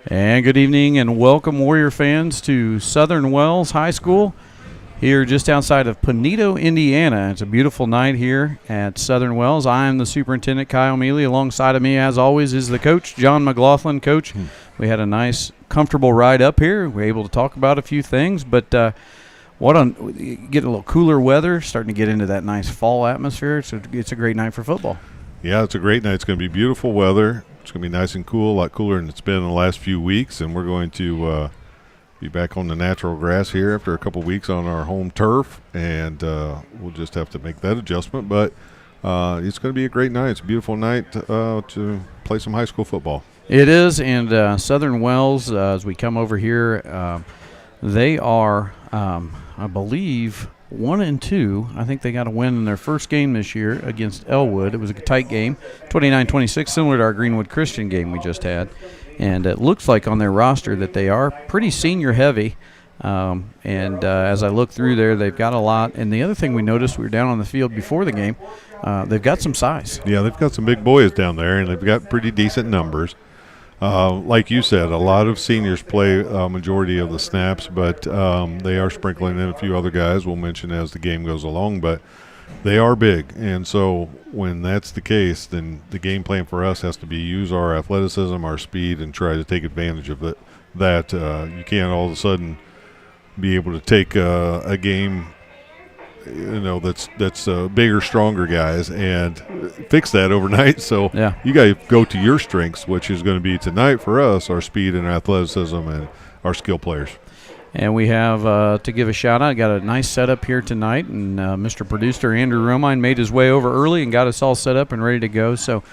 And good evening and welcome, Warrior fans, to Southern Wells High School here just outside of Pinedo, Indiana. It's a beautiful night here at Southern Wells. I am the superintendent, Kyle Mealy. Alongside of me, as always, is the coach, John McLaughlin. Coach, we had a nice, comfortable ride up here. We were able to talk about a few things, but getting a little cooler weather, starting to get into that nice fall atmosphere. So it's a great night for football. Yeah, it's a great night. It's going to be beautiful weather. It's going to be nice and cool, a lot cooler than it's been in the last few weeks, and we're going to be back on the natural grass here after a couple weeks on our home turf, and we'll just have to make that adjustment. But it's going to be a great night. It's a beautiful night to play some high school football. It is, and Southern Wells, as we come over here, they are, I believe, 1-2. I think they got a win in their first game this year against Elwood. It was a tight game, 29-26, similar to our Greenwood Christian game we just had. And it looks like on their roster that they are pretty senior heavy. As I look through there, they've got a lot. And the other thing we noticed, we were down on the field before the game, they've got some size. Yeah, they've got some big boys down there, and they've got pretty decent numbers. Like you said, a lot of seniors play a majority of the snaps, but they are sprinkling in a few other guys we'll mention as the game goes along. But they are big, and so when that's the case, then the game plan for us has to be use our athleticism, our speed, and try to take advantage of it. That you can't all of a sudden be able to take a game, that's bigger, stronger guys and fix that overnight. So Yeah. you got to go to your strengths, which is going to be tonight for us, our speed and athleticism and our skill players. And we have to give a shout-out. Got a nice setup here tonight, and Mr. Producer Andrew Romine made his way over early and got us all set up and ready to go. So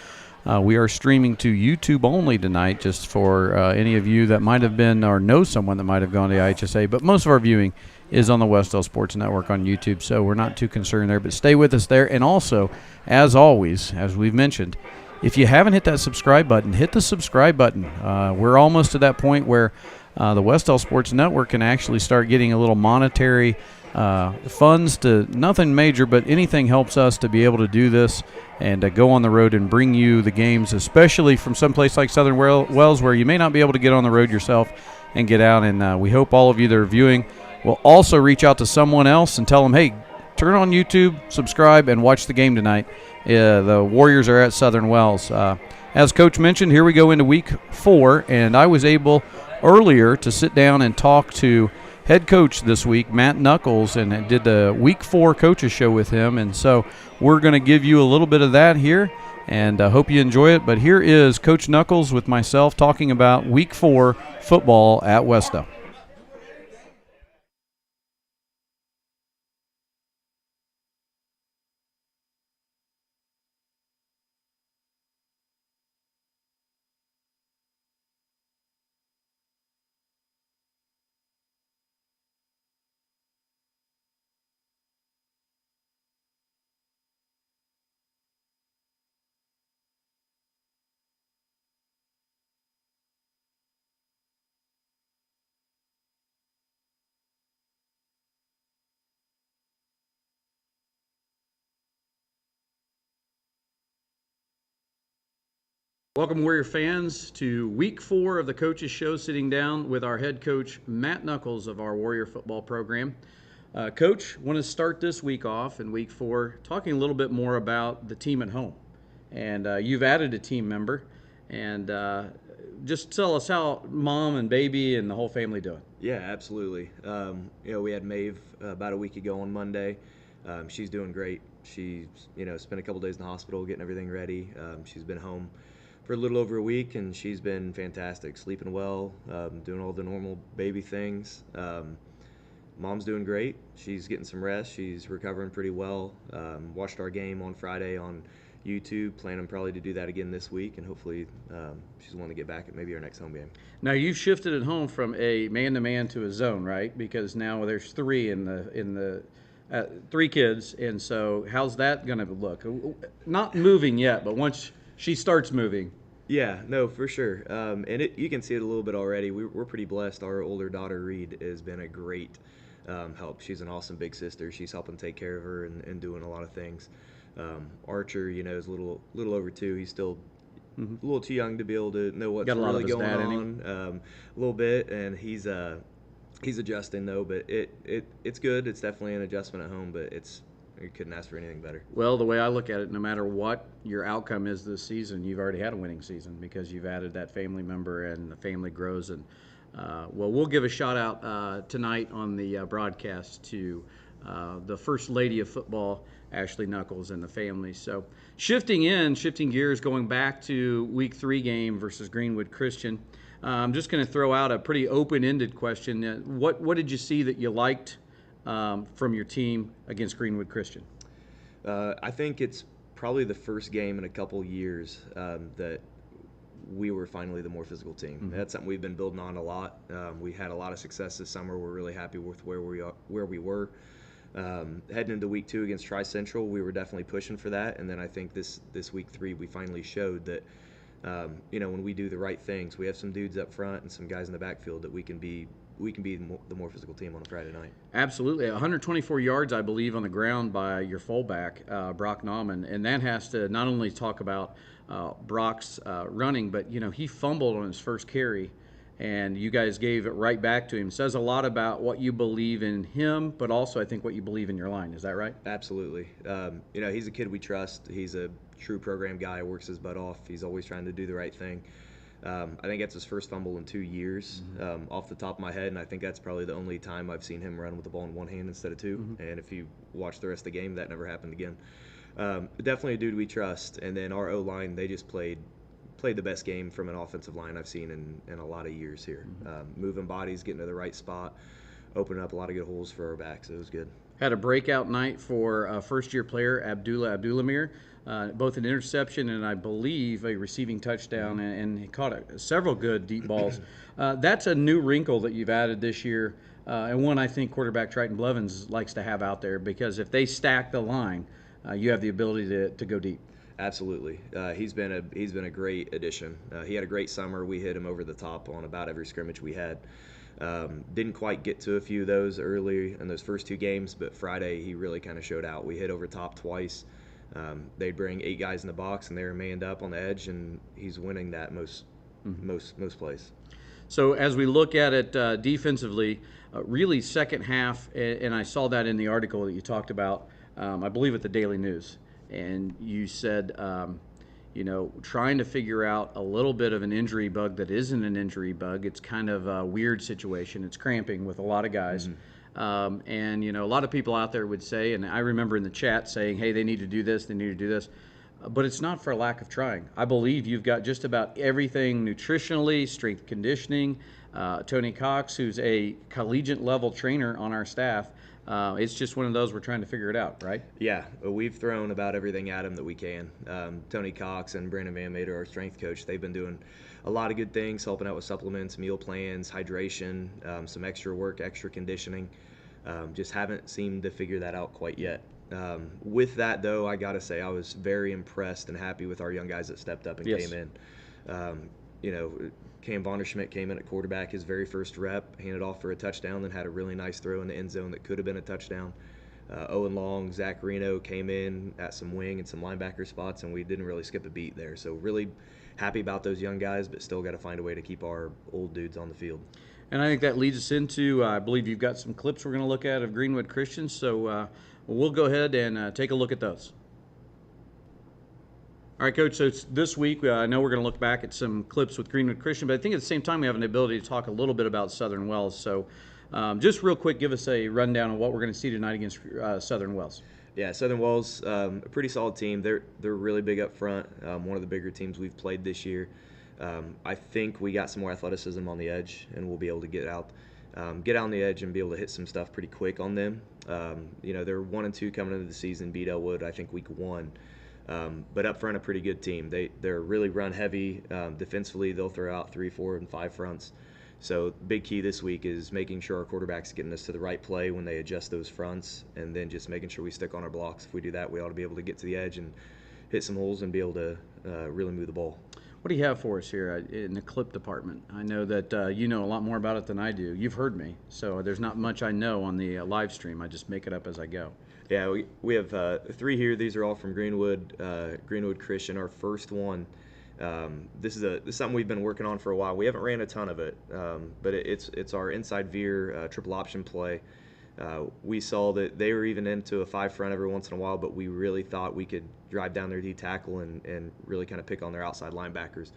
we are streaming to YouTube only tonight, just for any of you that might have been or know someone that might have gone to IHSA. But most of our viewing is on the Wes-Del Sports Network on YouTube, so we're not too concerned there. But stay with us there. And also, as always, as we've mentioned, if you haven't hit that subscribe button, hit the subscribe button. We're almost to that point where the Wes-Del Sports Network can actually start getting a little monetary funds to nothing major, but anything helps us to be able to do this and go on the road and bring you the games, especially from someplace like Southern Wells where you may not be able to get on the road yourself and get out. And we hope all of you that are viewing will also reach out to someone else and tell them, hey, turn on YouTube, subscribe, and watch the game tonight. The Warriors are at Southern Wells. As Coach mentioned, here we go into Week 4, and I was able earlier to sit down and talk to head coach this week, Matt Knuckles, and did the Week 4 coaches show with him. And so we're going to give you a little bit of that here, and I hope you enjoy it. But here is Coach Knuckles with myself talking about Week 4 football at Wes-Del. Welcome, Warrior fans, to Week 4 of the Coaches Show, sitting down with our head coach, Matt Knuckles, of our Warrior football program. Coach, want to start this week off in Week 4 talking a little bit more about the team at home. And you've added a team member. And just tell us how mom and baby and the whole family doing. Yeah, absolutely. We had Maeve about a week ago on Monday. She's doing great. She's, spent a couple days in the hospital getting everything ready. She's been home for a little over a week, and she's been fantastic, sleeping well, doing all the normal baby things. Mom's doing great. She's getting some rest. She's recovering pretty well. Watched our game on Friday on YouTube, planning probably to do that again this week, and hopefully she's wanting to get back at maybe our next home game. Now, you've shifted at home from a man-to-man to a zone, right? Because now there's three in the 3 kids, and so how's that going to look? Not moving yet, but once she starts moving. Yeah, no, for sure. You can see it a little bit already. We're pretty blessed. Our older daughter, Reed, has been a great help. She's an awesome big sister. She's helping take care of her and doing a lot of things. Archer, is a little over 2. He's still a little too young to be able to know what's Got a lot really of his going dad in on. A little bit, and he's adjusting though. But it's good. It's definitely an adjustment at home, but you couldn't ask for anything better. Well, the way I look at it, no matter what your outcome is this season, you've already had a winning season because you've added that family member, and the family grows. And well, we'll give a shout out tonight on the broadcast to the First Lady of Football, Ashley Knuckles, and the family. So shifting gears, going back to Week 3 game versus Greenwood Christian. I'm just going to throw out a pretty open-ended question. What did you see that you liked from your team against Greenwood Christian? I think it's probably the first game in a couple years that we were finally the more physical team. Mm-hmm. That's something we've been building on a lot. We had a lot of success this summer. We're really happy with where we were. Heading into Week 2 against Tri-Central, we were definitely pushing for that. And then I think this Week 3, we finally showed that, when we do the right things, we have some dudes up front and some guys in the backfield that we can be the more physical team on a Friday night. Absolutely. 124 yards, I believe, on the ground by your fullback, Brock Nauman. And that has to not only talk about Brock's running, but, he fumbled on his first carry, and you guys gave it right back to him. It says a lot about what you believe in him, but also I think what you believe in your line. Is that right? Absolutely. He's a kid we trust. He's a true program guy, works his butt off. He's always trying to do the right thing. I think that's his first fumble in 2 years, off the top of my head, and I think that's probably the only time I've seen him run with the ball in one hand instead of two. Mm-hmm. And if you watch the rest of the game, that never happened again. Definitely a dude we trust. And then our O-line, they just played the best game from an offensive line I've seen in a lot of years here. Moving bodies, getting to the right spot, opening up a lot of good holes for our backs. It was good. Had a breakout night for first-year player Abdullamir. Both an interception and I believe a receiving touchdown, and he caught several good deep balls. That's a new wrinkle that you've added this year, and one I think quarterback Triton Blevins likes to have out there, because if they stack the line, you have the ability to go deep. Absolutely. He's been a great addition. He had a great summer. We hit him over the top on about every scrimmage we had. Didn't quite get to a few of those early in those first 2 games, but Friday he really kind of showed out. We hit over top twice. They'd bring 8 guys in the box, and they were manned up on the edge, and he's winning that most plays. So as we look at it defensively, really second half, and I saw that in the article that you talked about, I believe at the Daily News, and you said, trying to figure out a little bit of an injury bug that isn't an injury bug. It's kind of a weird situation. It's cramping with a lot of guys. Mm-hmm. And a lot of people out there would say, and I remember in the chat saying, hey, they need to do this, they need to do this. But it's not for a lack of trying. I believe you've got just about everything nutritionally, strength conditioning. Tony Cox, who's a collegiate level trainer on our staff, it's just one of those we're trying to figure it out, right? Yeah, we've thrown about everything at him that we can. Tony Cox and Brandon Van Mater, our strength coach, they've been doing a lot of good things, helping out with supplements, meal plans, hydration, some extra work, extra conditioning. Just haven't seemed to figure that out quite yet. With that, though, I got to say I was very impressed and happy with our young guys that stepped up and came in. Cam Vonderschmidt came in at quarterback, his very first rep, handed off for a touchdown, then had a really nice throw in the end zone that could have been a touchdown. Owen Long, Zach Reno came in at some wing and some linebacker spots, and we didn't really skip a beat there. So really happy about those young guys, but still got to find a way to keep our old dudes on the field. And I think that leads us into, I believe you've got some clips we're going to look at of Greenwood Christian, so we'll go ahead and take a look at those. All right, Coach, so this week I know we're going to look back at some clips with Greenwood Christian, but I think at the same time we have an ability to talk a little bit about Southern Wells. So just real quick, give us a rundown of what we're going to see tonight against Southern Wells. Yeah, Southern Wells, a pretty solid team. They're really big up front, one of the bigger teams we've played this year. I think we got some more athleticism on the edge, and we'll be able to get out on the edge and be able to hit some stuff pretty quick on them. They're 1-2 coming into the season, beat Elwood, I think, week 1. But up front, a pretty good team. They're really run heavy. Defensively, they'll throw out 3, 4, and 5 fronts. So big key this week is making sure our quarterback's getting us to the right play when they adjust those fronts, and then just making sure we stick on our blocks. If we do that, we ought to be able to get to the edge and hit some holes and be able to really move the ball. What do you have for us here in the clip department? I know that you know a lot more about it than I do. You've heard me, so there's not much I know on the live stream. I just make it up as I go. Yeah, we have 3 here. These are all from Greenwood Christian. Our first one This is something we've been working on for a while. We haven't ran a ton of it, but it's our inside veer triple option play. We saw that they were even into a 5 front every once in a while, but we really thought we could drive down their D tackle and really kind of pick on their outside linebackers.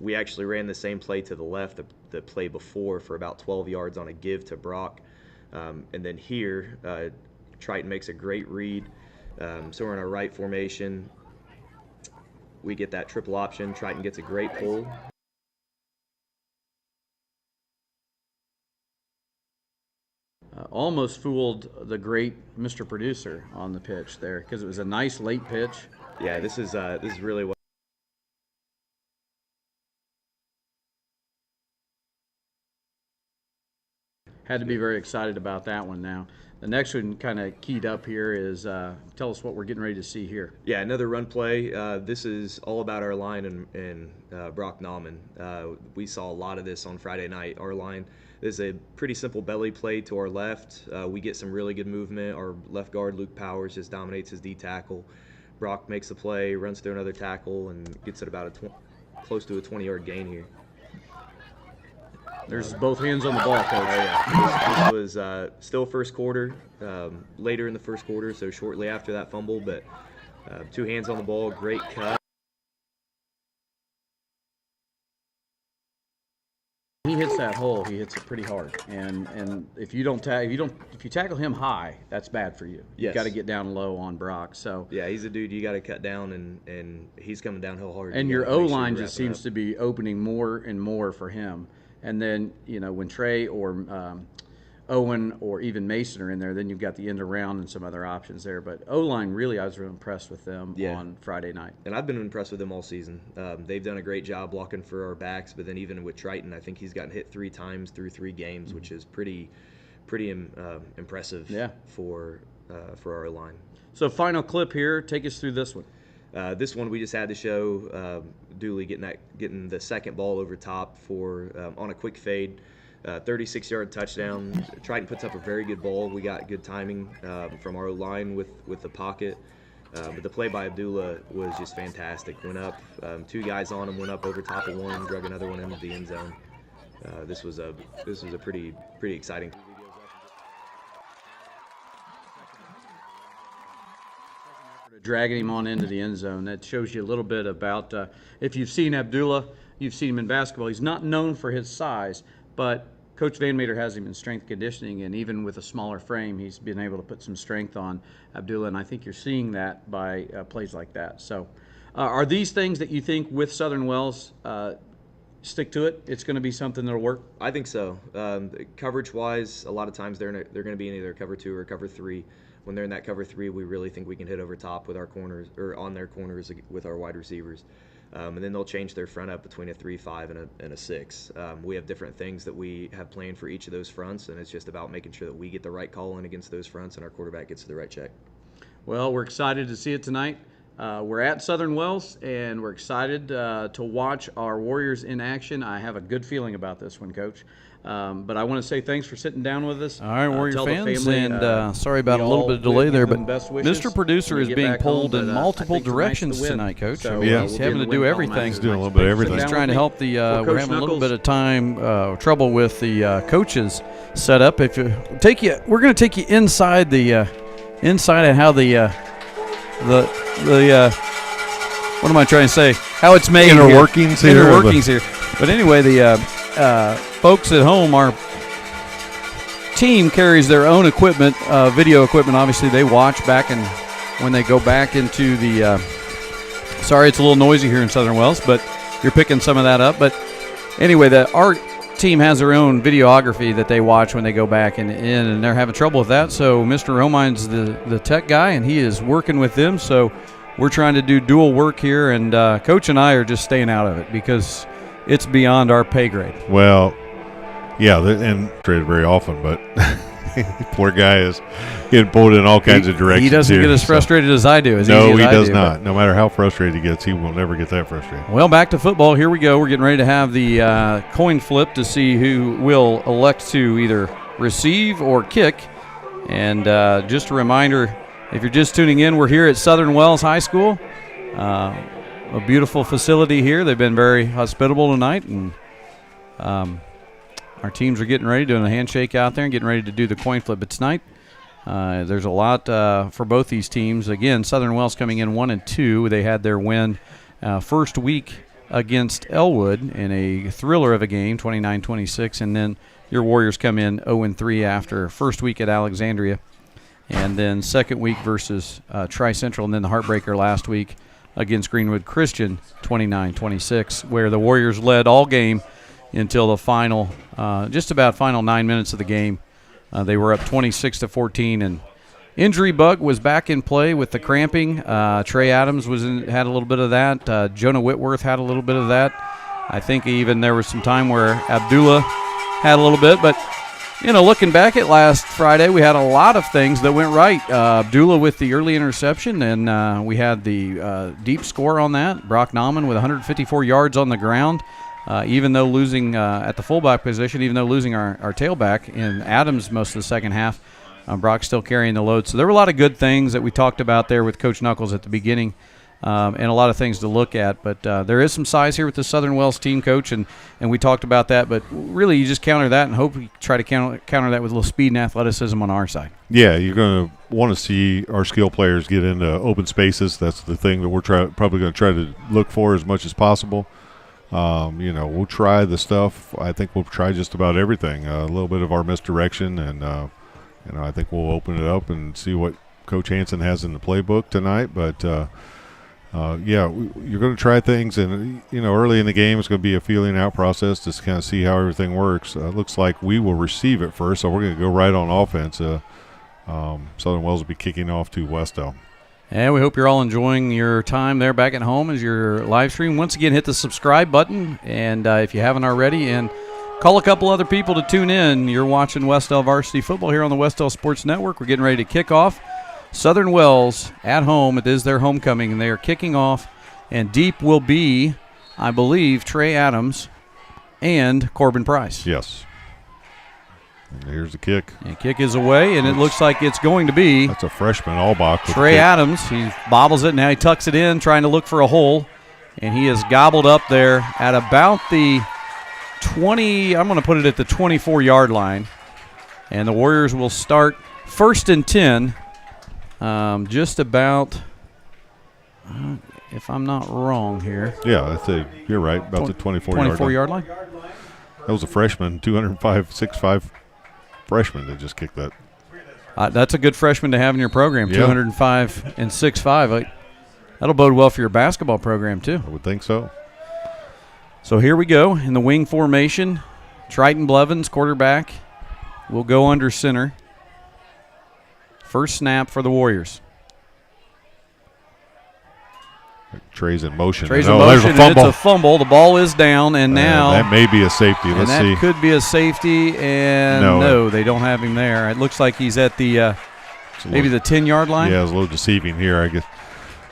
We actually ran the same play to the left, the play before, for about 12 yards on a give to Brock. And then here, Triton makes a great read. So we're in our right formation. We get that triple option. Triton gets a great pull. Almost fooled the great Mr. Producer on the pitch there, because it was a nice late pitch. Yeah, this is really what. Had to be very excited about that one now. The next one kind of keyed up here is, tell us what we're getting ready to see here. Yeah, another run play. This is all about our line and Brock Nauman. We saw a lot of this on Friday night. Our line is a pretty simple belly play to our left. We get some really good movement. Our left guard, Luke Powers, just dominates his D tackle. Brock makes the play, runs through another tackle, and gets it about close to a 20-yard gain here. There's both hands on the ball, Coach. Yeah. This was still first quarter, later in the first quarter, so shortly after that fumble, but 2 hands on the ball, great cut. He hits that hole, he hits it pretty hard, and if you tackle him high, that's bad for you. Yes. You got to get down low on Brock. So yeah, he's a dude you got to cut down, and he's coming downhill hard. And your O line just seems to be opening more and more for him. And then, when Trey or Owen or even Mason are in there, then you've got the end around and some other options there. But O-line, really, I was really impressed with them on Friday night. And I've been impressed with them all season. They've done a great job blocking for our backs, but then even with Triton, I think he's gotten hit 3 times through 3 games, which is pretty impressive for our O-line. So final clip here. Take us through this one. This one we just had to show Dooley getting the second ball over top for on a quick fade, 36-yard touchdown. Triton puts up a very good ball. We got good timing from our line with the pocket, but the play by Abdullah was just fantastic. Went up, 2 guys on him, went up over top of one, drug another one into the end zone. This was a pretty exciting. Dragging him on into the end zone. That shows you a little bit about, if you've seen Abdullah, you've seen him in basketball. He's not known for his size, but Coach Van Meter has him in strength conditioning, and even with a smaller frame, he's been able to put some strength on Abdullah, and I think you're seeing that by plays like that. So are these things that you think with Southern Wells, stick to it, it's going to be something that'll work? I think so. Coverage-wise, a lot of times they're going to be in either cover 2 or cover 3. When they're in that cover 3, we really think we can hit over top with our corners, or on their corners with our wide receivers. And then they'll change their front up between a 3-5 and a 6. We have different things that we have planned for each of those fronts, and it's just about making sure that we get the right call in against those fronts and our quarterback gets to the right check. Well, we're excited to see it tonight. We're at Southern Wells, and we're excited to watch our Warriors in action. I have a good feeling about this one, Coach. But I want to say thanks for sitting down with us. All right, Warrior fans, family, and sorry about a little bit of delay there, but Mr. Producer is being pulled in multiple directions tonight, Coach. So, he's having to do everything. He's doing a little bit of everything. He's trying to help the. We're having a little bit of trouble with the coaches setup. If you we're going to take you inside inside of how the what am I trying to say? How it's made. Inner workings here. But anyway, the folks at home, our team carries their own equipment, video equipment. Obviously, they watch back, and when they go back into the sorry, it's a little noisy here in Southern Wells, but you're picking some of that up. But anyway, our team has their own videography that they watch when they go back and they're having trouble with that. So Mr. Romine's the tech guy, and he is working with them. So we're trying to do dual work here, and Coach and I are just staying out of it because it's beyond our pay grade. Well, yeah, and traded very often, but poor guy is getting pulled in all kinds of directions. He doesn't get as frustrated as I do. No, he does not. No matter how frustrated he gets, he will never get that frustrated. Well, back to football. Here we go. We're getting ready to have the coin flip to see who will elect to either receive or kick. And just a reminder, if you're just tuning in, we're here at Southern Wells High School. a beautiful facility here. They've been very hospitable tonight, and our teams are getting ready, doing a handshake out there and getting ready to do the coin flip. But tonight, there's a lot for both these teams. Again, Southern Wells coming in 1-2. They had their win first week against Elwood in a thriller of a game, 29-26, and then your Warriors come in 0-3 after first week at Alexandria, and then second week versus Tri-Central, and then the heartbreaker last week against Greenwood Christian, 29-26, where the Warriors led all game until the final, just about final 9 minutes of the game. They were up 26-14, and injury bug was back in play with the cramping. Trey Adams had a little bit of that. Jonah Whitworth had a little bit of that. I think even there was some time where Abdullah had a little bit. But, looking back at last Friday, we had a lot of things that went right. Abdullah with the early interception, and we had the deep score on that. Brock Nauman with 154 yards on the ground. Even though losing at the fullback position, even though losing our tailback in Adams most of the second half, Brock's still carrying the load. So there were a lot of good things that we talked about there with Coach Knuckles at the beginning, and a lot of things to look at. But there is some size here with the Southern Wells team, Coach, and we talked about that. But really, you just counter that and hope we try to counter that with a little speed and athleticism on our side. Yeah, you're going to want to see our skill players get into open spaces. That's the thing that we're probably going to try to look for as much as possible. We'll try the stuff. I think we'll try just about everything. A little bit of our misdirection, and I think we'll open it up and see what Coach Hansen has in the playbook tonight. But you're going to try things, and early in the game it's going to be a feeling out process to kind of see how everything works. It looks like we will receive it first, so we're going to go right on offense. Southern Wells will be kicking off to Wes-Del. And we hope you're all enjoying your time there back at home as your live stream. Once again, hit the subscribe button, and if you haven't already, and call a couple other people to tune in. You're watching Wes-Del Varsity Football here on the Wes-Del Sports Network. We're getting ready to kick off. Southern Wells at home. It is their homecoming, and they are kicking off. And deep will be, I believe, Trey Adams and Corbin Price. Yes. And here's the kick. And kick is away, and it looks like it's going to be. That's a freshman, Albach. Trey Adams. He bobbles it. Now he tucks it in, trying to look for a hole. And he is gobbled up there at about the 20, I'm going to put it at the 24-yard line. And the Warriors will start 1st and 10, just about, if I'm not wrong here. Yeah, you're right, about the 24-yard line. That was a freshman, 6'5" freshman that just kicked that. That's a good freshman to have in your program, yeah. 205 and 6'5". That'll bode well for your basketball program, too. I would think so. So here we go in the wing formation. Triton Blevins, quarterback, will go under center. First snap for the Warriors. Trey's in motion. There's a fumble. It's a fumble. The ball is down, and now that may be a safety. Let's see. That could be a safety, and no, they don't have him there. It looks like he's at the maybe the 10-yard line. Yeah, it's a little deceiving here, I guess,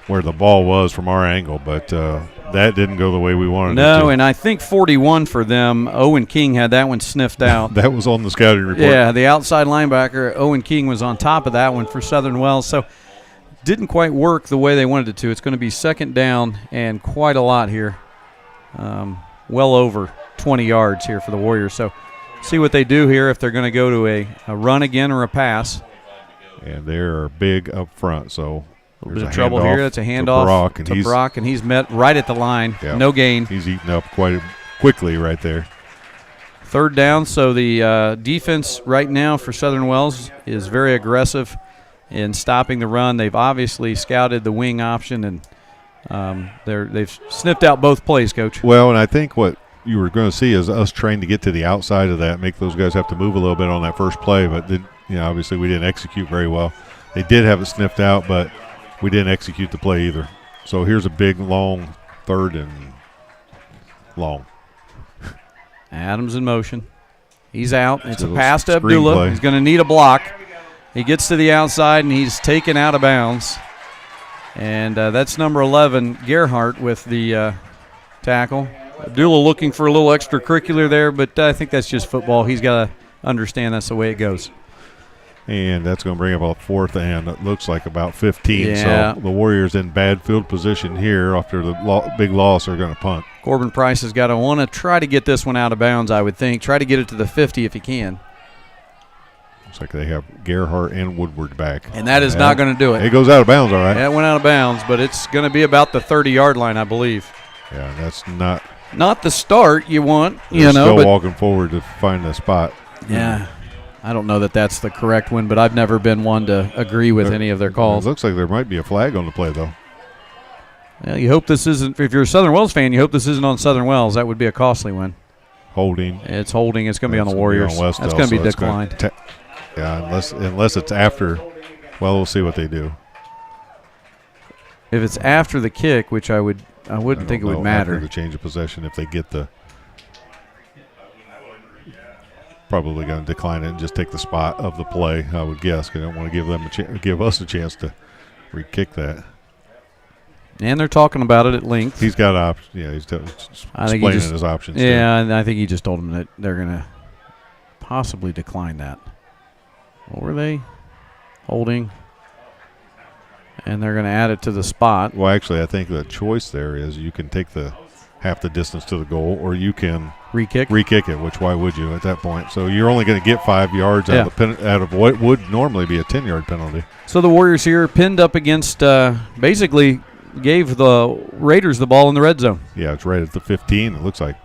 where the ball was from our angle, but that didn't go the way we wanted it to. No, and I think 41 for them. Owen King had that one sniffed out. That was on the scouting report. Yeah, the outside linebacker, Owen King, was on top of that one for Southern Wells. So didn't quite work the way they wanted it to. It's going to be second down and quite a lot here. Well over 20 yards here for the Warriors. So see what they do here, if they're going to go to a run again or a pass. And they're big up front, so a little bit of trouble here. That's a handoff to Brock, and he's met right at the line. Yeah. No gain. He's eaten up quite quickly right there. Third down, so the defense right now for Southern Wells is very aggressive in stopping the run. They've obviously scouted the wing option, and they've sniffed out both plays, Coach. Well, and I think what you were going to see is us trying to get to the outside of that, make those guys have to move a little bit on that first play, but obviously we didn't execute very well. They did have it sniffed out, but we didn't execute the play either. So here's a big, long third and long. Adams in motion. He's out. It's a little pass to screen Abdullah. play. He's going to need a block. He gets to the outside, and he's taken out of bounds. And that's number 11, Gerhardt, with the tackle. Abdullah looking for a little extracurricular there, but I think that's just football. He's got to understand that's the way it goes. And that's going to bring up a 4th and it looks like about 15. Yeah. So the Warriors in bad field position here after the big loss are going to punt. Corbin Price has got to want to try to get this one out of bounds, I would think. Try to get it to the 50 if he can. Looks like they have Gerhardt and Woodward back. And that is not going to do it. It goes out of bounds, all right. That went out of bounds, but it's going to be about the 30-yard line, I believe. Yeah, that's not. Not the start you want, Still but walking forward to find the spot. Yeah. I don't know that that's the correct one, but I've never been one to agree with any of their calls. It looks like there might be a flag on the play, though. Well, you hope this isn't, if you're a Southern Wells fan, you hope this isn't on Southern Wells. That would be a costly one. Holding. It's holding. It's going to be on the Warriors. That's going to be declined. Yeah, unless it's after. Well, we'll see what they do. If it's after the kick, which I wouldn't think it would matter. After the change of possession, if they get the. Probably going to decline it and just take the spot of the play, I would guess. Because I don't want to give us a chance to re-kick that. And they're talking about it at length. He's got options. Yeah, he's explaining his options. Yeah, and I think he just told them that they're going to possibly decline that. What were they? Holding. And they're going to add it to the spot. Well, actually, I think the choice there is you can take the half the distance to the goal, or you can re-kick it, which why would you at that point? So you're only going to get 5 yards out of what would normally be a 10-yard penalty. So the Warriors here pinned up against basically gave the Raiders the ball in the red zone. Yeah, it's right at the 15, it looks like.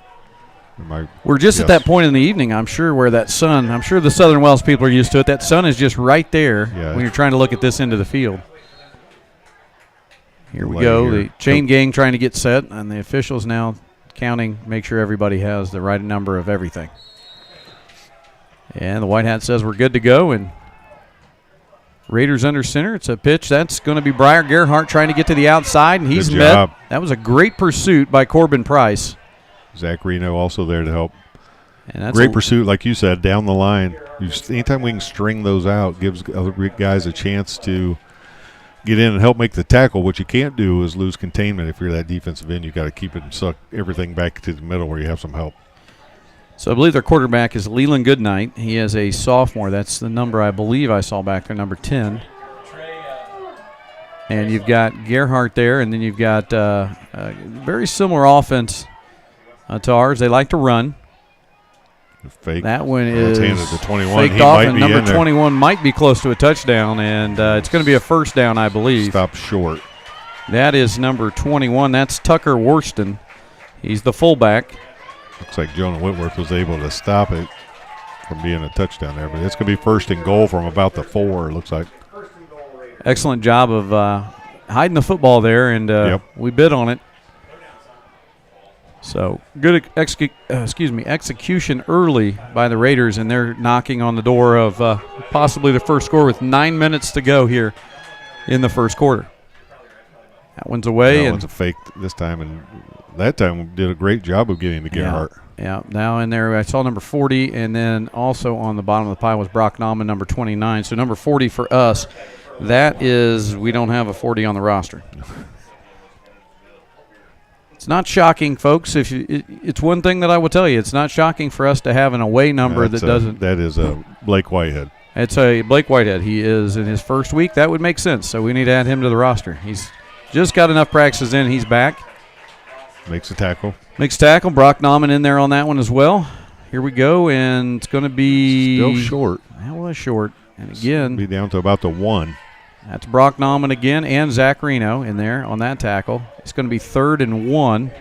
We're just at that point in the evening, I'm sure, where that sun, I'm sure the Southern Wells people are used to it. That sun is just right there when you're trying to look at this end of the field. Here we go. The chain gang trying to get set, and the officials now counting, make sure everybody has the right number of everything. And the white hat says we're good to go, and Raiders under center. It's a pitch. That's going to be Briar Gerhardt trying to get to the outside, and he's met. That was a great pursuit by Corbin Price. Zach Reno also there to help. And that's great pursuit, like you said, down the line. Anytime we can string those out, gives other guys a chance to get in and help make the tackle. What you can't do is lose containment. If you're that defensive end, you got to keep it and suck everything back to the middle where you have some help. So I believe their quarterback is Leland Goodnight. He is a sophomore. That's the number I believe I saw back there, number 10. And you've got Gerhardt there, and then you've got a very similar offense to ours. They like to run. Fake. That one is handed to 21. Faked off, and number 21 might be close to a touchdown, and it's going to be a first down, I believe. Stop short. That is number 21. That's Tucker Worston. He's the fullback. Looks like Jonah Whitworth was able to stop it from being a touchdown there, but it's going to be first and goal from about the 4, it looks like. Excellent job of hiding the football there, and we bid on it. So good execution early by the Raiders, and they're knocking on the door of possibly the first score with 9 minutes to go here in the first quarter. That one's away. That one's a fake this time, and that time did a great job of getting to Gerhardt. Yeah, now in there I saw number 40, and then also on the bottom of the pile was Brock Nauman, number 29. So number 40 for us, that is, we don't have a 40 on the roster. It's not shocking, folks. It's one thing that I will tell you. It's not shocking for us to have an away number that doesn't. That is a Blake Whitehead. It's a Blake Whitehead. He is in his first week. That would make sense. So we need to add him to the roster. He's just got enough practices in. He's back. Makes a tackle. Makes tackle. Brock Nauman in there on that one as well. Here we go, and it's going to be still short. That was short. And again, be down to about the 1. That's Brock Nauman again, and Zach Reno in there on that tackle. It's going to be 3rd and 1.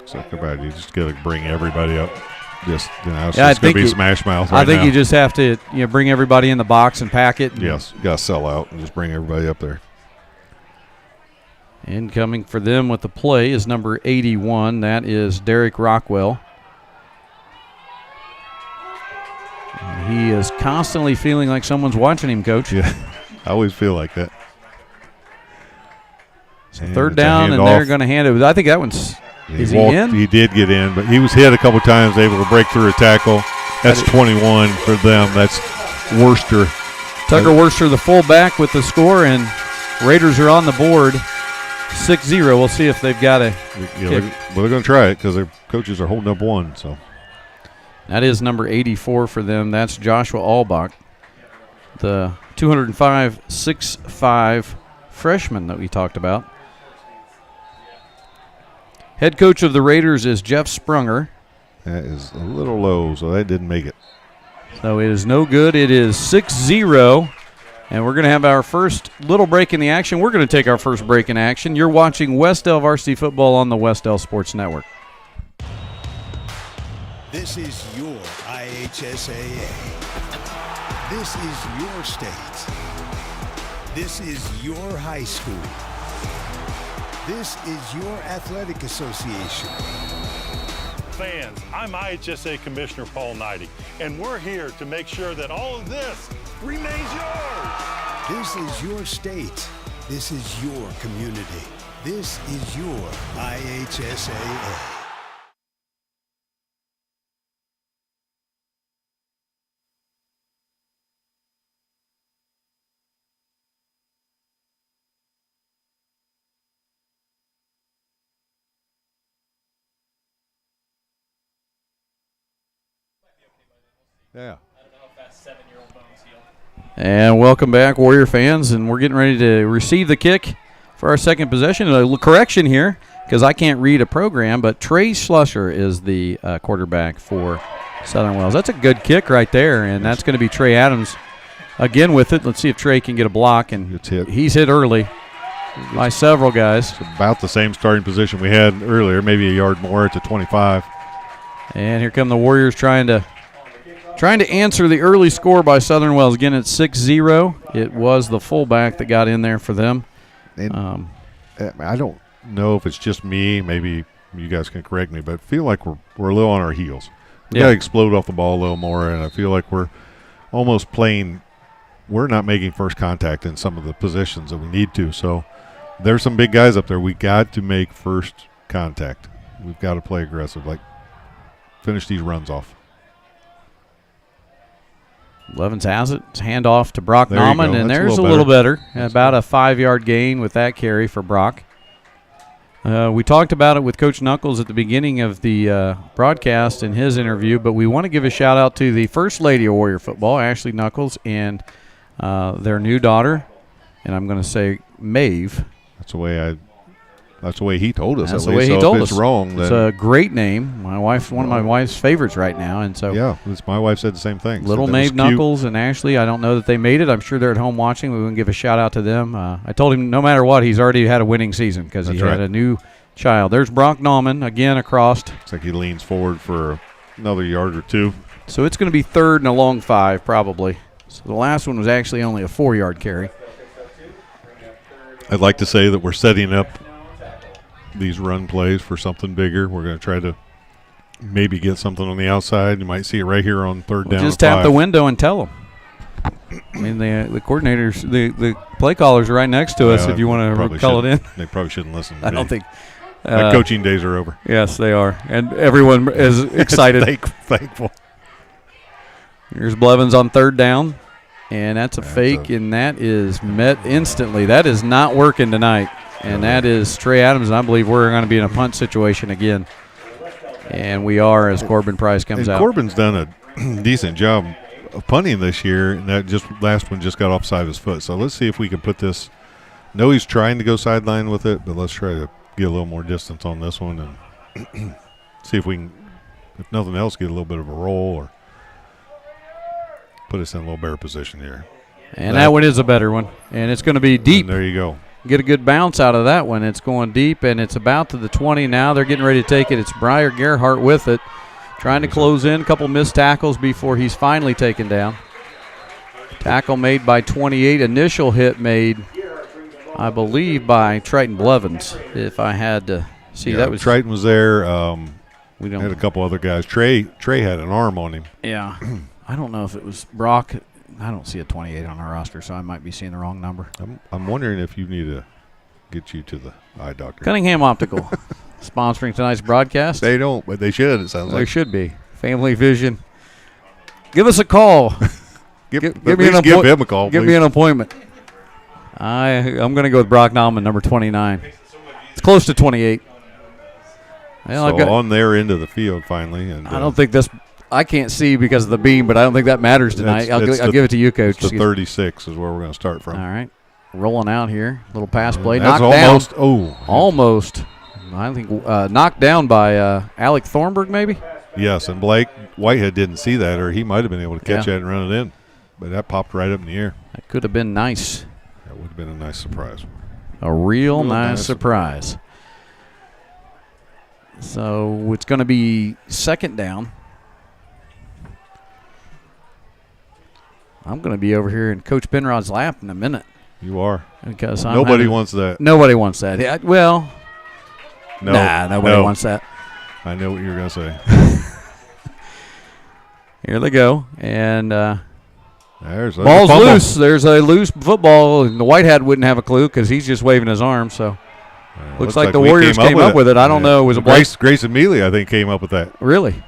So you just got to bring everybody up. Just it's going to be smash mouth. I think you just have to bring everybody in the box and pack it. Yes, you got to sell out and just bring everybody up there. Incoming for them with the play is number 81. That is Derek Rockwell. He is constantly feeling like someone's watching him, Coach. Yeah, I always feel like that. So 3rd down, and they're going to hand it. I think that one's is he in? He did get in, but he was hit a couple times, able to break through a tackle. That's 21 for them. That's Worcester. Tucker Worcester, the fullback, with the score, and Raiders are on the board 6-0. We'll see if they've got a kick. Well, they're going to try it because their coaches are holding up 1. So That is number 84 for them. That's Joshua Albach, the 205-6'5" freshman that we talked about. Head coach of the Raiders is Jeff Sprunger. That is a little low, so that didn't make it. So it is no good. It is 6-0, and we're going to have our first little break in the action. We're going to take our first break in action. You're watching Wes-Del Varsity Football on the Wes-Del Sports Network. This is your IHSAA. This is your state. This is your high school. This is your athletic association. Fans, I'm IHSA Commissioner Paul Knighty, and we're here to make sure that all of this remains yours. This is your state. This is your community. This is your IHSAA. Yeah. And welcome back, Warrior fans. And we're getting ready to receive the kick for our second possession. A correction here, because I can't read a program, but Trey Schlusser is the quarterback for Southern Wells. That's a good kick right there, and that's going to be Trey Adams again with it. Let's see if Trey can get a block. And It's hit. he's hit early by several guys. It's about the same starting position we had earlier, maybe a yard more at the 25. And here come the Warriors trying to answer the early score by Southern Wells. Again, it's 6-0. It was the fullback that got in there for them. And I don't know if it's just me. Maybe you guys can correct me, but I feel like we're a little on our heels. We got to explode off the ball a little more, and I feel like we're almost playing. We're not making first contact in some of the positions that we need to. So there's some big guys up there. We got to make first contact. We've got to play aggressive, like finish these runs off. Levens has it. It's hand off to Brock There you Nauman, go. and That's there's a little better. About a 5-yard gain with that carry for Brock. We talked about it with Coach Knuckles at the beginning of the broadcast in his interview, but we want to give a shout-out to the First Lady of Warrior Football, Ashley Knuckles, and their new daughter, and I'm going to say Maeve. That's the way he told us. That's at the way least. he So told if us. it's wrong, then It's a great name. My wife, one of my wife's favorites right now, and so yeah, my wife said the same thing. little Said that was Maeve cute. Knuckles and Ashley. I don't know that they made it. I'm sure they're at home watching. We want to give a shout out to them. I told him no matter what, he's already had a winning season because he That's had right. a new child. There's Brock Nauman again across. Looks like he leans forward for another yard or two. So it's going to be third and a long 5 probably. So the last one was actually only a 4-yard carry. I'd like to say that we're setting up these run plays for something bigger. We're going to try to maybe get something on the outside. You might see it right here on third down. Just and tap 5. the window and tell them. I mean, the coordinators, the play callers are right next to us if you want to Probably call it in. shouldn't- They probably shouldn't listen to I me. don't think. My coaching days are over. Yes, they are. And everyone is excited. Thankful. Here's Blevins on third down. And that's a fake, and that is met instantly. That is not working tonight. And that is Trey Adams, and I believe we're going to be in a punt situation again. And we are as Corbin Price comes And out. Corbin's done a decent job of punting this year, and that last one just got offside his foot. So let's see if we can put this. No, he's trying to go sideline with it, but let's try to get a little more distance on this one and see if we can, if nothing else, get a little bit of a roll or put us in a little better position here. And that one is a better one. And it's going to be deep. And there you go. Get a good bounce out of that one. It's going deep, and it's about to the 20 now. They're getting ready to take it. It's Briar Gerhart with it, trying to close in. A couple missed tackles before he's finally taken down. Tackle made by 28. Initial hit made, I believe, by Triton Blevins. If I had to see, that was Triton was there. we Had a don't. couple other guys. Trey had an arm on him. Yeah, I don't know if it was Brock. I don't see a 28 on our roster, so I might be seeing the wrong number. I'm wondering if you need to get you to the eye doctor. Cunningham Optical, sponsoring tonight's broadcast. They don't, but they should. It sounds They like. should be. Family Vision. Give us a call. Give Give at me an least give appoint- him a call, Give please. me an appointment. I'm going to go with Brock Nauman, number 29. It's close to 28. Well, So on their end of the field finally, and I don't think this I can't see because of the beam, but I don't think that matters tonight. I'll give it to you, Coach. The 36 is where we're going to start from. All right. Rolling out here. Little pass play. That's Knocked almost, down. Oh. Almost. I think knocked down by Alec Thornburg, maybe? Yes, and Blake Whitehead didn't see that, or he might have been able to catch Yeah. that and run it in. But that popped right up in the air. That could have been nice. That would have been a nice surprise. A real nice surprise. So it's going to be second down. I'm going to be over here in Coach Penrod's lap in a minute. You are. Because Nobody wants that. Nobody wants that. Yeah, well, No. nobody wants that. I know what you were going to say. Here they go. And There's a ball's fumble. loose. There's a loose football. And the Whitehead wouldn't have a clue because he's just waving his arm. So looks like the we Warriors came up with it. I don't know. It was a Grayson Mealy, I think, came up with that. Really?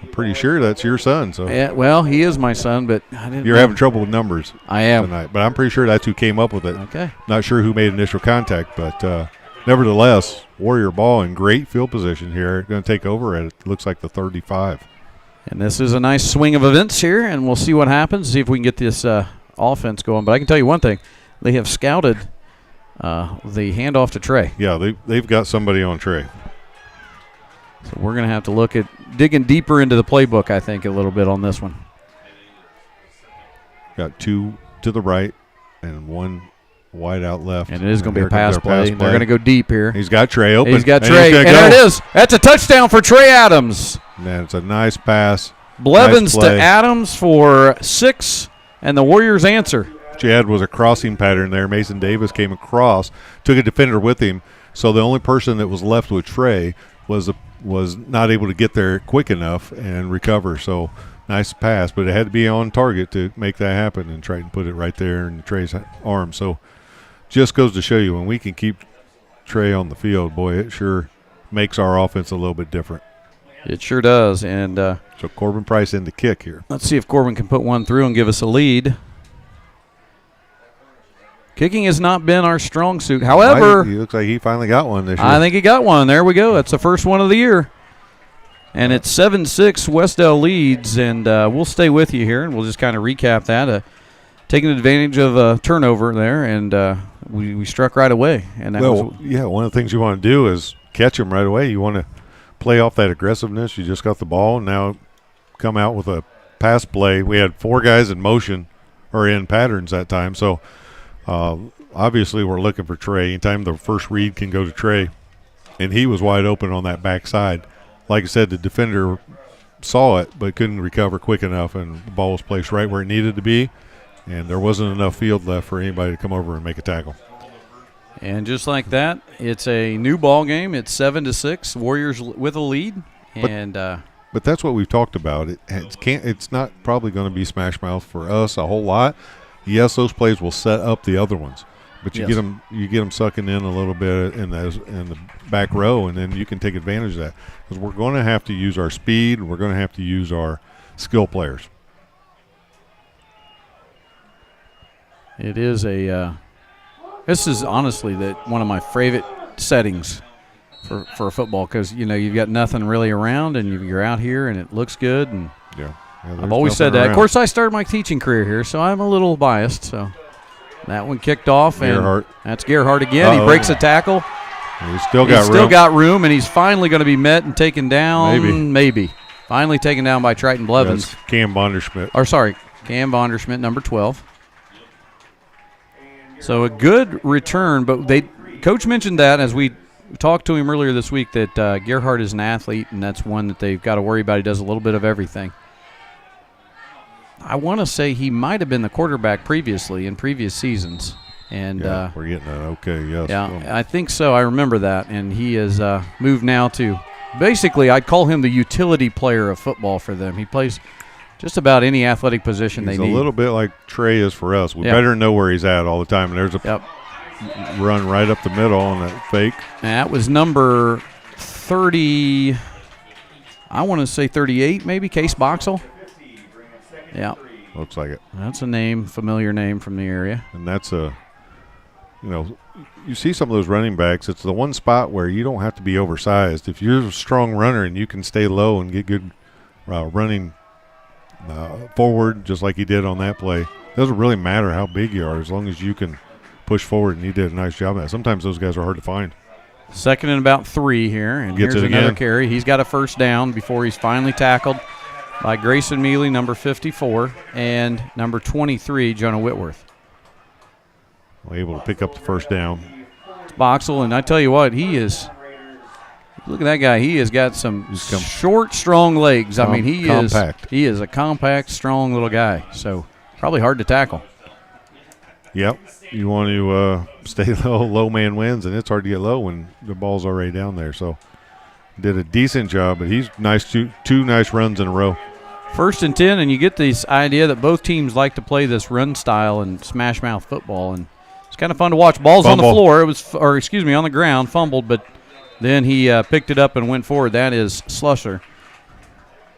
I'm pretty sure that's your son. So Yeah, well, he is my son, but I didn't you're know. having trouble with numbers I am. tonight. But I'm pretty sure that's who came up with it. Okay. Not sure who made initial contact, but nevertheless, Warrior ball in great field position here. Going to take over at it looks like the 35. And this is a nice swing of events here, and we'll see what happens, see if we can get this offense going. But I can tell you one thing. They have scouted the handoff to Trey. Yeah, they've got somebody on Trey. So we're going to have to look at digging deeper into the playbook, I think, a little bit on this one. Got two to the right and one wide out left. And it is going to be Here a pass comes our play. They're going to go deep here. He's got Trey open. He's got and Trey. he's And gonna there go. it is. That's a touchdown for Trey Adams. Man, it's a nice pass. Blevins Nice play. to Adams for 6, and the Warriors answer. Chad was a crossing pattern there. Mason Davis came across, took a defender with him. So the only person that was left with Trey was not able to get there quick enough and recover. So nice pass, but it had to be on target to make that happen and try and put it right there in Trey's arm. So just goes to show you when we can keep Trey on the field, boy, it sure makes our offense a little bit different. It sure does. And So Corbin Price in the kick here. let's see if Corbin can put one through and give us a lead. Kicking has not been our strong suit. However, He looks like he finally got one this year. I think he got one. There we go. That's the first one of the year. And it's 7-6. Wes-Del leads, and we'll stay with you here, and we'll just kind of recap that. Taking advantage of a turnover there, and we struck right away. And that was, yeah, one of the things you want to do is catch them right away. You want to play off that aggressiveness. You just got the ball, and now come out with a pass play. We had 4 guys in motion or in patterns that time, so obviously we're looking for Trey. Anytime the first read can go to Trey, and he was wide open on that backside. Like I said, the defender saw it but couldn't recover quick enough, and the ball was placed right where it needed to be, and there wasn't enough field left for anybody to come over and make a tackle. and just like that, it's a new ball game. It's 7-6. Warriors with a lead, and But that's what we've talked about. It's not probably going to be smash mouth for us a whole lot. Yes, those plays will set up the other ones, but you Yes. get them sucking in a little bit in the back row, and then you can take advantage of that because we're going to have to use our speed. We're going to have to use our skill players. it is this is honestly one of my favorite settings for football because, you've got nothing really around, and you're out here, and it looks good, and Yeah, I've always said that. Of course, I started my teaching career here, so I'm a little biased. So that one kicked off, and Gerhardt. that's Gerhardt again. He Uh-oh. breaks a tackle. He's still He's got still room. got room, and he's finally going to be met and taken down. Maybe. Finally taken down by Triton Blevins. That's Cam Bonderschmidt. Or sorry, Cam Vonderschmidt, number 12. So a good return, but Coach mentioned that as we talked to him earlier this week that Gerhardt is an athlete, and that's one that they've got to worry about. He does a little bit of everything. I want to say he might have been the quarterback previously in previous seasons. And Yeah, we're getting that. Okay, yes. yeah, I think so. I remember that. And he has moved now to basically I'd call him the utility player of football for them. He plays just about any athletic position He's they need. a little bit like Trey is for us. We Yeah. better know where he's at all the time. And there's a run right up the middle on that fake. And that was number 30, I want to say 38 maybe, Case Boxell. Yeah, Looks like it. that's a name, familiar name from the area. And that's you see some of those running backs, it's the one spot where you don't have to be oversized. If you're a strong runner and you can stay low and get good running forward just like he did on that play. It doesn't really matter how big you are as long as you can push forward, and he did a nice job of that. Sometimes those guys are hard to find. Second and about 3 here, and Gets here's it another again. carry. He's got a first down before he's finally tackled by Grayson Mealy, number 54, and number 23, Jonah Whitworth. Able to pick up the first down. It's Boxell, and I tell you what, he is – look at that guy. He has got some short, strong legs. I mean, compact. He is a compact, strong little guy, so probably hard to tackle. Yep. You want to stay low. Low man wins, and it's hard to get low when the ball's already down there. So did a decent job, but he's nice. Two nice runs in a row. 1st and 10, and you get this idea that both teams like to play this run style and smash mouth football, and it's kind of fun to watch. Ball's on the floor. It was, on the ground, fumbled, but then he picked it up and went forward. That is Slusher.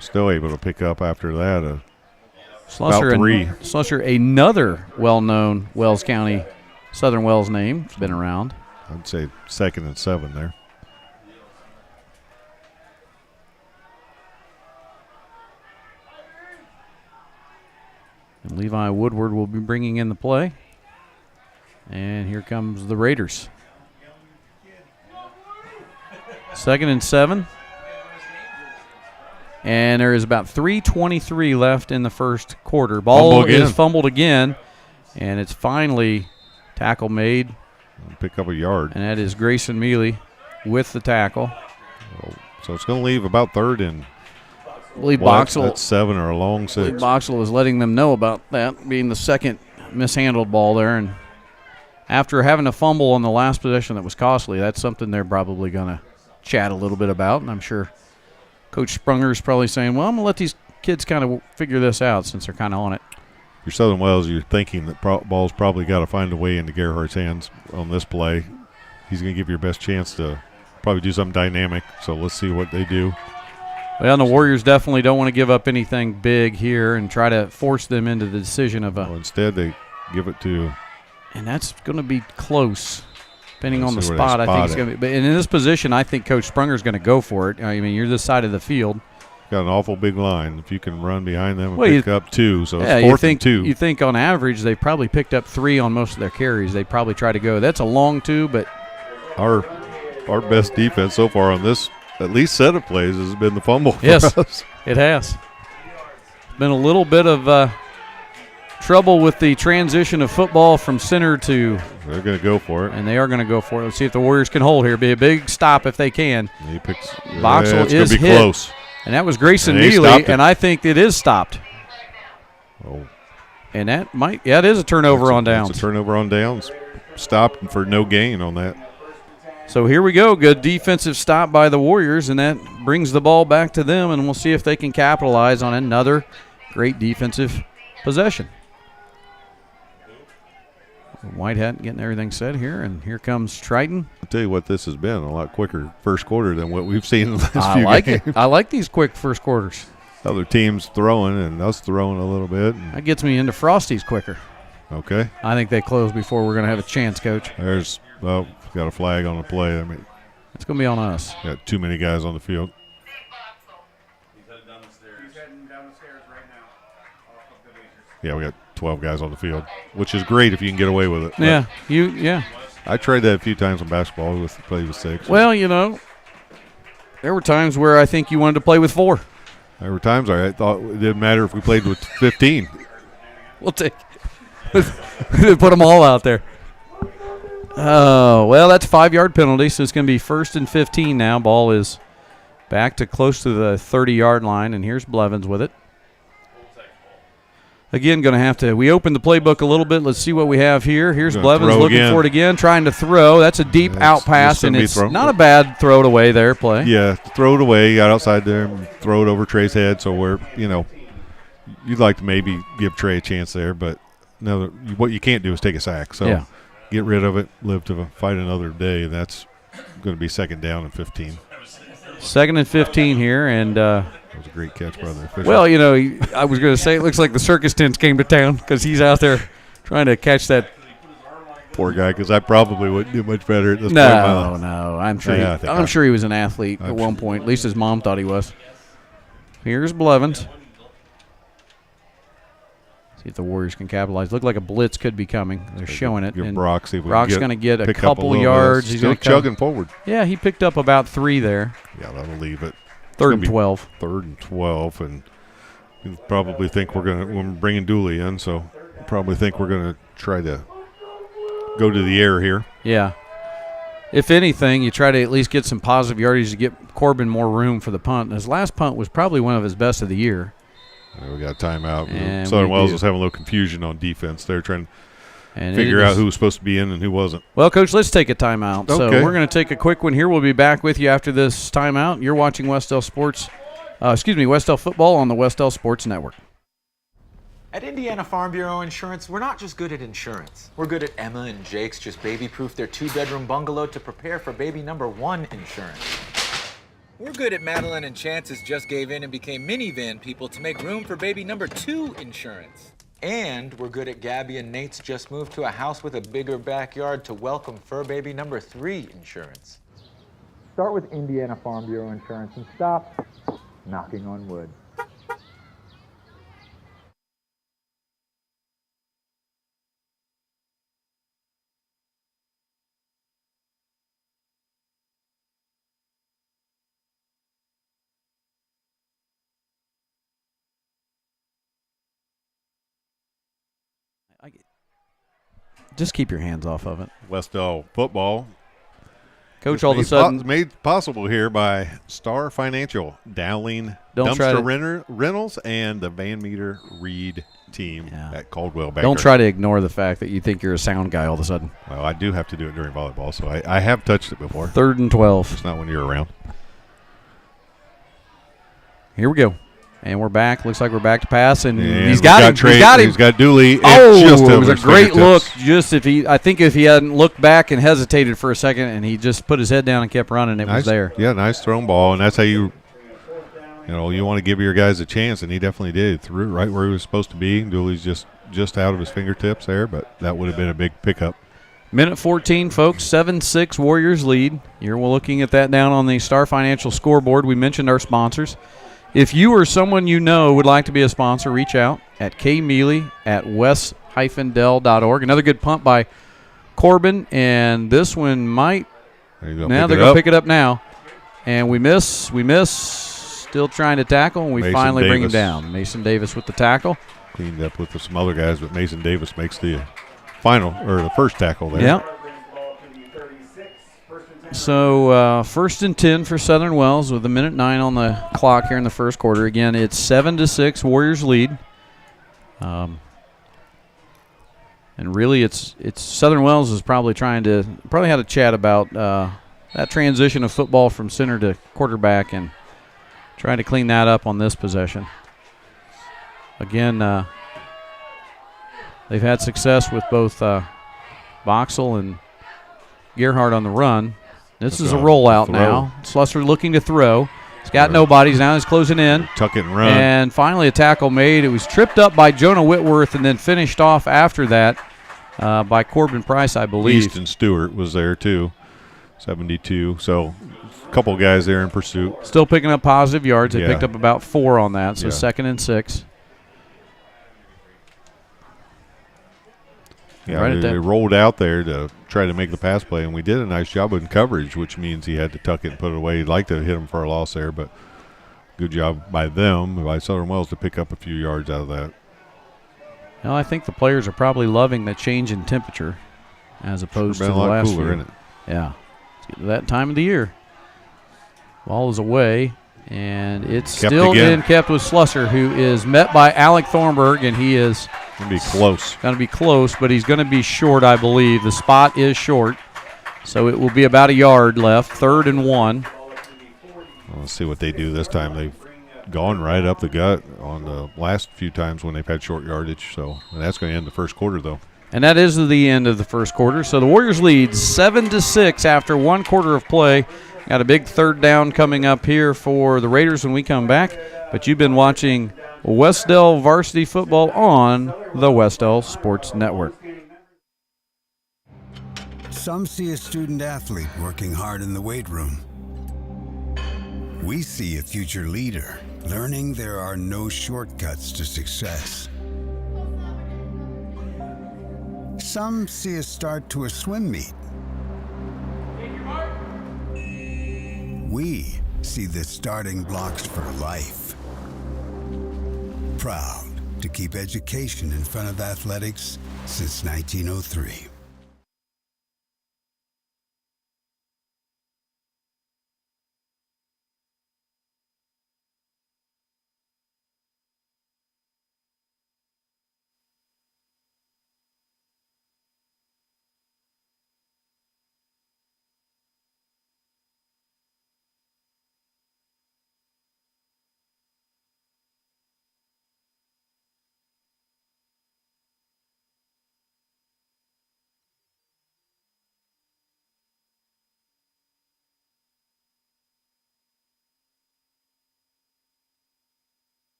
Still able to pick up after that. Slusher, about 3. Slusher, another well-known Wells County, Southern Wells name. It's been around. I'd say 2nd and 7 there. And Levi Woodward will be bringing in the play. And here comes the Raiders. 2nd and 7. And there is about 3:23 left in the first quarter. Ball is fumbled again, and it's finally tackle made. Pick up a yard. And that is Grayson Mealy with the tackle. So it's going to leave about 3rd and I believe Boxell. That's 7 or a long 6. Boxell is letting them know about that being the second mishandled ball there. And after having a fumble on the last possession that was costly, that's something they're probably going to chat a little bit about. And I'm sure Coach Sprunger's probably saying, well, I'm going to let these kids kind of figure this out since they're kind of on it. If you're Southern Wells, you're thinking that ball's probably got to find a way into Gerhardt's hands on this play. He's going to give you your best chance to probably do something dynamic. So let's see what they do. Well, the Warriors definitely don't want to give up anything big here and try to force them into the decision of a. Well, instead, they give it to. And that's going to be close, depending on the spot. I think it's going to be. But in this position, I think Coach Sprunger's going to go for it. I mean, you're this side of the field. Got an awful big line. If you can run behind them and pick up 2, so it's 4th and 2. You think on average they probably picked up 3 on most of their carries. They probably try to go. That's a long 2, but our best defense so far on this at least set of plays has been the fumble. Yes, for us. It has. Been a little bit of trouble with the transition of football from center to. They're going to go for it, and they are going to go for it. Let's see if the Warriors can hold here. Be a big stop if they can. And he picks. Boxell it's is going to be hit, close, and that was Grayson and Mealy, and I think it is stopped. Oh, and that might, it is a turnover on downs. It's a turnover on downs. Stopped for no gain on that. So here we go. Good defensive stop by the Warriors, and that brings the ball back to them, and we'll see if they can capitalize on another great defensive possession. Whitehat getting everything set here, and here comes Triton. I'll tell you what, this has been a lot quicker first quarter than what we've seen in the last few games. I like these quick first quarters. Other teams throwing and us throwing a little bit. That gets me into Frosty's quicker. Okay. I think they close before we're going to have a chance, Coach. There's, well, got a flag on the play. I mean, it's going to be on us. Got too many guys on the field. He's heading down the stairs. He's heading down the stairs right now. Yeah, we got 12 guys on the field, which is great if you can get away with it. Yeah, I tried that a few times in basketball with play with 6. Well, you know, there were times where I think you wanted to play with 4. There were times I thought it didn't matter if we played with 15. We'll take put them all out there. Oh, well, that's a 5-yard penalty, so it's going to be 1st and 15 now. Ball is back to close to the 30-yard line, and here's Blevins with it. Again, going to have to – we opened the playbook a little bit. Let's see what we have here. Here's Blevins looking for it again, trying to throw. That's a deep out pass, and it's not a bad throw it away there play. Yeah, throw it away, got outside there, and throw it over Trey's head. So we're, you'd like to maybe give Trey a chance there, but no, what you can't do is take a sack. So get rid of it, live to fight another day. That's going to be 2nd down and 15. 2nd and 15 here, and that was a great catch, brother. Well, I was going to say it looks like the circus tents came to town because he's out there trying to catch that. Poor guy, because I probably wouldn't do much better at this point. No, I'm sure. I'm sure he was an athlete at one point. At least his mom thought he was. Here's Blevins. See if the Warriors can capitalize. Look like a blitz could be coming. They're showing it. Give and Brock, see if we Brock's can going to get a pick up couple little yards. bit. He's Still going to chugging forward. Yeah, he picked up about 3 there. Yeah, that'll leave it. Third and 12. 3rd and 12, and you probably think we're bringing Dooley in, so probably think we're going to try to go to the air here. Yeah. If anything, you try to at least get some positive yardage to get Corbin more room for the punt. His last punt was probably one of his best of the year. We got a timeout. And Southern we Wells do. was having a little confusion on defense. They're trying to And figure out who was supposed to be in and who wasn't. Well, Coach, let's take a timeout. So Okay. we're going to take a quick one here. We'll be back with you after this timeout. You're watching Wes-Del Wes-Del Football on the Wes-Del Sports Network. At Indiana Farm Bureau Insurance, we're not just good at insurance. We're good at Emma and Jake's just baby-proof their 2-bedroom bungalow to prepare for baby number 1 insurance. We're good at Madeline and Chance's just gave in and became minivan people to make room for baby number 2 insurance. And we're good at Gabby and Nate's just moved to a house with a bigger backyard to welcome fur baby number 3 insurance. Start with Indiana Farm Bureau Insurance and stop knocking on wood. Just keep your hands off of it. Wes-Del football. Coach, all of a sudden. Made possible here by Star Financial, Dowling, Dumpster Rentals, and the Van Meter Reed team at Caldwell Banker. Don't try to ignore the fact that you think you're a sound guy all of a sudden. Well, I do have to do it during volleyball, so I have touched it before. 3rd and 12. It's not when you're around. Here we go. And we're back. Looks like we're back to pass, and And he's got him. He's got him. He's got Dooley. Oh, it was a great look. I think if he hadn't looked back and hesitated for a second, and he just put his head down and kept running, it was there. Yeah, nice thrown ball, and that's how you want to give your guys a chance, and he definitely did. Threw right where he was supposed to be. Dooley's just out of his fingertips there, but that would have been a big pickup. Minute 14, folks. 7-6 Warriors lead. We're looking at that down on the Star Financial scoreboard. We mentioned our sponsors. If you or someone you know would like to be a sponsor, reach out at kmealy@wes-del.org. Another good punt by Corbin, and this one might. Now they're going to pick it up now. And we miss. Still trying to tackle, and we Mason finally bring him Davis. down. Mason Davis with the tackle. Cleaned up with some other guys, but Mason Davis makes the first tackle there. Yeah. So 1st and 10 for Southern Wells with 1:09 on the clock here in the first quarter. Again, it's 7-6 Warriors lead. And really, it's Southern Wells is probably had a chat about that transition of football from center to quarterback and trying to clean that up on this possession. Again, they've had success with both Boxell and Gerhardt on the run. This is a rollout now. Slusser looking to throw. He's got nobodies now. He's closing in. Tuck it and run. And finally a tackle made. It was tripped up by Jonah Whitworth and then finished off after that by Corbin Price, I believe. Easton Stewart was there too, 72. So a couple guys there in pursuit. Still picking up positive yards. They Yeah. picked up about 4 on that, so Yeah. 2nd and 6. Yeah, Right at they that. rolled out there to try to make the pass play, and we did a nice job in coverage, which means he had to tuck it and put it away. He'd like to hit him for a loss there, but good job by Southern Wells, to pick up a few yards out of that. Well, I think the players are probably loving the change in temperature as opposed Been to a the lot last cooler, few. isn't it? Yeah. Let's get to that time of the year. Ball is away, and it's Kept still again. in kept with Slusser, who is met by Alec Thornburg, and he is Going to be close. going to be close, but he's going to be short, I believe. The spot is short, so it will be about a yard left, 3rd and 1. Well, let's see what they do this time. They've gone right up the gut on the last few times when they've had short yardage, and that's going to end the first quarter, though. And that is the end of the first quarter. So the Warriors lead 7-6 after 1 quarter of play. Got a big 3rd down coming up here for the Raiders when we come back. But you've been watching Wes-Del Varsity Football on the Wes-Del Sports Network. Some see a student athlete working hard in the weight room. We see a future leader learning there are no shortcuts to success. some see a start to a swim meet. We see the starting blocks for life. Proud to keep education in front of athletics since 1903.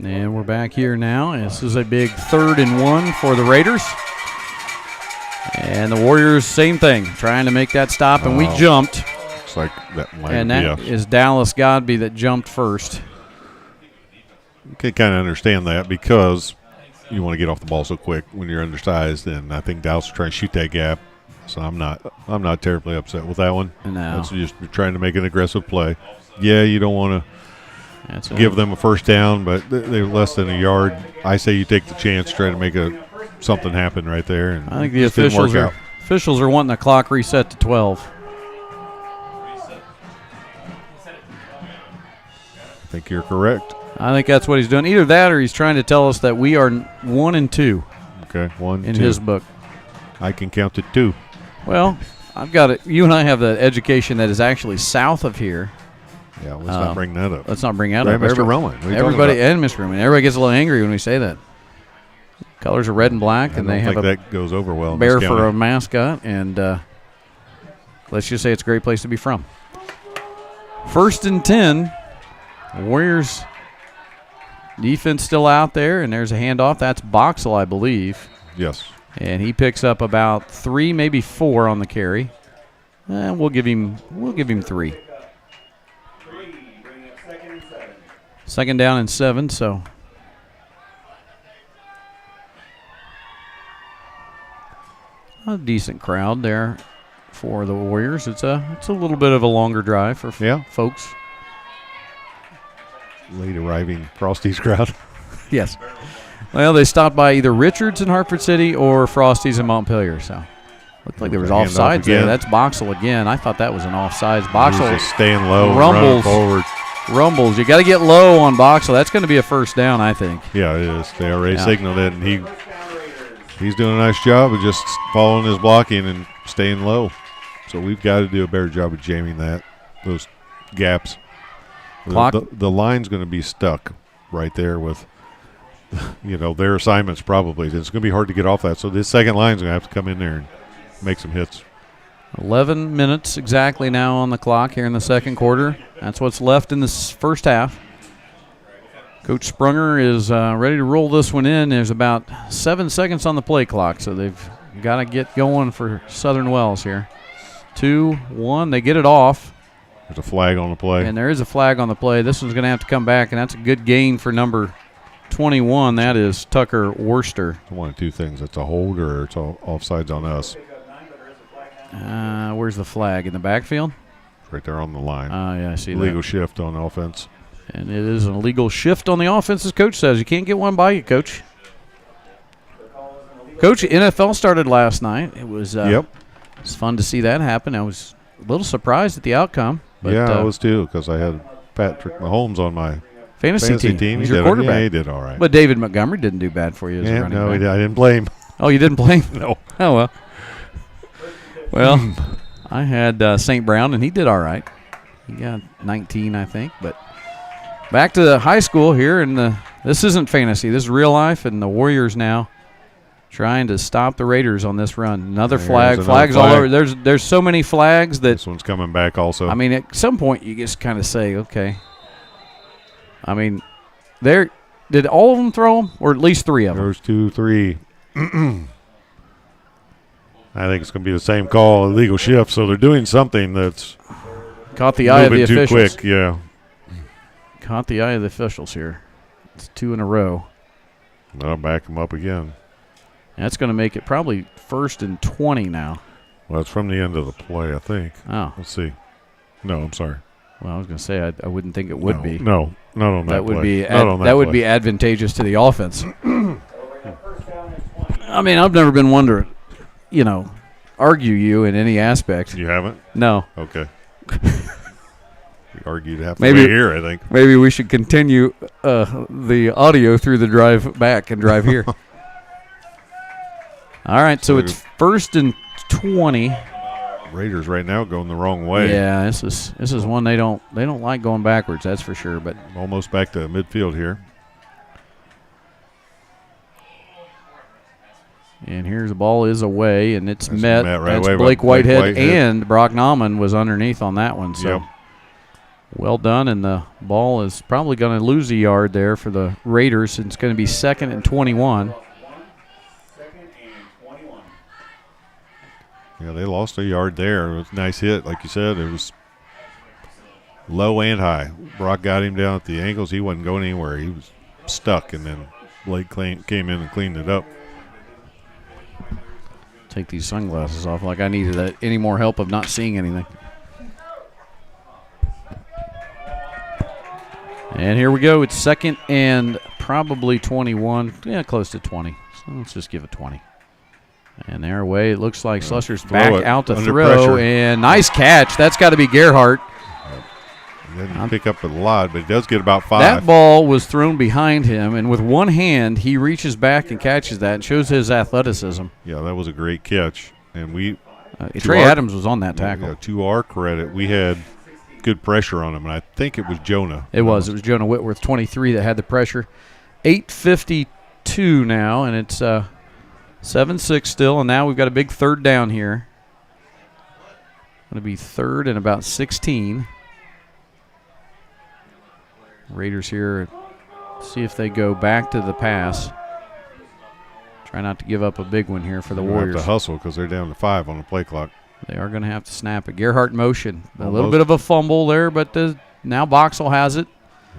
And we're back here now. This is a big 3rd and 1 for the Raiders. And the Warriors, same thing, trying to make that stop, and we jumped. Looks like that might And be that is Dallas Godby that jumped first. You can kind of understand that because you want to get off the ball so quick when you're undersized, and I think Dallas is trying to shoot that gap. So I'm not terribly upset with that one. No. That's just trying to make an aggressive play. Yeah, you don't want to give them a first down, but they're less than a yard. I say you take the chance, try to make something happen right there. And I think the officials are wanting the clock reset to 12. I think you're correct. I think that's what he's doing. Either that or he's trying to tell us that we are 1 and 2. Okay, 1, in 2. his book. I can count to 2. Well, I've got it. You and I have the education that is actually south of here. Yeah, let's not bring that up. Let's not bring that right, up. Mr. Roman. Everybody and Mr. Roman. Everybody gets a little angry when we say that. Colors are red and black, and they have that goes over well. Bear for a mascot, and let's just say it's a great place to be from. 1st and 10. Warriors defense still out there, and there's a handoff. That's Boxell, I believe. Yes. And he picks up about 3, maybe 4 on the carry. We'll give him 3. 2nd down and 7, so a decent crowd there for the Warriors. It's a little bit of a longer drive for folks. Late arriving Frosty's crowd. Yes. Well, they stopped by either Richards in Hartford City or Frosty's in Montpelier, so looked like there was offsides there. That's Boxell again. I thought that was an offsides. Boxell just staying low, rumbles forward. Rumbles. You got to get low on Boxell. That's going to be a first down, I think. Yeah, it is. They already signaled it, and he's doing a nice job of just following his blocking and staying low. So we've got to do a better job of jamming those gaps. The line's going to be stuck right there with, their assignments probably. It's going to be hard to get off that. So this second line's going to have to come in there and make some hits. 11 minutes exactly now on the clock here in the second quarter. That's what's left in this first half. Coach Sprunger is ready to roll this one in. There's about 7 seconds on the play clock, so they've got to get going for Southern Wells here. 2-1, they get it off. There's a flag on the play. And there is a flag on the play. This one's going to have to come back, and that's a good gain for number 21. That is Tucker Worcester. It's one of two things. It's a hold or it's offsides on us. Where's the flag? In the backfield? It's right there on the line. Yeah, I see that. Illegal shift on offense. And it is an illegal shift on the offense, as Coach says. You can't get one by you, Coach. Coach, NFL started last night. It was It's fun to see that happen. I was a little surprised at the outcome. But, I was too, because I had Patrick Mahomes on my fantasy team. He's your quarterback. Yeah, he did all right. But David Montgomery didn't do bad for you as a running back. I didn't play him. Oh, you didn't play him? No. Oh, well. Well, I had St. Brown, and he did all right. He got 19, I think. But back to the high school here, and this isn't fantasy. This is real life, and the Warriors now trying to stop the Raiders on this run. Another flag. Flags all over. There's so many flags that this one's coming back also. I mean, at some point you just kind of say, okay. I mean, did all of them throw them, or at least 3 of them? There's 2, 3. I think it's going to be the same call, illegal shift. So they're doing something that's caught the eye of the officials. Moving too quick, yeah. Caught the eye of the officials here. It's 2 in a row. I'll back them up again. That's going to make it probably 1st and 20 now. Well, it's from the end of the play, I think. Oh. Let's see. No, I'm sorry. Well, I was going to say I wouldn't think it would be. No, not on that That would play. be Not on that would play. be advantageous to the offense. I mean, I've never been one to, argue you in any aspect. You haven't? No. Okay. We argued half the Maybe- way here, I think. Maybe we should continue the audio through the drive back and drive here. All right, so it's 1st and 20. Raiders right now going the wrong way. Yeah, this is one they don't like going backwards. That's for sure. But Almost back to midfield here. and here's the ball is away, and it's That's met. met right That's away by Blake Blake Whitehead, Whitehead. and Brock Nauman was underneath on that one. So Yep. well done, and the ball is probably going to lose a yard there for the Raiders. It's going to be 2nd and 21. 2nd and 21. Yeah, they lost a yard there. It was a nice hit, like you said. It was low and high. Brock got him down at the ankles. He wasn't going anywhere. He was stuck, and then Blake came in and cleaned it up. Take these sunglasses off like I needed any more help of not seeing anything. And here we go. It's 2nd and probably 21. Yeah, close to 20. So let's just give it 20. And they're away. It looks like Slusher's throw back it out to under throw. pressure. And nice catch. That's got to be Gerhardt. He didn't pick up a lot, but he does get about 5. That ball was thrown behind him, and with one hand, he reaches back and catches that and shows his athleticism. Yeah, that was a great catch. And we Trey Adams was on that tackle. Yeah, to our credit, we had good pressure on him, and I think it was Jonah. It was Jonah Whitworth, 23, that had the pressure. 8:52 now, and it's 7-6 still, and now we've got a big 3rd down here. Going to be 3rd and about 16. Raiders here, see if they go back to the pass. Try not to give up a big one here for the They're gonna Warriors. have to hustle because they're down to 5 on the play clock. They are going to have to snap it. Gerhardt in motion. A little Almost. bit of a fumble there, but now Boxall has it.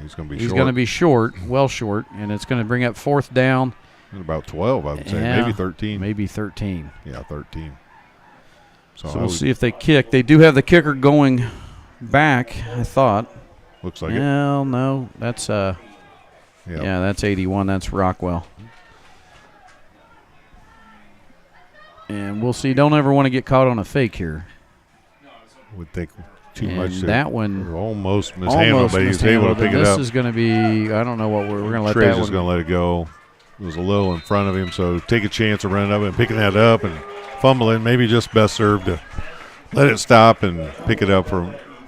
He's going to be He's short. going to be short, well short, and it's going to bring up 4th down. At about 12, I would say. Yeah, Maybe 13. Maybe 13. Yeah, 13. So we'll see if they kick. They do have the kicker going back, I thought. Looks like it. Well, no, that's yeah, that's 81. That's Rockwell. And we'll see. Don't ever want to get caught on a fake here. Would think too And much. that one almost mishandled, but he was able to pick it up. This is going to be, I don't know what we're going to let Trey's that just one. going to let it go. It was a little in front of him, so take a chance of running up and picking that up and fumbling. Maybe just best served to let it stop and pick it up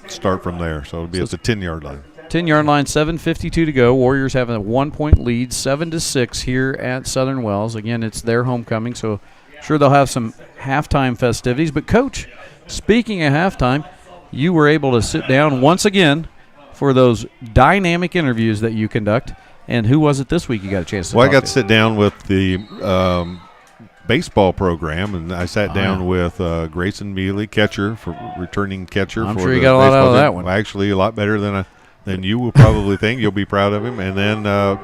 start from there. So it'll be at the 10-yard line. 10-yard line, 7:52 to go. Warriors have a 1-point lead, 7-6 here at Southern Wells. Again, it's their homecoming, so sure they'll have some halftime festivities. But, Coach, speaking of halftime, you were able to sit down once again for those dynamic interviews that you conduct. And who was it this week you got a chance to Well, I talk got to sit down with the baseball program, and I sat down yeah. with Grayson Mealy, returning catcher. I'm for sure you the got a lot out baseball of team. that one. Well, actually, a lot better than you will probably think. You'll be proud of him. And then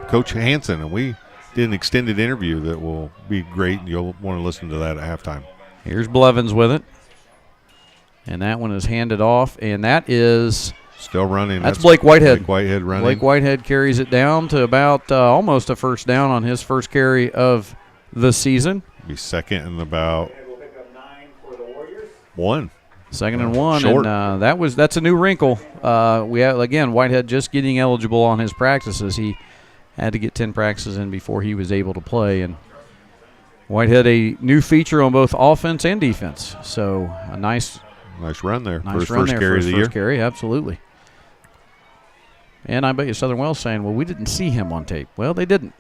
Coach Hansen, and we did an extended interview that will be great, and you'll want to listen to that at halftime. Here's Blevins with it. And that one is handed off, and that is Still running. That's Blake Whitehead. Blake Whitehead running. Blake Whitehead carries it down to about almost a 1st down on his first carry of the season. Be 2nd and about 1. 2nd and 1, Short. and that's a new wrinkle. We have, again, Whitehead just getting eligible on his practices. He had to get 10 practices in before he was able to play, and Whitehead a new feature on both offense and defense. So a nice run there for his run first there carry for his of the first year. carry, absolutely. And I bet you Southern Wells saying, well, we didn't see him on tape. Well, they didn't.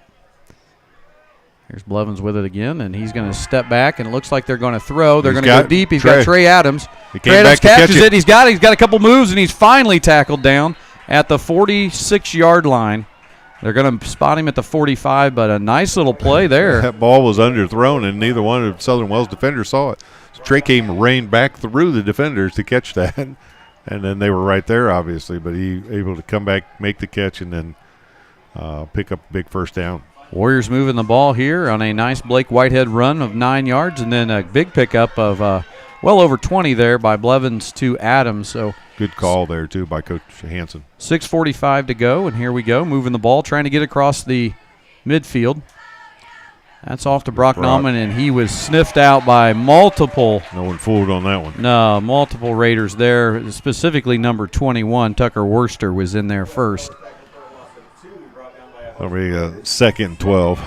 Here's Blevins with it again, and he's going to step back, and it looks like they're going to throw. They're going to go deep. He's got Trey Adams. Trey Adams catches it. He's got a couple moves, and he's finally tackled down at the 46-yard line. They're going to spot him at the 45, but a nice little play there. That ball was underthrown, and neither one of Southern Wells defenders saw it. So Trey came and rained back through the defenders to catch that, and then they were right there, obviously. But he able to come back, make the catch, and then pick up a big 1st down. Warriors moving the ball here on a nice Blake Whitehead run of 9 yards, and then a big pickup of well over 20 there by Blevins to Adams. So good call there, too, by Coach Hansen. 6:45 to go, and here we go, moving the ball, trying to get across the midfield. That's off to Brock Nauman, and he was sniffed out by multiple. No one fooled on that one. No, multiple Raiders there, specifically number 21, Tucker Worcester, was in there first. That'll be a 2nd and 12.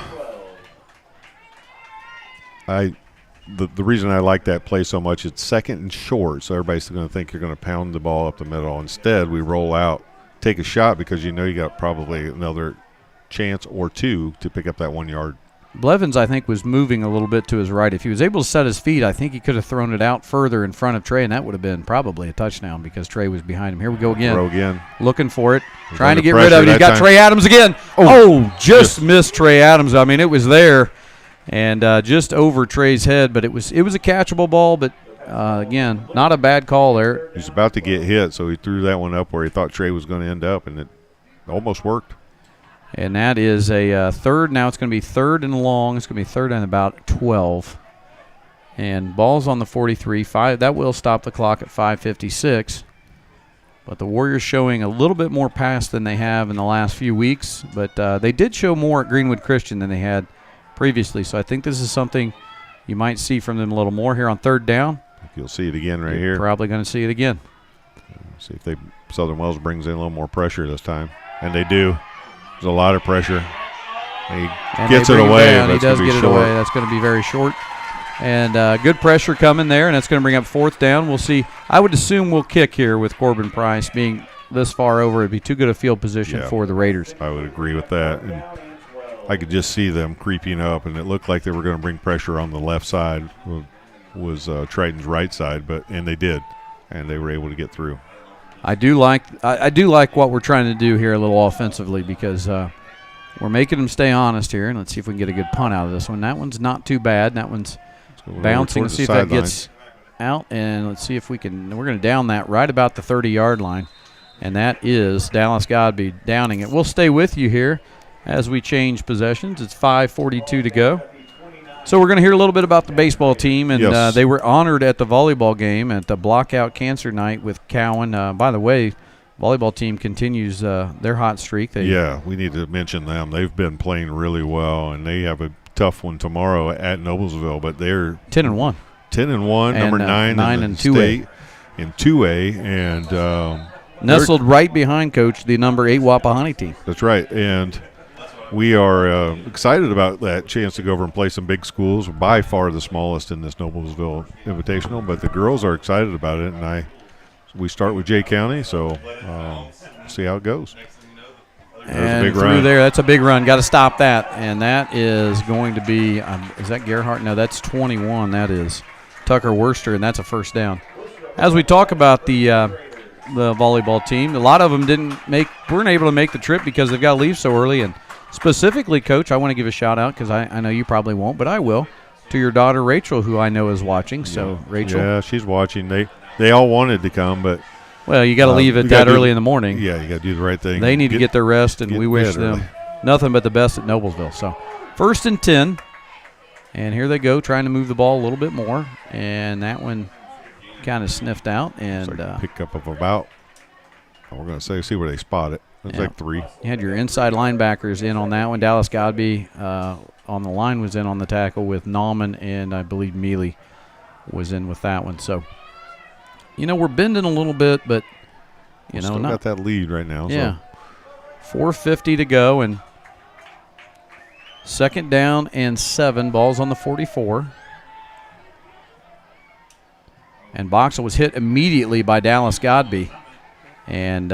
The reason I like that play so much, it's 2nd and short, so everybody's going to think you're going to pound the ball up the middle. Instead, we roll out, take a shot because you know you got probably another chance or two to pick up that 1 yard. Blevins, I think, was moving a little bit to his right. If he was able to set his feet, I think he could have thrown it out further in front of Trey, and that would have been probably a touchdown because Trey was behind him. Here we go again. Throw again. Looking for it. He's trying to get under rid of it. He's got time. Trey Adams again. Just missed Trey Adams. I mean, it was there and just over Trey's head, but it was a catchable ball, but again, not a bad call there. He's about to get hit, so he threw that one up where he thought Trey was going to end up, and it almost worked. And that is a third. Now it's going to be 3rd and long. It's going to be 3rd and about 12. And ball's on the 43. That will stop the clock at 5:56. But the Warriors showing a little bit more pass than they have in the last few weeks. But they did show more at Greenwood Christian than they had previously. So I think this is something you might see from them a little more here on 3rd down. You'll see it again right You're here. probably going to see it again. See if Southern Wells brings in a little more pressure this time. And they do. There's a lot of pressure. He gets it away. He does get it away. That's going to be very short. And good pressure coming there, and that's going to bring up 4th down. We'll see. I would assume we'll kick here with Corbin Price being this far over. It'd be too good a field position for the Raiders. I would agree with that. And I could just see them creeping up, and it looked like they were going to bring pressure on the left side, was Triton's right side, and they did, and they were able to get through. I do like what we're trying to do here a little offensively because we're making them stay honest here. And let's see if we can get a good punt out of this one. That one's not too bad. That one's bouncing. Let's see if that gets out. And let's see if we can. We're going to down that right about the 30-yard line. And that is Dallas Godby downing it. We'll stay with you here as we change possessions. It's 5:42 to go. So we're going to hear a little bit about the baseball team, and they were honored at the volleyball game at the Blockout Cancer Night with Cowan. By the way, volleyball team continues their hot streak. We need to mention them. They've been playing really well, and they have a tough one tomorrow at Noblesville, but they're 10-1. 10-1, number 9 in the state in 2A, and nestled right behind Coach the number 8 Wapahani team. That's right, and we are excited about that chance to go over and play some big schools. We're by far the smallest in this Noblesville Invitational, but the girls are excited about it, and we start with Jay County, so see how it goes. And a big run there. That's a big run. Got to stop that, and that is going to be is that Gerhardt? No, that's 21. That is Tucker Worcester, and that's a 1st down. As we talk about the volleyball team, a lot of them weren't able to make the trip because they've got to leave so early. And specifically, Coach, I want to give a shout-out because I know you probably won't, but I will, to your daughter Rachel, who I know is watching. So, Rachel. Yeah, she's watching. They all wanted to come, but well, you got to leave it that early in the morning. Yeah, you got to do the right thing. They need to get their rest, and we wish them nothing but the best at Noblesville. So 1st and 10, and here they go trying to move the ball a little bit more, and that one kind of sniffed out. And pickup of about, we're going to see where they spot it. It's like 3. You had your inside linebackers in on that one. Dallas Godby on the line was in on the tackle with Nauman, and I believe Mealy was in with that one. So, we're bending a little bit, but, still got that lead right now. Yeah. So. 4:50 to go, and 2nd down and 7. Ball's on the 44. And Boxall was hit immediately by Dallas Godby. And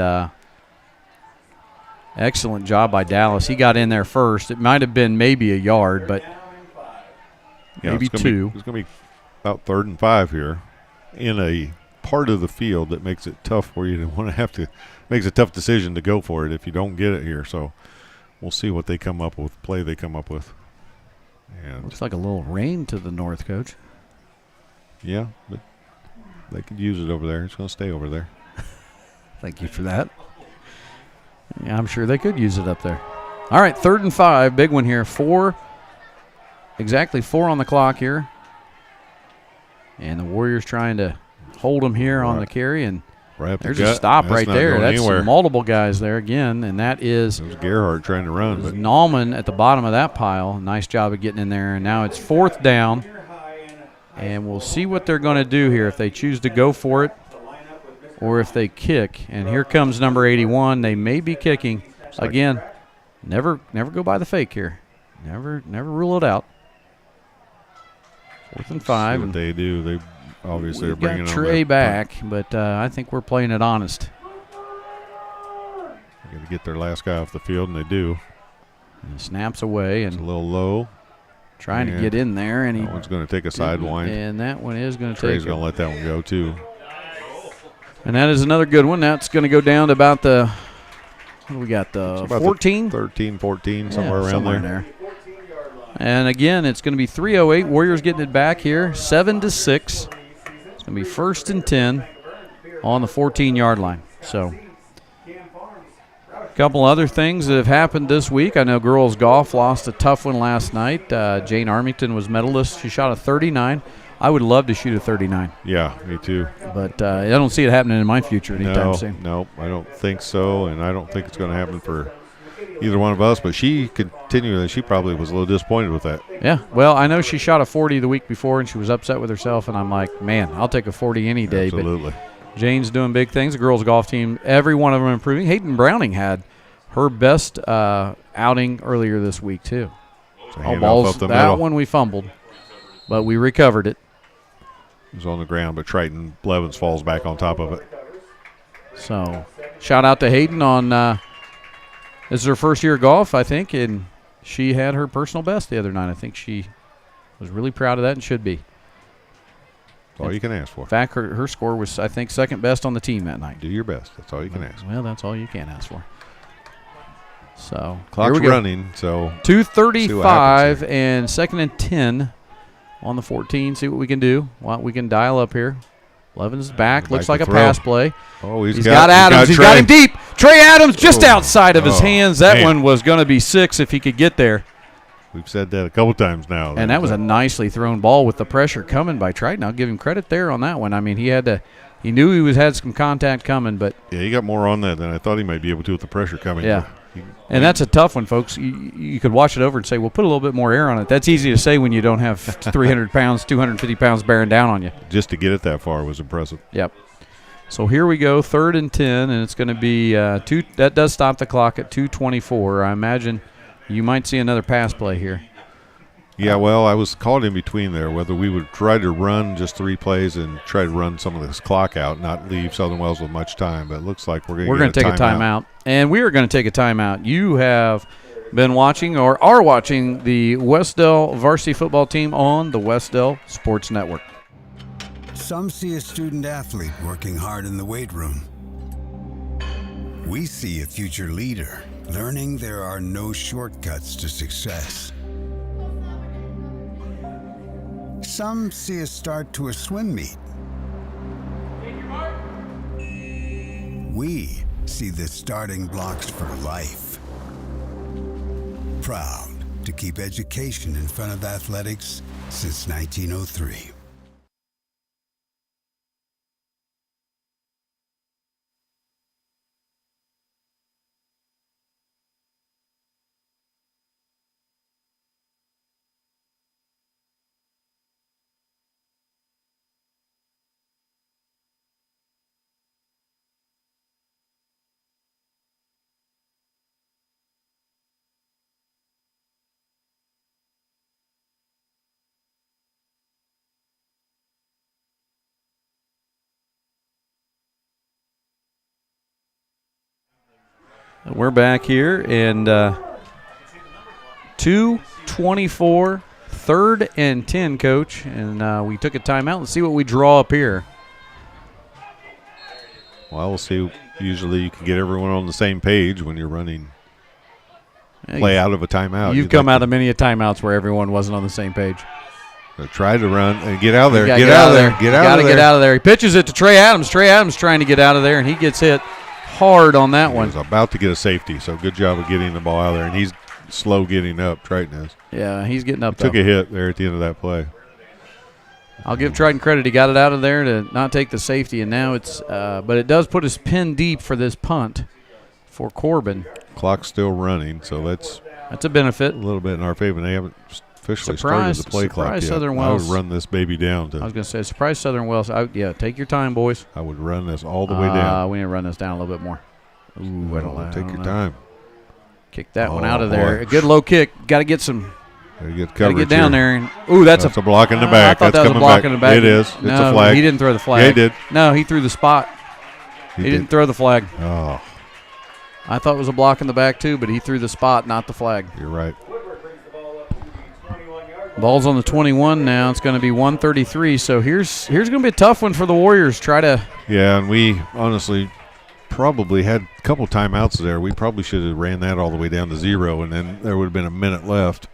excellent job by Dallas. He got in there first. It might have been maybe a yard, but maybe 2. It's going to be about 3rd and 5 here in a part of the field that makes it tough for you to want to have to – makes a tough decision to go for it if you don't get it here. So we'll see what they come up with, play they come up with. And looks like a little rain to the north, Coach. Yeah, but they could use it over there. It's going to stay over there. Thank you for that. Yeah, I'm sure they could use it up there. All right, 3rd and 5, big one here. Exactly 4 on the clock here. And the Warriors trying to hold them here on the carry, and there's a stop right there. That's multiple guys there again, and that is Gerhardt trying to run. But Nallman at the bottom of that pile. Nice job of getting in there, and now it's 4th down. And we'll see what they're going to do here, if they choose to go for it or if they kick. And here comes number 81. They may be kicking. Again, never go by the fake here. Never rule it out. 4th and 5. See what they do. They obviously are bringing got Trey back, but I think we're playing it honest. They're going to get their last guy off the field, and they do. And he snaps away. And it's a little low. Trying to get in there, and that one's going to take a sidewind. And that one is going to take Trey's going to let that one go, too. And that is another good one. That's going to go down to about the, what do we got, the 14? 13, 14, somewhere around there. And again, it's going to be 3:08. Warriors getting it back here, 7-6. It's going to be 1st and 10 on the 14-yard line. So a couple other things that have happened this week. I know girls golf lost a tough one last night. Jane Armington was medalist. She shot a 39. I would love to shoot a 39. Yeah, me too. But I don't see it happening in my future anytime soon. No, I don't think so, and I don't think it's going to happen for either one of us. But she probably was a little disappointed with that. Yeah, well, I know she shot a 40 the week before, and she was upset with herself, and I'm like, man, I'll take a 40 any day. Absolutely. But Jane's doing big things. The girls' golf team, every one of them improving. Hayden Browning had her best outing earlier this week, too. All balls, that one we fumbled, but we recovered it. It was on the ground, but Triton Blevins falls back on top of it. So, shout out to Hayden on this is her first year of golf, I think, and she had her personal best the other night. I think she was really proud of that and should be. That's all you can ask for. In fact, her score was, I think, 2nd best on the team that night. Do your best. That's all you can ask. Well, that's all you can ask for. So clock's running. So 2:35 and 2nd and 10 on the 14. See what we can do. What we can dial up here. Levin's back. Looks like a pass play. Oh, he's got Adams. He's got him deep. Trey Adams just outside of his hands. That one was going to be 6 if he could get there. We've said that a couple times now. And that was a nicely thrown ball with the pressure coming by Triton. I'll give him credit there on that one. I mean, he knew he had some contact coming, but yeah, he got more on that than I thought he might be able to with the pressure coming. Yeah. And that's a tough one, folks. You could watch it over and say, well, put a little bit more air on it. That's easy to say when you don't have 300 pounds, 250 pounds bearing down on you. Just to get it that far was impressive. Yep. So here we go, 3rd and 10, and it's going to be that does stop the clock at 2:24. I imagine you might see another pass play here. Yeah, well, I was caught in between there, whether we would try to run just 3 plays and try to run some of this clock out, not leave Southern Wells with much time. But it looks like we're going to take a timeout. And we are going to take a timeout. You have been watching or are watching the Wes-Del varsity football team on the Wes-Del Sports Network. Some see a student athlete working hard in the weight room. We see a future leader learning there are no shortcuts to success. Some see a start to a swim meet. We see the starting blocks for life. Proud to keep education in front of athletics since 1903. We're back here, and 2:24, 3rd and 10, Coach. And we took a timeout. Let's see what we draw up here. Well, we'll see. Usually you can get everyone on the same page when you're running play out of a timeout. You've come out of many timeouts where everyone wasn't on the same page. So try to run and get out of there. Get out of there. He pitches it to Trey Adams. Trey Adams trying to get out of there, and he gets hit hard on that He one. was about to get a safety, so good job of getting the ball out of there. And he's slow getting up, Triton is. Yeah, he's getting up. Took a hit there at the end of that play. I'll give Triton credit. He got it out of there to not take the safety, and now it's but it does put us pin deep for this punt for Corbin. Clock's still running, so that's a benefit. a little bit in our favor. They haven't officially started the play clock yet. Southern I Wells. would run this baby down. I was going to say, surprise Southern Wells. Take your time, boys. I would run this all the way down. We need to run this down a little bit more. Ooh, I don't like Take your time. Kick that one out of boy. there. A good low kick. Got to get some. Gotta get Got to coverage get down here. there. And ooh, that's a block in the I back. thought That's that was a coming block back. in the back. It is. It's no, a flag. He didn't throw the flag. Yeah, he did. No, he threw the spot. He didn't throw the flag. Oh, I thought it was a block in the back too, but he threw the spot, not the flag. you're right. Ball's on the 21 now. It's going to be 133. So here's going to be a tough one for the Warriors. Try to. Yeah, and we honestly probably had a couple timeouts there. We probably should have ran that all the way down to 0, and then there would have been a minute left.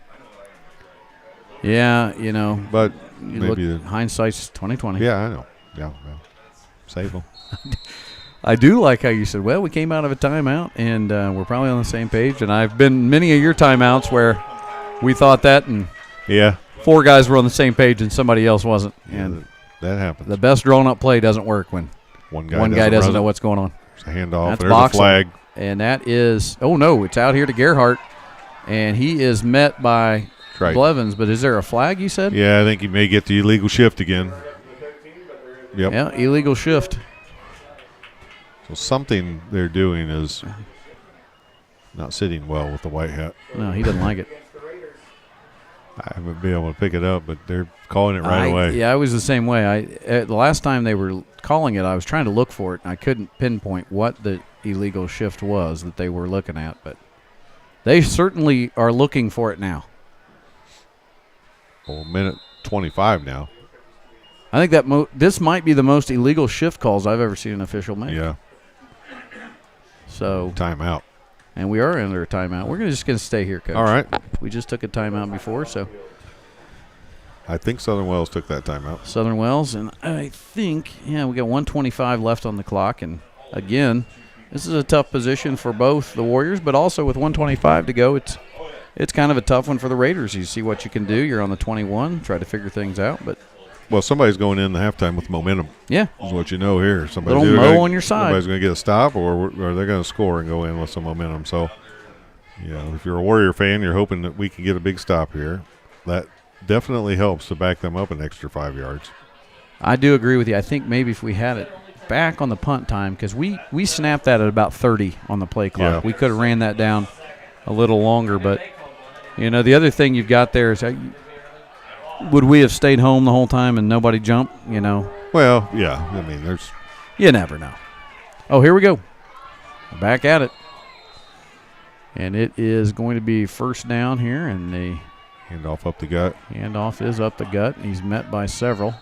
Yeah, But you maybe look, hindsight's 2020. yeah, I know. Yeah, well, save them. I do like how you said, well, we came out of a timeout, and we're probably on the same page. And I've been many of your timeouts where we thought that, and Yeah, 4 guys were on the same page and somebody else wasn't. And that happens. the best drawn-up play doesn't work when one guy doesn't run know it. what's going on. It's a handoff. That's There's a boxing. flag. And that is, oh, no, it's out here to Gerhardt, and he is met by Right. Blevins. But is there a flag, you said? Yeah, I think he may get the illegal shift again. Yep. Yeah, illegal shift. So something they're doing is not sitting well with the white hat. No, he doesn't like it. I haven't been able to pick it up, but they're calling it right away. Yeah, I was the same way. The last time they were calling it, I was trying to look for it, and I couldn't pinpoint what the illegal shift was that they were looking at. But they certainly are looking for it now. Well, minute 25 now. I think that this might be the most illegal shift calls I've ever seen an official make. Yeah. So Timeout. and we are under a timeout. We're just going to stay here, Coach. All right. We just took a timeout before, so I think Southern Wells took that timeout. Southern Wells, and I think, we got 1:25 left on the clock. And again, this is a tough position for both the Warriors, but also with 1:25 to go, it's kind of a tough one for the Raiders. You see what you can do. You're on the 21, try to figure things out. But Well, somebody's going in the halftime with momentum. yeah, Is what you know here. Somebody's Little either mo gonna- on your side. Somebody's going to get a stop, or they're going to score and go in with some momentum. So, if you're a Warrior fan, you're hoping that we can get a big stop here. That definitely helps to back them up an extra 5 yards. I do agree with you. I think maybe if we had it back on the punt time, because we snapped that at about 30 on the play clock. Yeah. We could have ran that down a little longer, but the other thing you've got there is, would we have stayed home the whole time and nobody jumped? Well, yeah. I mean, there's You never know. Oh, here we go. Back at it. And it is going to be first down here, and the handoff up the gut. handoff is up the gut. He's met by several.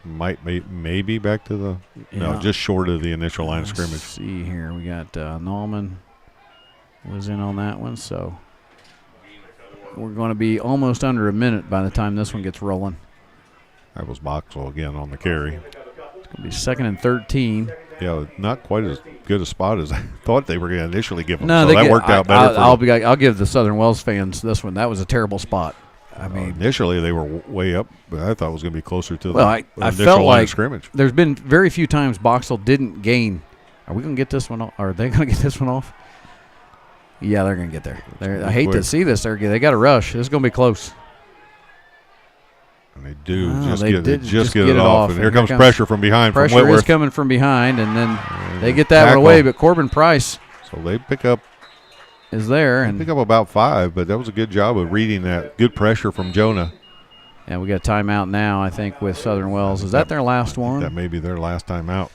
Maybe back to the no, Yeah. just short of the initial line of Let's scrimmage. see here. We got Nallman was in on that one, so we're going to be almost under a minute by the time this one gets rolling. That was Boxwell again on the carry. It's going to be 2nd and 13. Yeah, not quite as good a spot as I thought they were going to initially give them. No, so that worked out better. I'll give the Southern Wells fans this one. That was a terrible spot. I mean, initially they were way up, but I thought it was going to be closer to well, the I initial felt line like of scrimmage. there's been very few times Boxell didn't gain. Are we going to get this one off? Are they going to get this one off? Yeah, they're going to get there. I hate to quick. see this. They got to rush. This is going to be close. And they do Oh, just get it off. And here comes comes pressure from behind from Pressure is Whitworth. coming from behind, and then And they get that one tackle. away. But Corbin Price So they pick up is there, and about 5, but that was a good job of reading that. Good pressure from Jonah. we got a timeout now, I think, with Southern Wells. Is that their last one? That may be their last time out.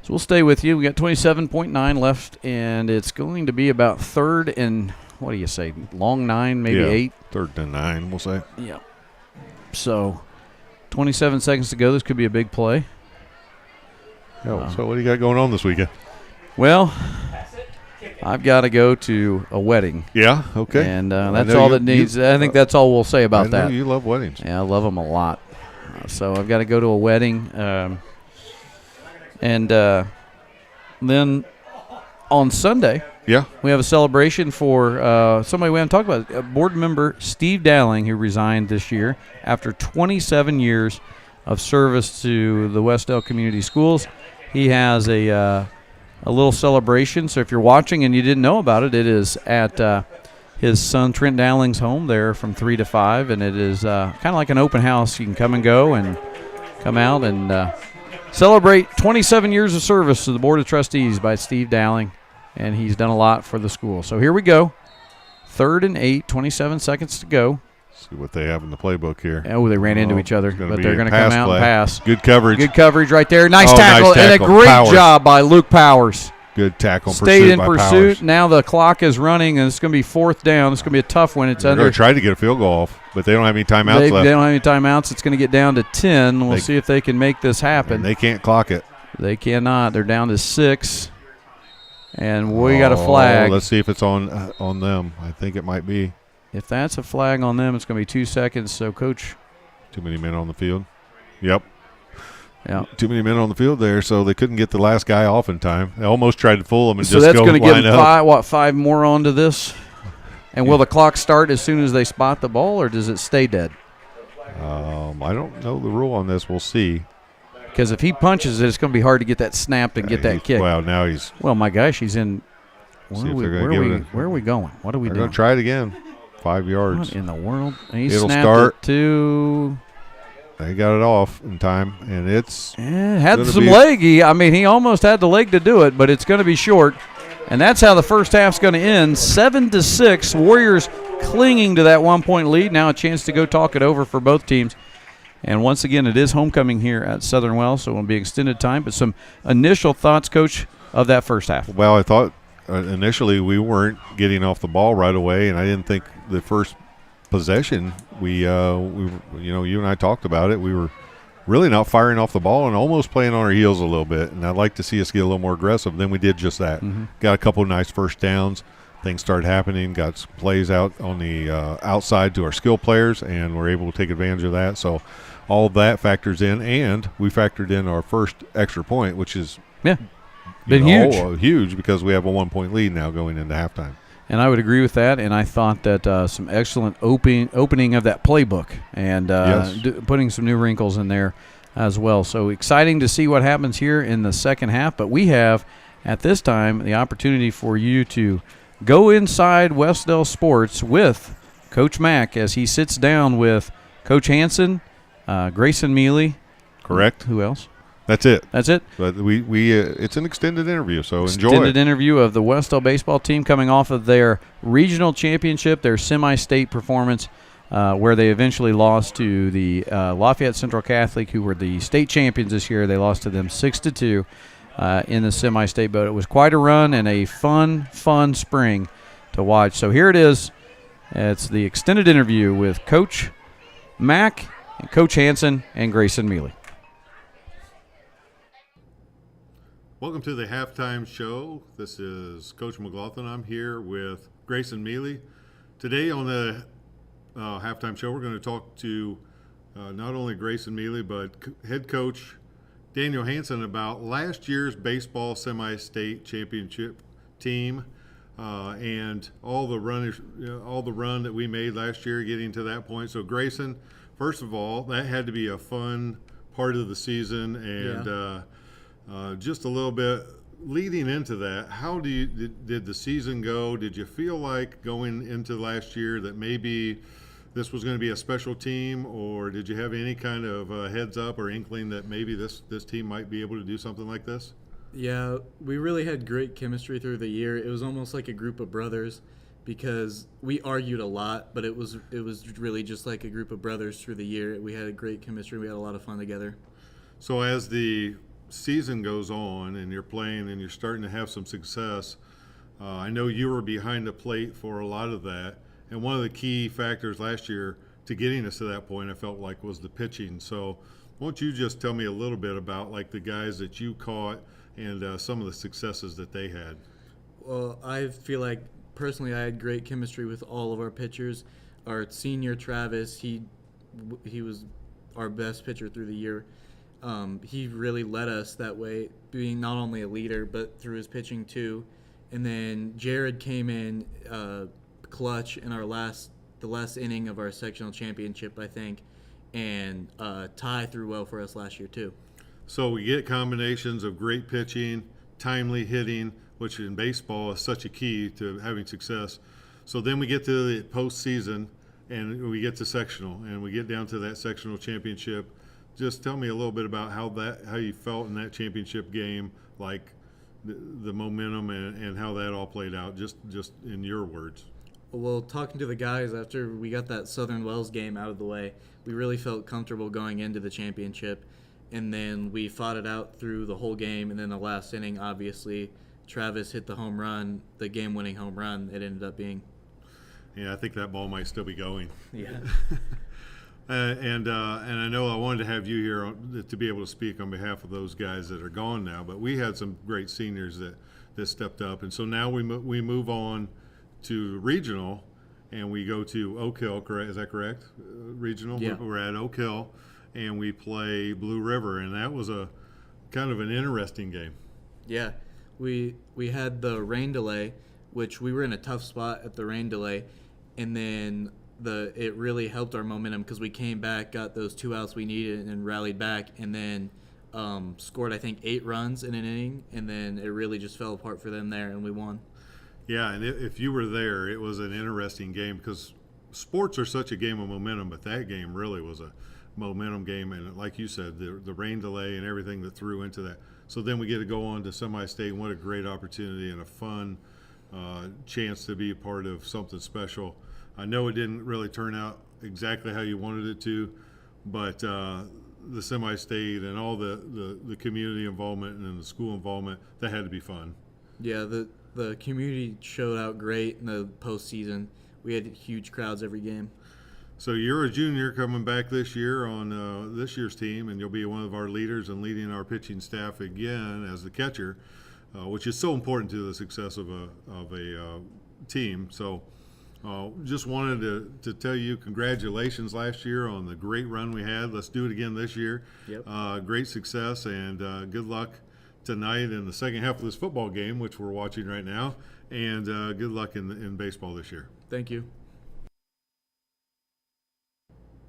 So we'll stay with you. We got 27.9 left, and it's going to be about 3rd and, what do you say, long 9, maybe Yeah. 8? 3rd and 9, we'll say. Yeah. So 27 seconds to go. This could be a big play. So what do you got going on this weekend? Well, I've got to go to a wedding. Yeah, okay. And I that's know all you- that needs. you- I think that's all we'll say I about know that. you love weddings. Yeah, I love them a lot. So I've got to go to a wedding. And then on Sunday, Yeah. we have a celebration for somebody we haven't talked about, board member Steve Dowling, who resigned this year after 27 years of service to the Wes-Del Community Schools. He has a little celebration. So if you're watching and you didn't know about it, it is at his son Trent Dowling's home there from 3 to 5, and it is kind of like an open house. You can come and go and come out and celebrate 27 years of service to the Board of Trustees by Steve Dowling, and he's done a lot for the school. So here we go. 3rd and 8, 27 seconds to go. See what they have in the playbook here. Oh, they ran into each other, but they're going to come out play. and pass. Good coverage. Good coverage right there. Nice Oh, tackle, nice and a tackle. great Powers. job by Luke Powers. Good tackle. Stayed in by pursuit. Powers. Now the clock is running, and it's going to be 4th down. It's going to be a tough one. It's They're under. going to try to get a field goal off, but they don't have any timeouts They left. don't have any timeouts. It's going to get down to 10. We'll see if they can make this happen. And they can't clock it. They cannot. They're down to 6. And we got a flag. Let's see if it's on them. I think it might be. If that's a flag on them, it's going to be 2 seconds. So, Coach. Too many men on the field. Yep. Yeah. Too many men on the field there, so they couldn't get the last guy off in time. They almost tried to fool him and So just that's go going to give line them up. 5 more onto this? And will the clock start as soon as they spot the ball, or does it stay dead? I don't know the rule on this. We'll see. Because if he punches it, it's going to be hard to get that snapped and get that kick. Well, now he's. Well, my gosh, he's in. See if they're gonna give it a- Where are we going? What are we They're doing? going to try it again. 5 yards. What in the world? And he It'll snapped start. it to. They got it off in time, and it's. Had gonna some be- leg. He almost had the leg to do it, but it's going to be short. And that's how the first half's going to end. 7-6. Warriors clinging to that 1-point lead. Now a chance to go talk it over for both teams. And once again, it is homecoming here at Southern Wells, so it will be extended time. But some initial thoughts, Coach, of that first half. Well, I thought initially we weren't getting off the ball right away, and I didn't think the first possession you and I talked about it. We were really not firing off the ball and almost playing on our heels a little bit. And I'd like to see us get a little more aggressive. Then we did just that. Mm-hmm. Got a couple nice first downs. Things started happening. Got some plays out on the outside to our skill players, and we're able to take advantage of that. So all of that factors in, and we factored in our first extra point, which is Been huge. huge because we have a 1-point lead now going into halftime. And I would agree with that. And I thought that some excellent opening of that playbook and Yes. putting some new wrinkles in there as well. So exciting to see what happens here in the second half. But we have, at this time, the opportunity for you to go inside Wes-Del Sports with Coach Mack as he sits down with Coach Hansen, Grayson Mealy. Correct. Who else? That's it. That's it. But we it's an extended interview, so enjoy. Extended interview of the Wes-Del baseball team coming off of their regional championship, their semi-state performance, where they eventually lost to the Lafayette Central Catholic, who were the state champions this year. They lost to them 6-2 in the semi-state, but it was quite a run and a fun spring to watch. So here it is. It's the extended interview with Coach Mack, and Coach Hansen, and Grayson Mealy. Welcome to the halftime show. This is Coach McLaughlin. I'm here with Grayson Mealy. Today on the halftime show, we're going to talk to not only Grayson Mealy, but head coach Daniel Hansen about last year's baseball semi-state championship team and all the run that we made last year getting to that point. So Grayson, first of all, that had to be a fun part of the season, and just a little bit leading into that, how did the season go? Did you feel like going into last year that maybe this was going to be a special team, or did you have any kind of heads up or inkling that maybe this team might be able to do something like this? Yeah, we really had great chemistry through the year. It was almost like a group of brothers because we argued a lot, but it was really just like a group of brothers through the year. We had a great chemistry. We had a lot of fun together. So as the season goes on and you're playing and you're starting to have some success, I know you were behind the plate for a lot of that. And one of the key factors last year to getting us to that point, I felt like, was the pitching. So won't you just tell me a little bit about like the guys that you caught and some of the successes that they had? Well, I feel like personally I had great chemistry with all of our pitchers. Our senior Travis, he was our best pitcher through the year. He really led us that way, being not only a leader but through his pitching too. And then Jared came in clutch in the last inning of our sectional championship, I think, and Ty threw well for us last year too. So we get combinations of great pitching, timely hitting, which in baseball is such a key to having success. So then we get to the postseason, and we get to sectional, and we get down to that sectional championship. Just tell me a little bit about how you felt in that championship game, like the momentum and how that all played out, just in your words. Well, talking to the guys after we got that Southern Wells game out of the way, we really felt comfortable going into the championship. And then we fought it out through the whole game. And then the last inning, obviously, Travis hit the home run, the game-winning home run it ended up being. Yeah, I think that ball might still be going. Yeah. And I know I wanted to have you here to be able to speak on behalf of those guys that are gone now. But we had some great seniors that stepped up. And so now we move on to regional, and we go to Oak Hill, correct? Is that correct? Regional? Yeah. We're at Oak Hill, and we play Blue River, and that was a kind of an interesting game. Yeah. We had the rain delay, which we were in a tough spot at the rain delay, and then it really helped our momentum because we came back, got those 2 outs we needed, and rallied back, and then scored, I think, 8 runs in an inning, and then it really just fell apart for them there, and we won. Yeah, and if you were there, it was an interesting game because sports are such a game of momentum, but that game really was a momentum game. And like you said, the rain delay and everything that threw into that. So then we get to go on to semi-state, and what a great opportunity and a fun chance to be a part of something special. I know it didn't really turn out exactly how you wanted it to, but the semi-state and all the community involvement and the school involvement, that had to be fun. Yeah, the community showed out great in the postseason. We had huge crowds every game. So you're a junior coming back this year on this year's team, and you'll be one of our leaders and leading our pitching staff again as the catcher, which is so important to the success of a team. So just wanted to tell you congratulations last year on the great run we had. Let's do it again this year. Yep. Great success, and good luck tonight in the second half of this football game, which we're watching right now, and good luck in baseball this year. Thank you.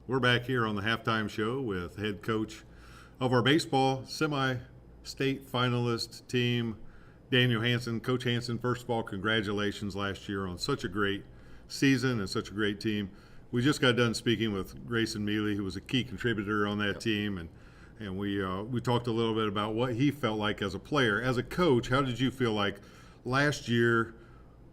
We're back here on the halftime show with head coach of our baseball semi-state finalist team, Daniel Hansen. Coach Hansen, first of all, congratulations last year on such a great season and such a great team. We just got done speaking with Grayson Mealy, who was a key contributor on that team, and we talked a little bit about what he felt like as a player. As a coach, how did you feel like last year?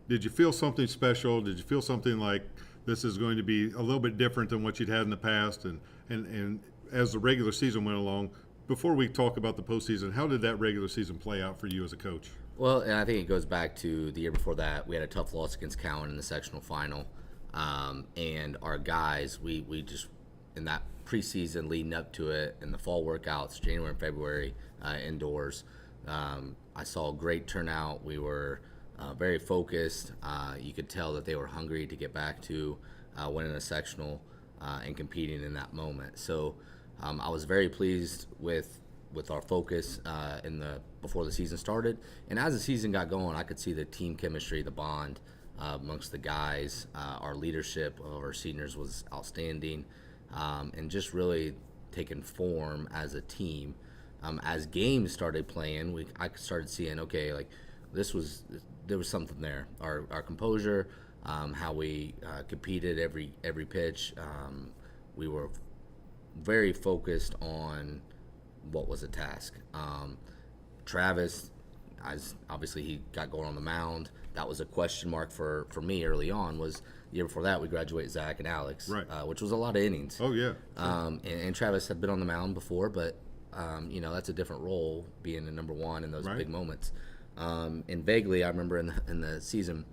Did you feel something special? Did you feel something like this is going to be a little bit different than what you'd had in the past? And as the regular season went along, before we talk about the postseason, how did that regular season play out for you as a coach? Well, and I think it goes back to the year before that. We had a tough loss against Cowan in the sectional final. And our guys, we just, in that preseason leading up to it, in the fall workouts, January and February, indoors, I saw a great turnout. We were very focused. You could tell that they were hungry to get back to winning a sectional and competing in that moment. So I was very pleased with our focus before the season started. And as the season got going, I could see the team chemistry, the bond amongst the guys. Our leadership of our seniors was outstanding, and just really taking form as a team. As games started playing, I started seeing, okay, like there was something there. Our composure, how we competed every pitch. We were very focused on what was a task. Travis, obviously he got going on the mound. That was a question mark for me early on. Was the year before that we graduated Zach and Alex, right. Which was a lot of innings. Oh yeah. And Travis had been on the mound before, but that's a different role, being the number one in those right. big moments. And vaguely, I remember in the season,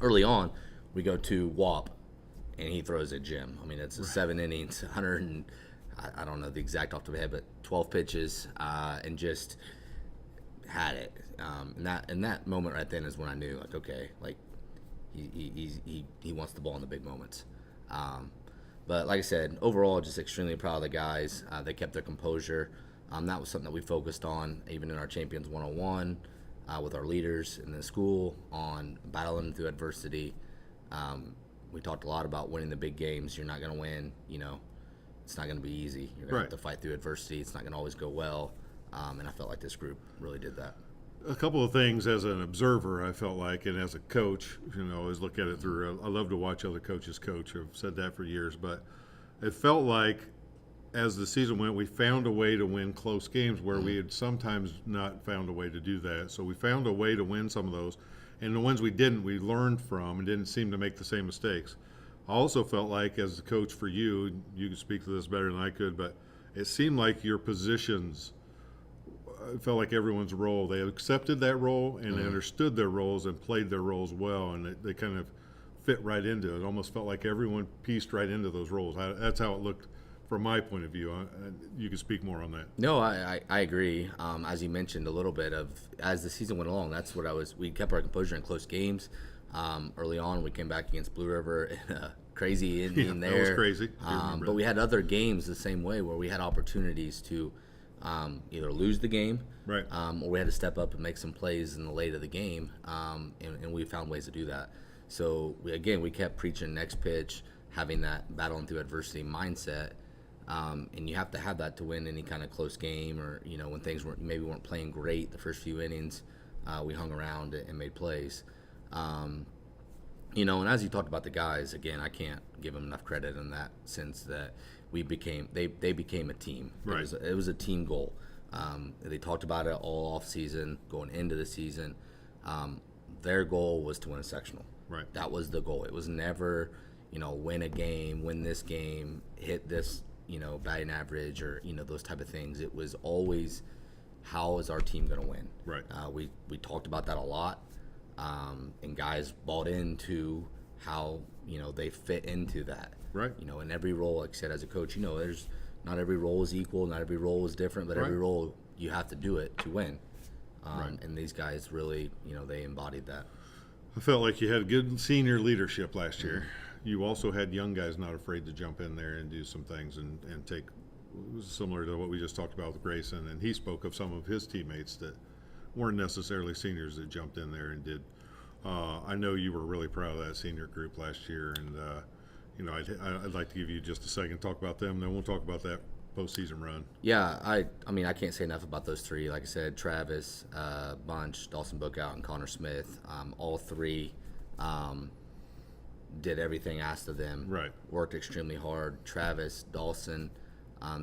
early on, we go to WAP, and he throws at Jim. I mean, it's a 7 innings, 100 and I don't know the exact off the top of my head, but 12 pitches, and just had it. And that moment right then is when I knew, like, okay, like he wants the ball in the big moments. But like I said, overall, just extremely proud of the guys. They kept their composure. That was something that we focused on, even in our Champions 101. with our leaders in the school on battling through adversity. We talked a lot about winning the big games. You're not going to win, it's not going to be easy. You're going to have to fight through adversity. It's not going to always go well. And I felt like this group really did that. A couple of things as an observer, I felt like, and as a coach, always look at it through. I love to watch other coaches coach. I've said that for years, but it felt like as the season went, we found a way to win close games where we had sometimes not found a way to do that. So we found a way to win some of those, and the ones we didn't, we learned from and didn't seem to make the same mistakes. I also felt like, as a coach for you can speak to this better than I could, but it seemed like your positions. It felt like everyone's role. They accepted that role and they understood their roles and played their roles well, and they kind of fit right into it. It almost felt like everyone pieced right into those roles. That's how it looked from my point of view. You can speak more on that. No, I agree. As you mentioned a little bit of as the season went along, that's what we kept our composure in close games. Early on, we came back against Blue River in a crazy inning there. That was crazy. But we had other games the same way where we had opportunities to either lose the game, right, or we had to step up and make some plays in the late of the game, and we found ways to do that. So we kept preaching next pitch, having that battling through adversity mindset, and you have to have that to win any kind of close game, or when things weren't playing great the first few innings, we hung around and made plays. And as you talked about the guys, again, I can't give them enough credit in that sense that they became a team. Right. It was a team goal. They talked about it all off season, going into the season. Their goal was to win a sectional. Right. That was the goal. It was never, win a game, win this game, hit this, batting average, or those type of things. It was always, how is our team going to win? Right. We talked about that a lot, and guys bought into how they fit into that. Right. In every role, like I said, as a coach, there's not every role is equal, not every role is different, but every role you have to do it to win. And these guys really, they embodied that. I felt like you had good senior leadership last year. You also had young guys not afraid to jump in there and do some things and take. It was similar to what we just talked about with Grayson, and he spoke of some of his teammates that weren't necessarily seniors that jumped in there and did. I know you were really proud of that senior group last year, and I'd like to give you just a second to talk about them. Then we'll talk about that postseason run. Yeah, I can't say enough about those three. Like I said, Travis, Bunch, Dawson Bookout, and Connor Smith. All three did everything asked of them. Right. Worked extremely hard. Travis, Dawson,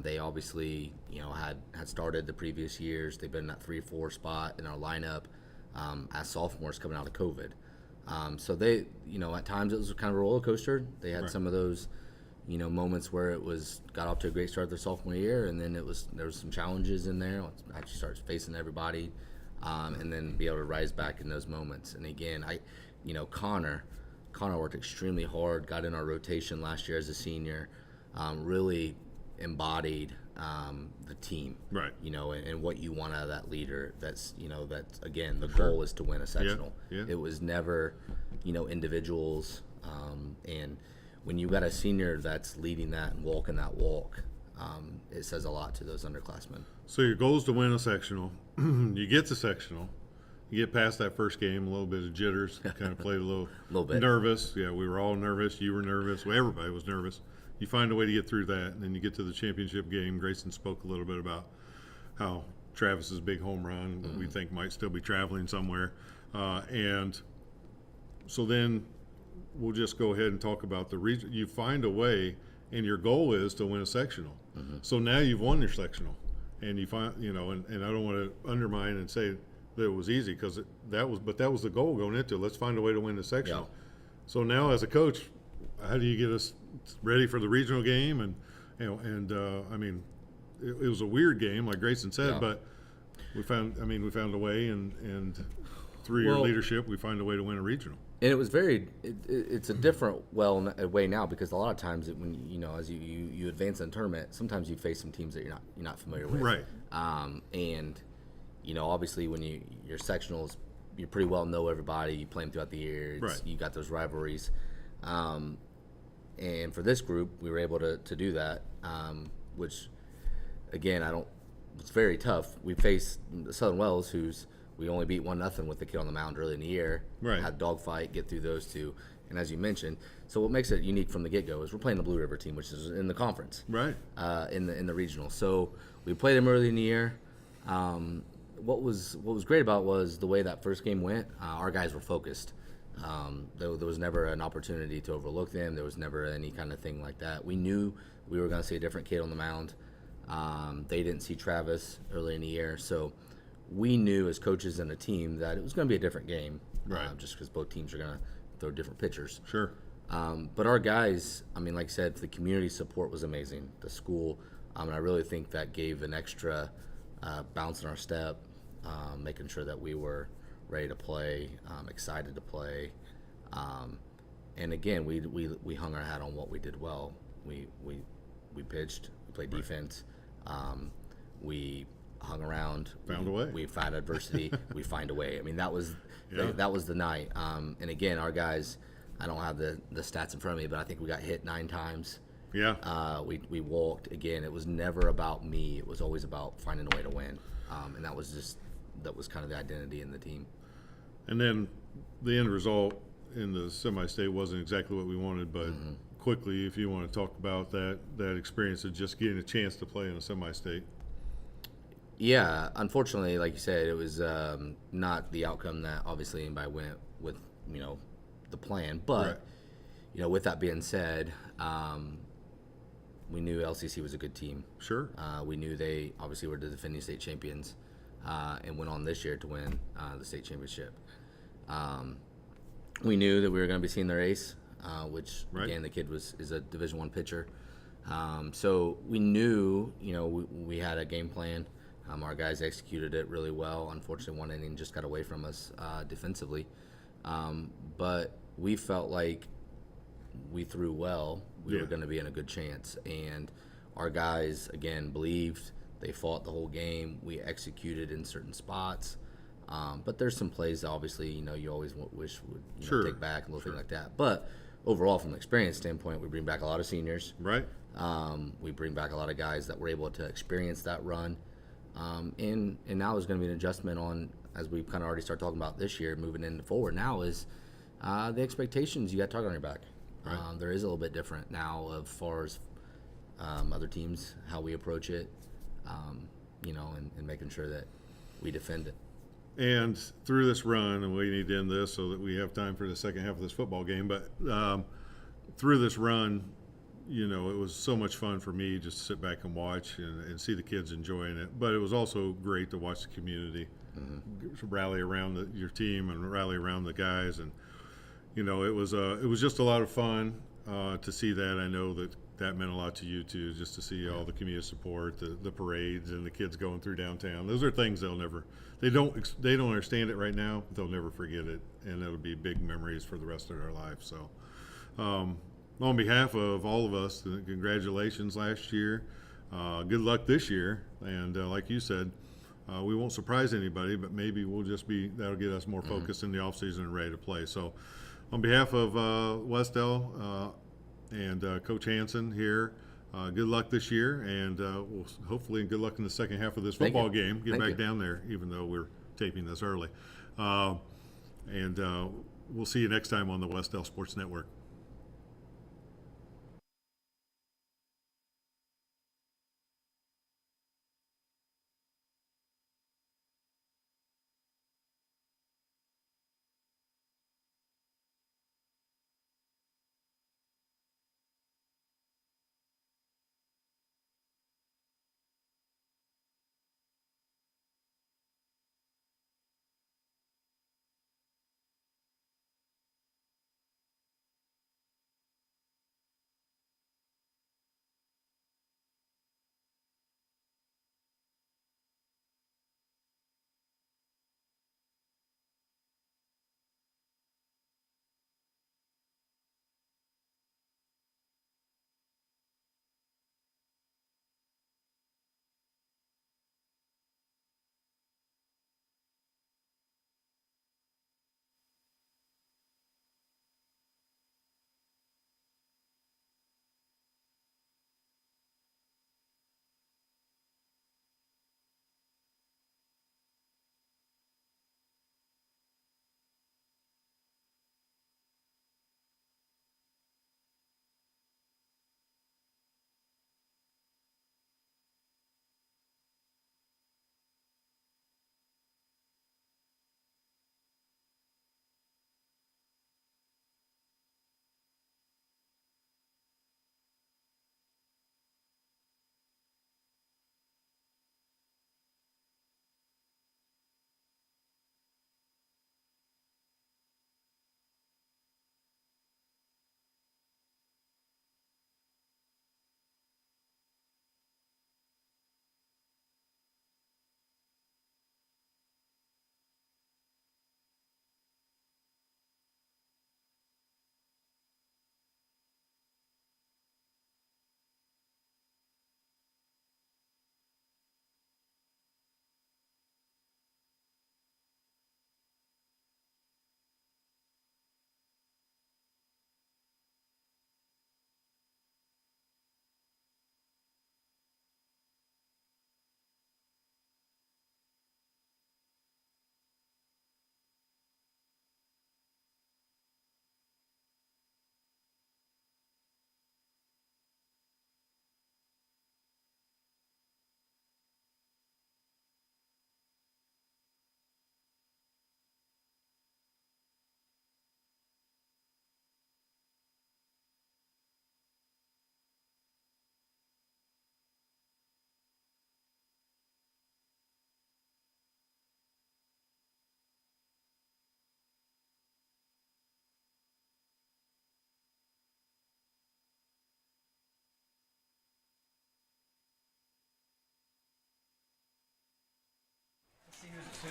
they obviously had started the previous years. They've been in that 3-4 spot in our lineup as sophomores coming out of COVID. So they, at times it was kind of a roller coaster. They had some of those, moments where it got off to a great start their sophomore year, and then there was some challenges in there. Actually starts facing everybody, and then be able to rise back in those moments. And again, Connor worked extremely hard. Got in our rotation last year as a senior. Really embodied the team, right? And what you want out of that leader. That's again the goal is to win a sectional. Yeah. It was never, individuals. And when you got a senior that's leading that and walking that walk, it says a lot to those underclassmen. So your goal is to win a sectional. You get to sectional. You get past that first game, a little bit of jitters, kind of played a little bit nervous. Yeah, we were all nervous. You were nervous. Well, everybody was nervous. You find a way to get through that, and then you get to the championship game. Grayson spoke a little bit about how Travis's big home run, we think might still be traveling somewhere. And so then we'll just go ahead and talk about the region. You find a way, and your goal is to win a sectional. So now you've won your sectional, and you find, and I don't want to undermine and say that it was easy, because that was the goal going into it. Let's find a way to win the sectional. Yeah. So now as a coach, how do you get us ready for the regional game? And I mean, it was a weird game, like Grayson said, but we found a way, and through your leadership, we find a way to win a regional. And it was it's a different way now, because a lot of times when as you advance in the tournament, sometimes you face some teams that you're not familiar with. Right. And obviously when your sectionals, you pretty well know everybody. You play them throughout the year. Right. You got those rivalries. And for this group, we were able to do that, which, again, it's very tough. We faced Southern Wells, who's we only beat 1-0 with the kid on the mound early in the year. Right. Had dogfight, get through those two, and as you mentioned, so what makes it unique from the get-go is we're playing the Blue River team, which is in the conference, Right. in the regional. So we played them early in the year. What was great about was the way that first game went. Our guys were focused. There was never an opportunity to overlook them. There was never any kind of thing like that. We knew we were going to see a different kid on the mound. They didn't see Travis early in the year, so we knew as coaches and a team that it was going to be a different game, Right. just because both teams are going to throw different pitchers. Sure. But our guys, I mean, like I said, the community support was amazing. The school, and I really think that gave an extra bounce in our step, making sure that we were ready to play, excited to play. And again, we hung our hat on what we did well. We pitched, we played defense, we hung around, Found a way. We found adversity, we find a way. I mean, that was Yeah. that was the night. And again, our guys, I don't have the stats in front of me, but I think we got hit 9 times. Yeah. We walked. Again, it was never about me. It was always about finding a way to win. And that was kind of the identity in the team. And then the end result in the semi-state wasn't exactly what we wanted, but quickly, if you want to talk about that experience of just getting a chance to play in a semi-state. Yeah, unfortunately, like you said, it was not the outcome that obviously anybody went with, the plan. But, Right. With that being said, we knew LCC was a good team. Sure. We knew they obviously were the defending state champions and went on this year to win the state championship. We knew that we were going to be seeing their ace, which, Right. again, the kid is a Division I pitcher. So we knew, we had a game plan. Our guys executed it really well. Unfortunately, one inning just got away from us defensively. But we felt like we threw well. We were going to be in a good chance. And our guys, again, believed. They fought the whole game. We executed in certain spots. But there's some plays, obviously, you always wish would Sure. take back, a little thing like that. But overall, from an experience standpoint, we bring back a lot of seniors. Right. We bring back a lot of guys that were able to experience that run. And now there's going to be an adjustment on, as we kind of already start talking about this year, moving into forward now, is the expectations you got target on your back. Right. There is a little bit different now as far as other teams, how we approach it, and making sure that we defend it. And through this run, and we need to end this so that we have time for the second half of this football game, but through this run, it was so much fun for me just to sit back and watch and see the kids enjoying it. But it was also great to watch the community rally around your team and rally around the guys. And, it was just a lot of fun to see that. I know that meant a lot to you too, just to see all the community support, the parades, and the kids going through downtown. Those are things they don't understand it right now, but they'll never forget it, and it'll be big memories for the rest of their life. So, on behalf of all of us, congratulations last year. Good luck this year, and like you said, we won't surprise anybody, but maybe that'll get us more focused in the offseason and ready to play. So, on behalf of Wes-Del and Coach Hansen here, good luck this year, and we'll hopefully good luck in the second half of this Thank football you. game. Get Thank back you. down there, even though we're taping this early. And we'll see you next time on the Wes-Del Sports Network.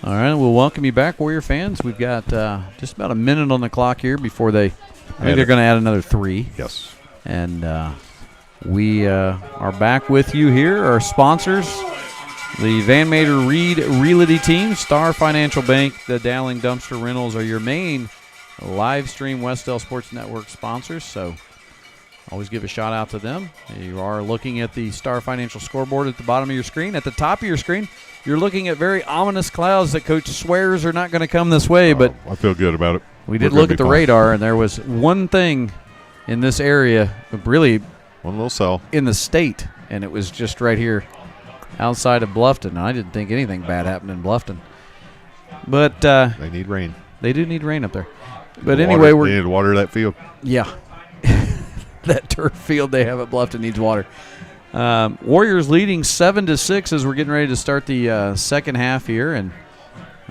All right, we'll welcome you back, Warrior fans. We've got just about a minute on the clock here before I think they're going to add another 3. Yes. And we are back with you here. Our sponsors, the Van Mater Reed Realty Team, Star Financial Bank, the Dowling Dumpster Rentals are your main live stream Wes-Del Sports Network sponsors. So always give a shout out to them. You are looking at the Star Financial scoreboard at the bottom of your screen. At the top of your screen, you're looking at very ominous clouds that Coach swears are not going to come this way. But I feel good about it. We did look at the radar, and there was one thing in this area, really one little cell in the state, and it was just right here outside of Bluffton. I didn't think anything bad happened in Bluffton. But they need rain. They do need rain up there. But anyway, they need to water that field. Yeah. That turf field they have at Bluffton needs water. Warriors leading 7-6 as we're getting ready to start the second half here, and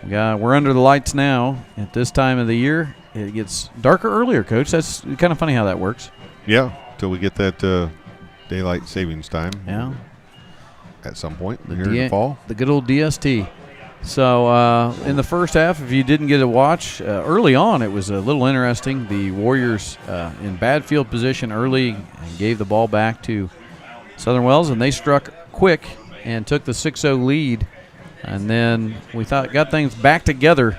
we're under the lights now. At this time of the year, it gets darker earlier, Coach. That's kind of funny how that works. Yeah, till we get that daylight savings time. Yeah. At some point here in the fall. The good old DST. So in the first half, if you didn't get to watch, early on it was a little interesting. The Warriors in bad field position early and gave the ball back to Southern Wells, and they struck quick and took the 6-0 lead. And then we got things back together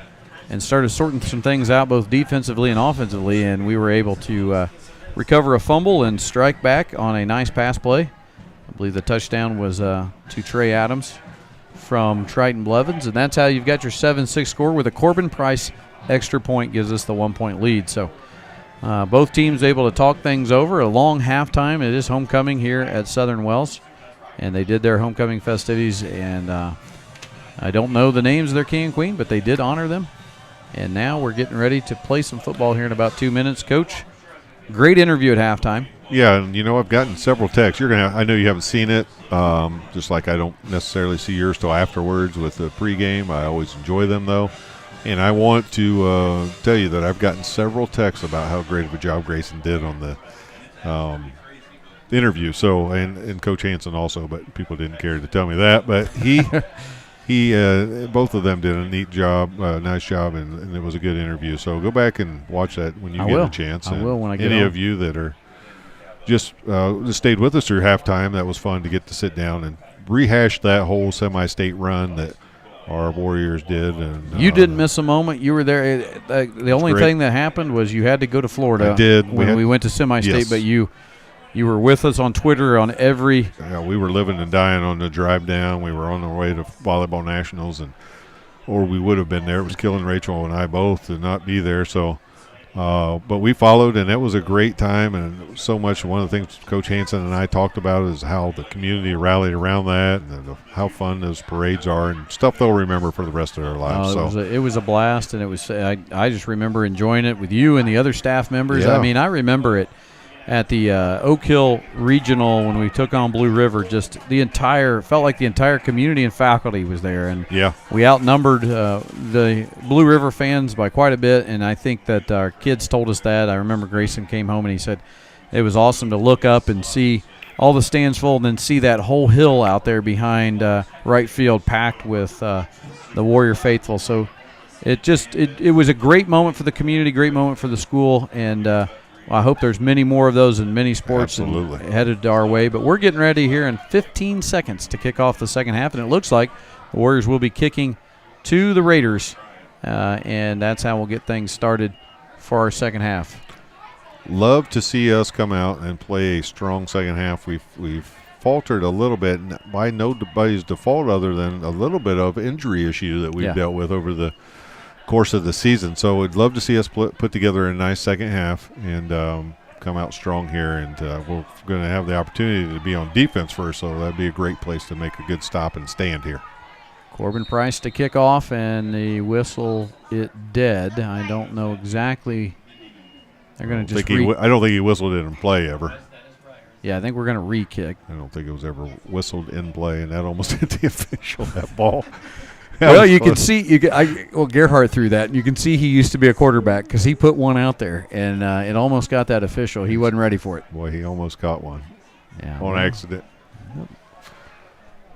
and started sorting some things out both defensively and offensively, and we were able to recover a fumble and strike back on a nice pass play. I believe the touchdown was to Trey Adams from Triton Blevins, and that's how you've got your 7-6 score with a Corbin Price extra point gives us the 1-point lead. So both teams able to talk things over. A long halftime. It is homecoming here at Southern Wells, and they did their homecoming festivities, and I don't know the names of their king and queen, but they did honor them. And now we're getting ready to play some football here in about 2 minutes. Coach, great interview at halftime. Yeah, and I've gotten several texts. I know you haven't seen it, just like I don't necessarily see yours till afterwards with the pregame. I always enjoy them, though. And I want to tell you that I've gotten several texts about how great of a job Grayson did on the interview. So, and Coach Hansen also, but people didn't care to tell me that. But he both of them did a neat job, nice job, and it was a good interview. So go back and watch that when you get a chance. I will when I get any home. of you that are just stayed with us through halftime, that was fun to get to sit down and rehash that whole semi-state run that our Warriors did. And you didn't miss a moment. You were there. The only thing that happened was you had to go to Florida. I did. When we went to semi-state, yes. But you were with us on Twitter on every. Yeah, we were living and dying on the drive down. We were on our way to volleyball nationals, or we would have been there. It was killing Rachel and I both to not be there. So, but we followed, and it was a great time. And so much. One of the things Coach Hansen and I talked about is how the community rallied around that, and how fun those parades are, and stuff they'll remember for the rest of their lives. It was a blast, and it was. I just remember enjoying it with you and the other staff members. Yeah. I mean, I remember it at the Oak Hill Regional when we took on Blue River. Just felt like the entire community and faculty was there, and we outnumbered the Blue River fans by quite a bit. And I think that our kids told us that. I remember Grayson came home and he said it was awesome to look up and see all the stands full, and then see that whole hill out there behind right field packed with the Warrior faithful. So it was a great moment for the community, great moment for the school, and I hope there's many more of those in many sports headed our way. But we're getting ready here in 15 seconds to kick off the second half, and it looks like the Warriors will be kicking to the Raiders, and that's how we'll get things started for our second half. Love to see us come out and play a strong second half. We've faltered a little bit, by nobody's default other than a little bit of injury issue that we've dealt with over the course of the season. So we'd love to see us put together a nice second half and come out strong here, and we're going to have the opportunity to be on defense first, so that'd be a great place to make a good stop and stand here. Corbin Price to kick off, and the whistle it dead. I don't know exactly. They're going to just I don't think he whistled it in play ever. Yeah, I think we're going to re-kick. I don't think it was ever whistled in play, and that almost hit the official, that ball. Well, you can see Gerhardt threw that, and you can see he used to be a quarterback because he put one out there, and it almost got that official. He wasn't ready for it. Boy, he almost caught one on accident.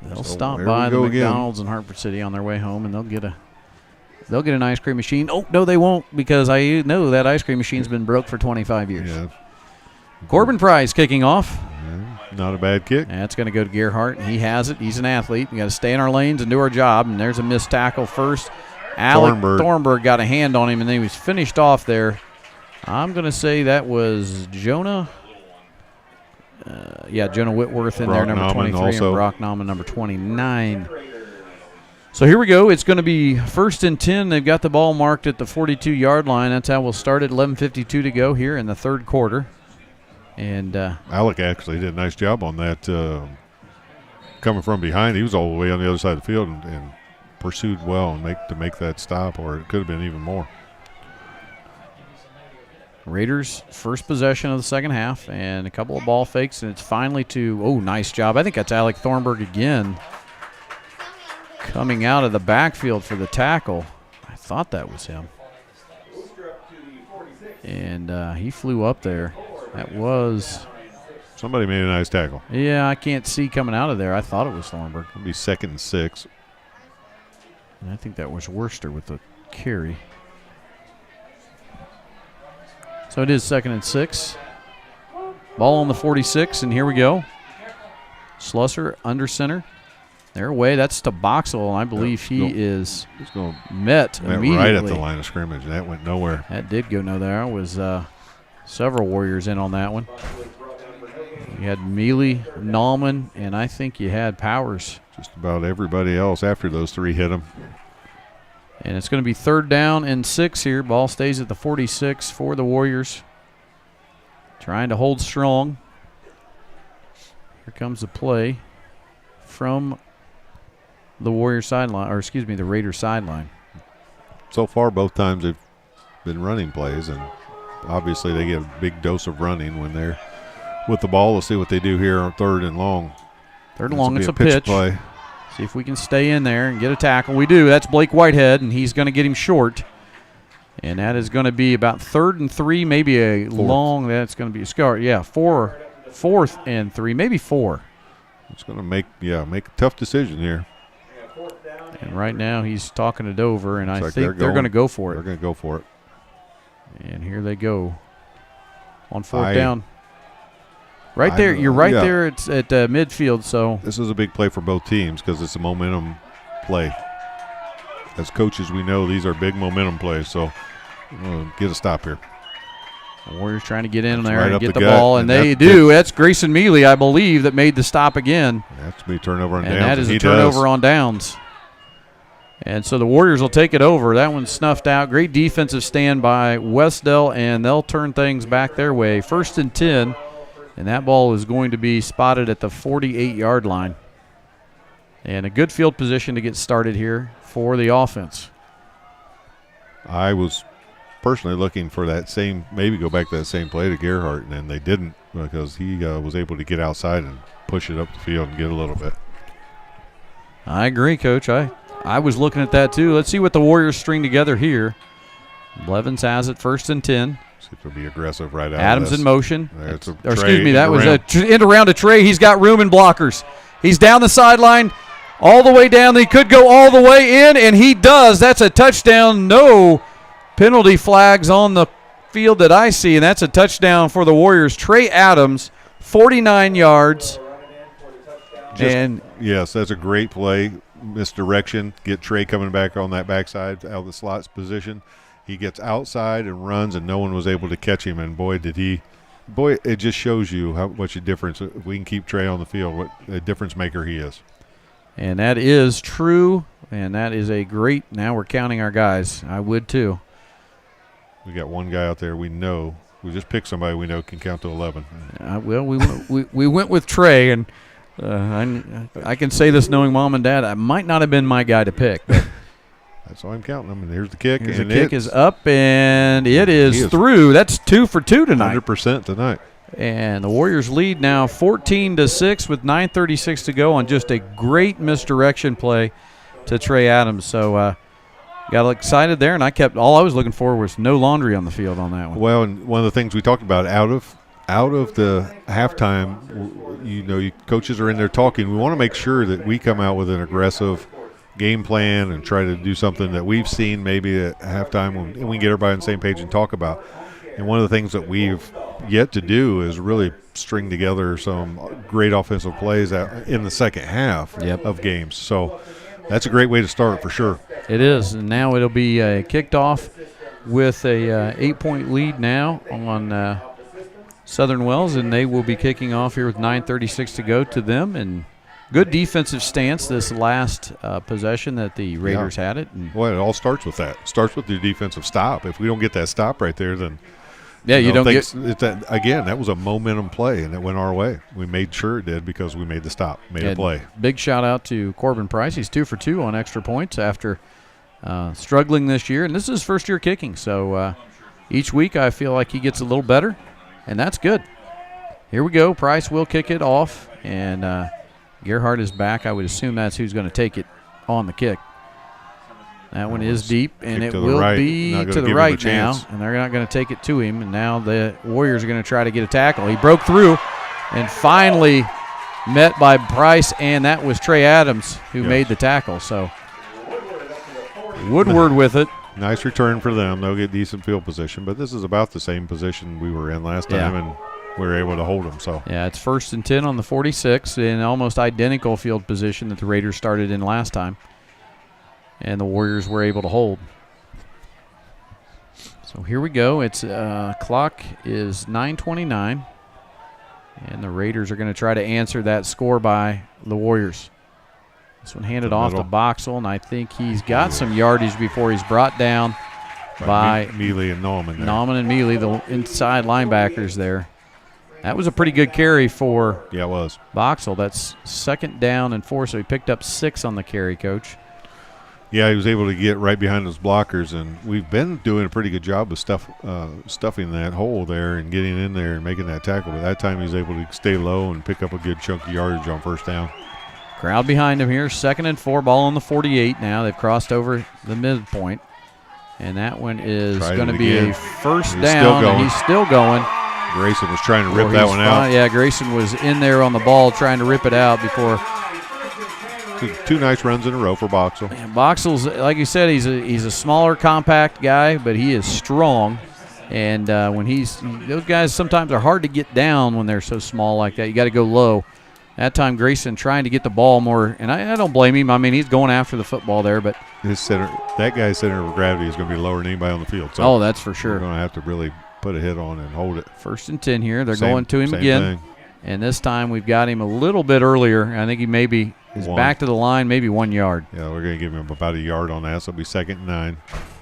They'll So stop there by we the go again. McDonald's in Hartford City on their way home, and they'll get an ice cream machine. Oh, no, they won't, because I know that ice cream machine's been broke for 25 years. Yeah. Corbin Price kicking off. Not a bad kick. That's going to go to Gerhardt. He has it. He's an athlete. We got to stay in our lanes and do our job. And there's a missed tackle first. Alec Thornburg got a hand on him, and then he was finished off there. I'm going to say that was Jonah. Jonah Whitworth in there, number 23, also. and Brock Nauman, number 29. So here we go. It's going to be 1st and 10. They've got the ball marked at the 42-yard line. That's how we'll start at 11:52 to go here in the third quarter. And Alec actually did a nice job on that. Coming from behind, he was all the way on the other side of the field and pursued well and to make that stop, or it could have been even more. Raiders first possession of the second half and a couple of ball fakes, and it's finally nice job. I think that's Alec Thornburg again coming out of the backfield for the tackle. I thought that was him. And he flew up there. That was... Somebody made a nice tackle. Yeah, I can't see coming out of there. I thought it was Thornburg. It'll be 2nd and 6. And I think that was Worcester with the carry. So it is 2nd and 6. Ball on the 46, and here we go. Slusser under center. They're away. That's to Boxell, and I believe he is met immediately. Right at the line of scrimmage. That went nowhere. That did go nowhere. There was several Warriors in on that one. You had Mealy, Nallman, and I think you had Powers. Just about everybody else after those three hit him. And it's going to be 3rd down and 6 here. Ball stays at the 46 for the Warriors. Trying to hold strong. Here comes the play from the Warrior sideline, or excuse me, the Raiders sideline. So far, both times they've been running plays, and obviously they get a big dose of running when they're with the ball. We'll see what they do here on 3rd and long. 3rd and long, it's a pitch pitch. Play. See if we can stay in there and get a tackle. We do. That's Blake Whitehead, and he's going to get him short. And that is going to be about 3rd and 3, maybe a long. That's going to be a scar. Yeah, 4th and 3, maybe 4. It's going to make a tough decision here. And right now he's talking it over, and I like think they're going to go for it. They're going to go for it. And here they go on 4th down. Right there, you're right there. It's at midfield. So this is a big play for both teams because it's a momentum play. As coaches, we know these are big momentum plays. So get a stop here. The Warriors trying to get in there right and up get the the gut, ball, and they do. That's Grayson Mealy, I believe, that made the stop again. That's to be turnover on downs. And that is a turnover on downs. And so the Warriors will take it over. That one's snuffed out. Great defensive stand by Wes-Del, and they'll turn things back their way. 1st and 10, and that ball is going to be spotted at the 48-yard line. And a good field position to get started here for the offense. I was personally looking for that same, maybe go back to that same play to Gerhardt, and they didn't because he was able to get outside and push it up the field and get a little bit. I agree, Coach. I was looking at that too. Let's see what the Warriors string together here. Blevins has it, 1st and 10. See if they'll be aggressive right out. Adams in motion. Excuse me, that was a end around to Trey. He's got room and blockers. He's down the sideline, all the way down. He could go all the way in, and he does. That's a touchdown. No penalty flags on the field that I see, and that's a touchdown for the Warriors. Trey Adams, 49 yards. Yes, that's a great play. Misdirection. Get Trey coming back on that backside out of the slots position. He gets outside and runs, and no one was able to catch him. And boy, did he! Boy, it just shows you how much a difference. If we can keep Trey on the field, what a difference maker he is. And that is true. And that is a great. Now we're counting our guys. I would too. We got one guy out there we know. We just picked somebody we know can count to 11. Well, we went with Trey, and I can say this knowing Mom and Dad. I might not have been my guy to pick. But that's why I'm counting them. And here's the kick. The kick is up, and it is through. That's 2 for 2 tonight. 100% tonight. And the Warriors lead now 14-6 with 9:36 to go on just a great misdirection play to Trey Adams. So got excited there, and all I was looking for was no laundry on the field on that one. Well, and one of the things we talked about out of out of the halftime, coaches are in there talking. We want to make sure that we come out with an aggressive game plan and try to do something that we've seen maybe at halftime and we can get everybody on the same page and talk about. And one of the things that we've yet to do is really string together some great offensive plays in the second half of games. So that's a great way to start for sure. It is, and now it'll be kicked off with a 8-point lead now on Southern Wells, and they will be kicking off here with 9:36 to go to them. And good defensive stance this last possession that the Raiders had it. And well, it all starts with that. It starts with the defensive stop. If we don't get that stop right there, then you don't get – again, that was a momentum play, and it went our way. We made sure it did because we made the stop, made a play. Big shout-out to Corbin Price. He's 2 for 2 on extra points after struggling this year. And this is his first year kicking, so each week I feel like he gets a little better, and that's good. Here we go. Price will kick it off, and Gerhardt is back. I would assume that's who's going to take it on the kick. That one is deep, and it will be to the right now, and they're not going to take it to him. And now the Warriors are going to try to get a tackle. He broke through and finally met by Price, and that was Trey Adams who made the tackle. So Woodward with it. Nice return for them. They'll get decent field position, but this is about the same position we were in last time, and we were able to hold them. So yeah, it's 1st and 10 on the 46, in almost identical field position that the Raiders started in last time. And the Warriors were able to hold. So here we go. It's clock is 9:29, and the Raiders are going to try to answer that score by the Warriors. This one handed off to Boxell, and I think he's got some yardage before he's brought down by Mealy and Nauman. Nauman and Mealy, the inside linebackers there. That was a pretty good carry for it was. Boxell. That's 2nd down and 4, so he picked up 6 on the carry, Coach. Yeah, he was able to get right behind those blockers, and we've been doing a pretty good job of stuffing that hole there and getting in there and making that tackle. But that time he was able to stay low and pick up a good chunk of yardage on 1st down. Crowd behind him here. 2nd and 4, ball on the 48 now. They've crossed over the midpoint. And that one is going to be a 1st down, and he's still going. Grayson was trying to rip that one out. Yeah, Grayson was in there on the ball trying to rip it out before. Two nice runs in a row for Boxell. Boxell's, like you said, he's a smaller, compact guy, but he is strong. And when those guys sometimes are hard to get down when they're so small like that. You got to go low. That time Grayson trying to get the ball more, and I don't blame him. I mean, he's going after the football there, but that guy's center of gravity is going to be lower than anybody on the field. So that's for sure. We're going to have to really put a hit on and hold it. 1st and 10 here. They're going to him again. Thing. And this time we've got him a little bit earlier. I think he maybe is back to the line, maybe 1 yard. Yeah, we're going to give him about a yard on that, so it'll be 2nd and 9.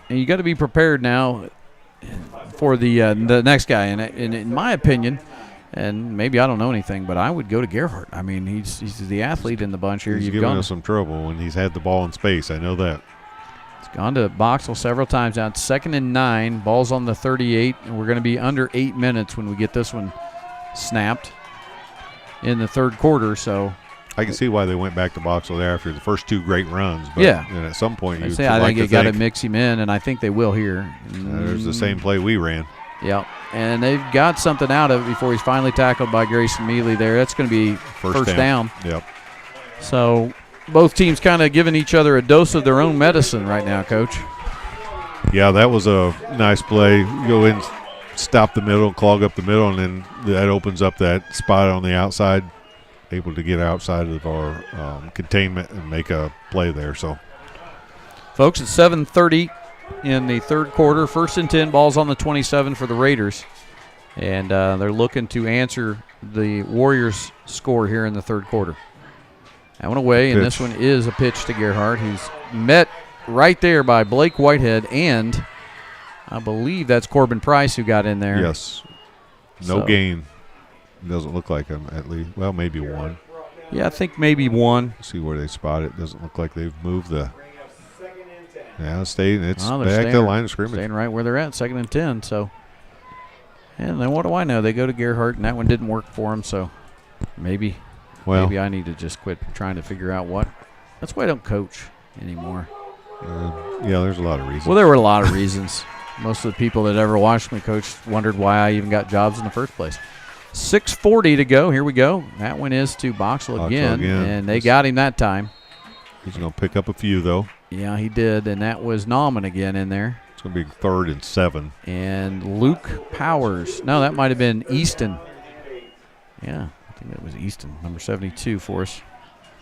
And you got to be prepared now for the next guy. And in my opinion, and maybe I don't know anything, but I would go to Gerhardt. I mean, he's the athlete in the bunch here. He's given us some trouble when he's had the ball in space. I know that. It's gone to Boxell several times now. It's 2nd and 9. Ball's on the 38, and we're going to be under 8 minutes when we get this one snapped in the 3rd quarter. So I can see why they went back to Boxell there after the first 2 great runs. But at some point, I think you got to mix him in, and I think they will here. There's the same play we ran. Yep, and they've got something out of it before he's finally tackled by Grayson Mealy there. That's going to be first down. Yep. So both teams kind of giving each other a dose of their own medicine right now, Coach. Yeah, that was a nice play. You go in, stop the middle, clog up the middle, and then that opens up that spot on the outside, able to get outside of our containment and make a play there. So, folks, it's 7:30 in the 3rd quarter. 1st and 10, balls on the 27 for the Raiders. And they're looking to answer the Warriors' score here in the 3rd quarter. That one away, and this one is a pitch to Gerhardt, who's met right there by Blake Whitehead, and I believe that's Corbin Price who got in there. Yes. No gain. Doesn't look like him, at least. Well, maybe 1. Yeah, I think maybe 1. See where they spot it. Doesn't look like they've moved the. Yeah, it's back to the line of scrimmage. Staying right where they're at, 2nd and 10. So, and then what do I know? They go to Gerhardt, and that one didn't work for him. So, maybe I need to just quit trying to figure out what. That's why I don't coach anymore. Yeah, there's a lot of reasons. Well, there were a lot of reasons. Most of the people that ever watched me coach wondered why I even got jobs in the first place. 6:40 to go. Here we go. That one is to Boxell again, and they got him that time. He's going to pick up a few, though. Yeah, he did, and that was Nauman again in there. It's going to be 3rd and 7. And Luke Powers. No, that might have been Easton. Yeah, I think that was Easton, number 72 for us.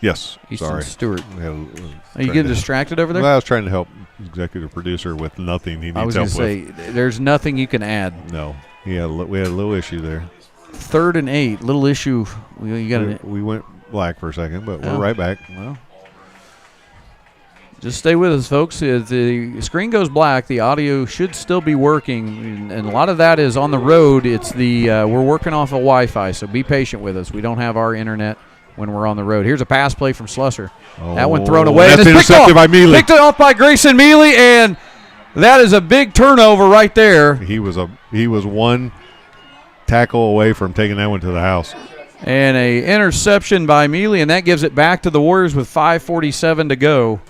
Yes, Easton sorry. Stewart. Are you getting distracted over there? Well, I was trying to help executive producer with nothing he needs help with. I was going to say, there's nothing you can add. No. We had a little issue there. 3rd and 8, little issue. We went black for a second, but we're right back. Well, just stay with us, folks. If the screen goes black, the audio should still be working, and a lot of that is on the road. It's we're working off of Wi-Fi, so be patient with us. We don't have our internet when we're on the road. Here's a pass play from Slusser. That one thrown away. That's intercepted by Mealy. Picked it off by Grayson Mealy, and that is a big turnover right there. He was one tackle away from taking that one to the house. And a interception by Mealy, and that gives it back to the Warriors with 5:47 to go.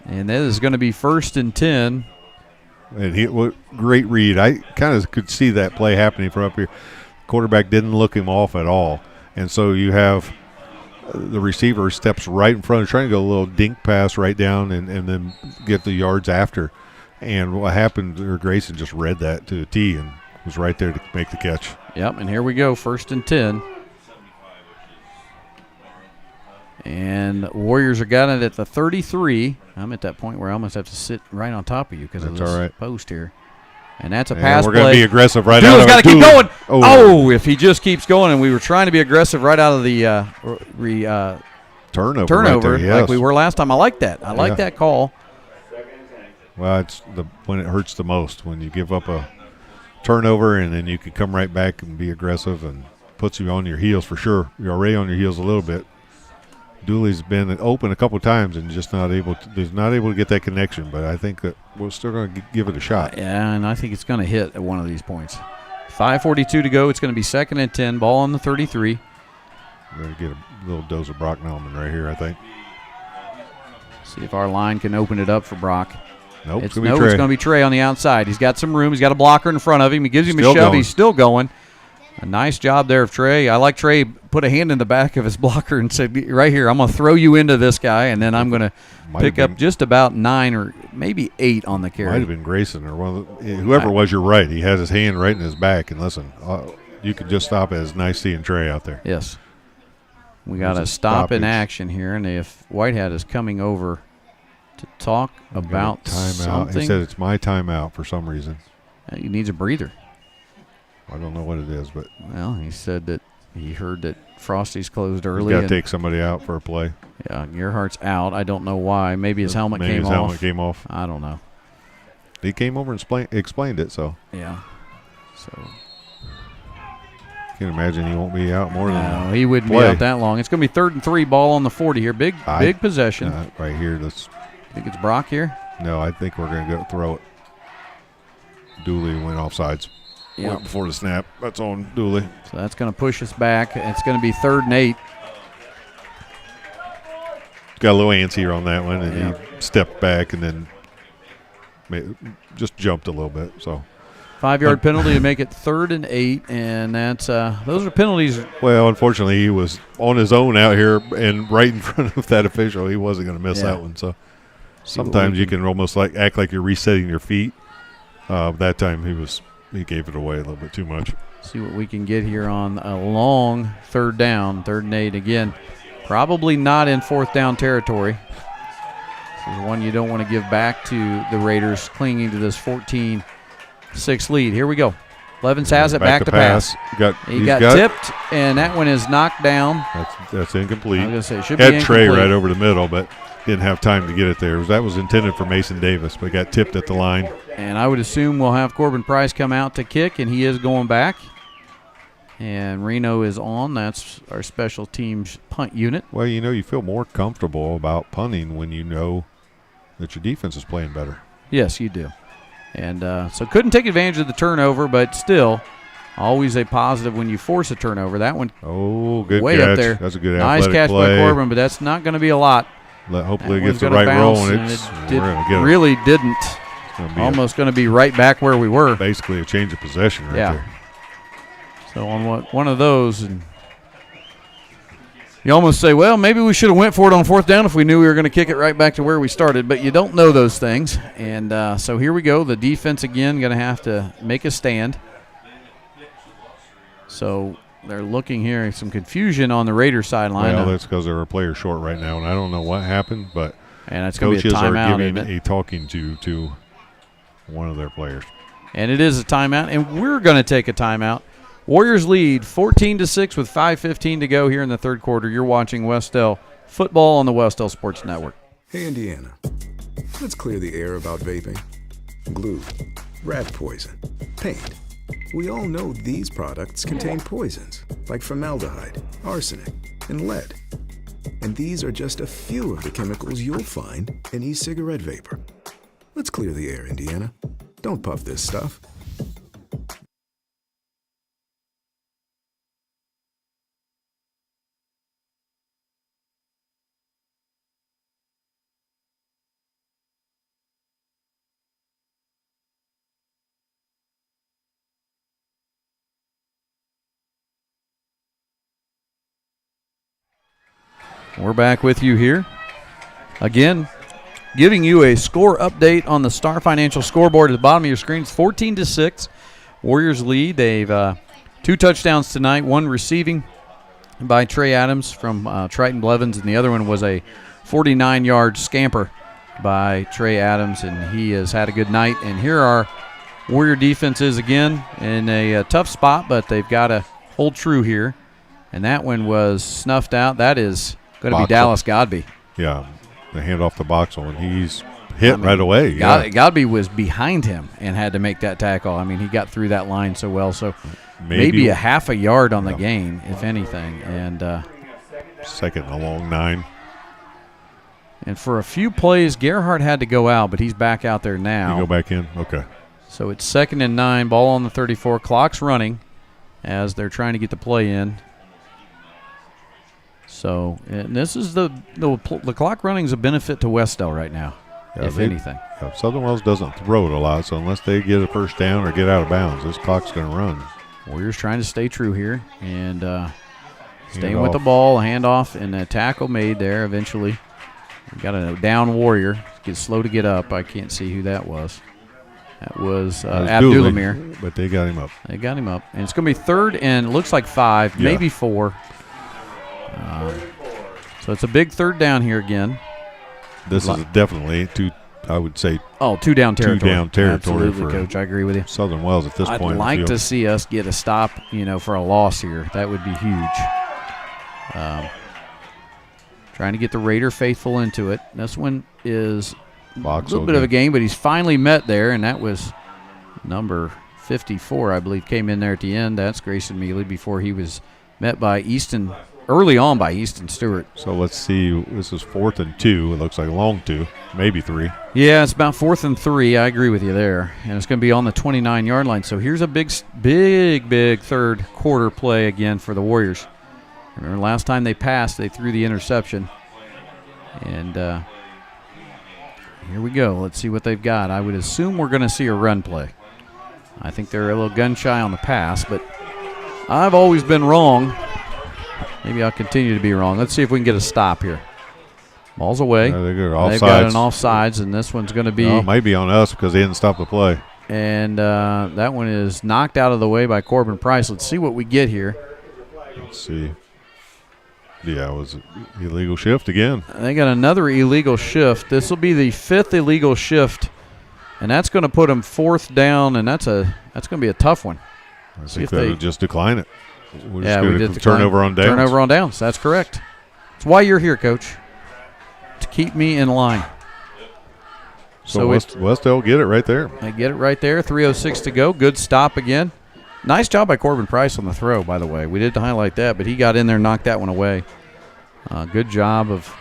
And that is going to be 1st and 10. And great read. I kind of could see that play happening from up here. Quarterback didn't look him off at all. And so you have the receiver steps right in front, trying to go a little dink pass right down and then get the yards after. And what happened, Grayson just read that to a T and was right there to make the catch. Yep, and here we go, 1st and 10. And Warriors are got it at the 33. I'm at that point where I almost have to sit right on top of you because of this post here. And that's a pass play. We're going to be aggressive right out of it. Got to keep going. Oh, if he just keeps going, and we were trying to be aggressive right out of the turnover right there, yes. Like we were last time. I like that. I like that call. Well, it's when it hurts the most, when you give up a turnover and then you can come right back and be aggressive and puts you on your heels for sure. You're already on your heels a little bit. Dooley's been open a couple of times and just not able to get that connection, but I think that we're still going to give it a shot. Yeah, and I think it's going to hit at one of these points. 5:42 to go. It's going to be 2nd and 10. Ball on the 33. We're going to get a little dose of Brock Nauman right here, I think. See if our line can open it up for Brock. Nope, it's going to be Trey on the outside. He's got some room. He's got a blocker in front of him. He gives him a shove. Going. He's still going. A nice job there of Trey. I like Trey put a hand in the back of his blocker and said, right here, I'm going to throw you into this guy, and then I'm going to pick up just about 9 or maybe 8 on the carry. Might have been Grayson or whoever it was. You're right. He has his hand right in his back. And listen, you could just stop it. It's nice seeing Trey out there. Yes. We got a stop in action here, and if Whitehead is coming over to talk about something. He said it's my timeout for some reason. He needs a breather. I don't know what it is, but well, he said that he heard that Frosty's closed early. He's got to take somebody out for a play. Yeah, Gerhardt's out. I don't know why. Maybe his helmet came off. Helmet came off. I don't know. He came over and explained it. So yeah. So can't imagine he won't be out more than. No, he wouldn't be out that long. It's going to be 3rd and 3. Ball on the 40 here. Big possession. Right here. Think it's Brock here? No, I think we're going to go throw it. Dooley went offsides. Yeah. Before the snap. That's on Dooley. So that's going to push us back. It's going to be 3rd and 8. Got a little antsy on that one, and he stepped back and then just jumped a little bit. So 5-yard penalty to make it 3rd and 8, and that's those are penalties. Well, unfortunately, he was on his own out here and right in front of that official. He wasn't going to miss that one. So sometimes you can almost act like you're resetting your feet. That time he gave it away a little bit too much. See what we can get here on a long 3rd down, 3rd and 8 again. Probably not in 4th down territory. This is one you don't want to give back to the Raiders, clinging to this 14-6 lead. Here we go. Levens has it, back to pass. He got tipped, and that one is knocked down. That's incomplete. I was going to say, it should be incomplete. Trey right over the middle, but didn't have time to get it there. That was intended for Mason Davis, but got tipped at the line. And I would assume we'll have Corbin Price come out to kick, and he is going back. And Reno is on. That's our special teams punt unit. Well, you feel more comfortable about punting when you know that your defense is playing better. Yes, you do. And so couldn't take advantage of the turnover, but still always a positive when you force a turnover. That one good way catch. up there. That's a good nice athletic catch play. by Corbin, but that's not going to be a lot. Hopefully it gets the right roll, and it really didn't. Almost going to be right back where we were. Basically a change of possession right there. So on one of those, and you almost say, well, maybe we should have went for it on fourth down if we knew we were going to kick it right back to where we started, but you don't know those things. And so here we go. The defense, again, going to have to make a stand. So they're looking here, some confusion on the Raiders sideline. Well, that's because they're a player short right now, and I don't know what happened, but and it's going to be a coaches timeout, are giving isn't it? a talking to one of their players. And it is a timeout, and we're going to take a timeout. Warriors lead 14-6 with 5:15 to go here in the third quarter. You're watching Wes-Del football on the Wes-Del Sports Network. Hey, Indiana, let's clear the air about vaping. Glue, rat poison, paint. We all know these products contain poisons like formaldehyde, arsenic, and lead. And these are just a few of the chemicals you'll find in e-cigarette vapor. Let's clear the air, Indiana. Don't puff this stuff. We're back with you here. Again, giving you a score update on the Star Financial scoreboard at the bottom of your screen. It's 14-6. Warriors lead. They've 2 touchdowns tonight, one receiving by Trey Adams from Triton Blevins, and the other one was a 49-yard scamper by Trey Adams, and he has had a good night. And here are Warrior defenses again in a tough spot, but they've got to hold true here. And that one was snuffed out. That is going to be Dallas Godby. Yeah, the handoff to Boxall, and he's hit right away. Yeah. Godby was behind him and had to make that tackle. I mean, he got through that line so well. So maybe a half a yard on the gain, if anything. And second and a long 9. And for a few plays, Gerhardt had to go out, but he's back out there now. You go back in? Okay. So it's 2nd and 9, ball on the 34. Clock's running as they're trying to get the play in. So, and this is the clock running is a benefit to Wes-Del right now, if anything. Yeah, Southern Wells doesn't throw it a lot, so unless they get a first down or get out of bounds, this clock's going to run. Warriors trying to stay true here and staying with the ball, a handoff, and a tackle made there eventually. We got a down Warrior. Gets slow to get up. I can't see who that was. That was Abdulamir. But they got him up. They got him up. And it's going to be 3rd and it looks like 5, maybe 4. So it's a big 3rd down here again. This is definitely I would say. Oh, 2 down territory. 2 down territory. Absolutely, for Coach. I agree with you. Southern Wells at this point. I'd like to see us get a stop, for a loss here. That would be huge. Trying to get the Raider faithful into it. This one is a little bit of a game, but he's finally met there, and that was number 54, I believe, came in there at the end. That's Grayson Mealy before he was met by Easton, early on by Easton Stewart. So let's see. This is 4th and 2. It looks like a long 2, maybe 3. Yeah, it's about 4th and 3. I agree with you there. And it's going to be on the 29-yard line. So here's a big third quarter play again for the Warriors. Remember last time they passed, they threw the interception. And here we go. Let's see what they've got. I would assume we're going to see a run play. I think they're a little gun-shy on the pass, but I've always been wrong. Maybe I'll continue to be wrong. Let's see if we can get a stop here. Ball's away. They've got an offsides, and this one's going to be. No, it might be on us because they didn't stop the play. And that one is knocked out of the way by Corbin Price. Let's see what we get here. Let's see. Yeah, it was an illegal shift again. They got another illegal shift. This will be the 5th illegal shift, and that's going to put them 4th down, and that's going to be a tough one. I think they'll just decline it. We did turnover on downs. Turnover on downs. That's correct. That's why you're here, Coach, to keep me in line. So Wes-Del get it right there. They get it right there. 3:06 to go. Good stop again. Nice job by Corbin Price on the throw, by the way. We did highlight that, but he got in there and knocked that one away. Good job of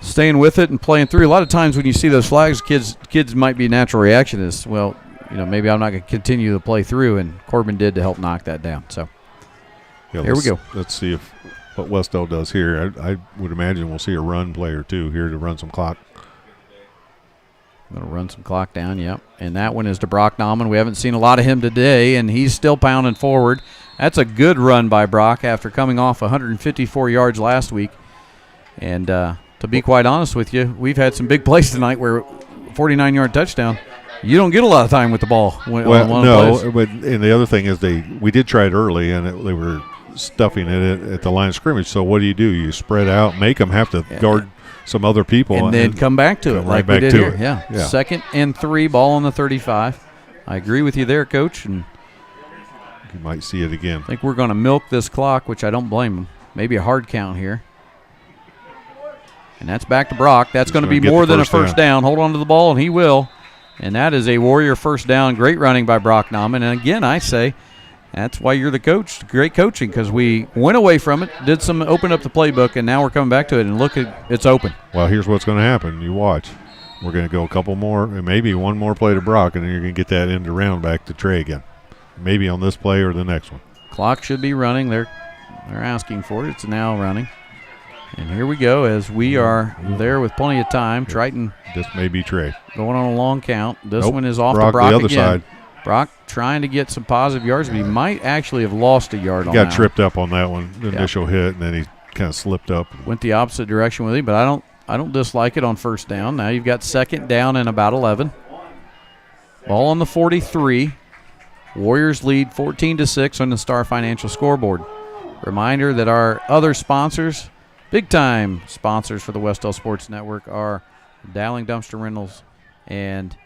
staying with it and playing through. A lot of times when you see those flags, kids might be natural reaction is, well, maybe I'm not going to continue to play through, and Corbin did to help knock that down. So here we go. Let's see what Wes-Del does here. I would imagine we'll see a run play or two here to run some clock. Going to run some clock down, yep. And that one is to Brock Nauman. We haven't seen a lot of him today, and he's still pounding forward. That's a good run by Brock after coming off 154 yards last week. And to be quite honest with you, we've had some big plays tonight where 49-yard touchdown. You don't get a lot of time with the ball. But and the other thing is we did try it early, and they were stuffing it at the line of scrimmage. So what do? You spread out, make them have to guard some other people. And then come back to it right like we back did to here. it. Yeah. Yeah. 2nd and 3, ball on the 35. I agree with you there, Coach. And you might see it again. I think we're going to milk this clock, which I don't blame them. Maybe a hard count here. And that's back to Brock. That's going to be more than a first down. Hold on to the ball, and he will. And that is a Warrior first down. Great running by Brock Nauman. And again, I say that's why you're the coach. Great coaching, because we went away from it, open up the playbook, and now we're coming back to it, and look, it's open. Well, here's what's going to happen. You watch. We're going to go a couple more, and maybe one more play to Brock, and then you're going to get that end around back to Trey again. Maybe on this play or the next one. Clock should be running. They're asking for it. It's now running. And here we go as we are there with plenty of time. Triton. This may be Trey. Going on a long count. This Nope. one is off Brock, to Brock the other again. side. Brock trying to get some positive yards, but he might actually have lost a yard on He got that tripped up on that one, the initial hit, and then he kind of slipped up. Went the opposite direction with him, but I don't dislike it on first down. Now you've got 2nd down and about 11. Ball on the 43. Warriors lead 14-6 on the Star Financial scoreboard. Reminder that our other sponsors, big-time sponsors for the Wes-Del Sports Network, are Dowling Dumpster Rentals and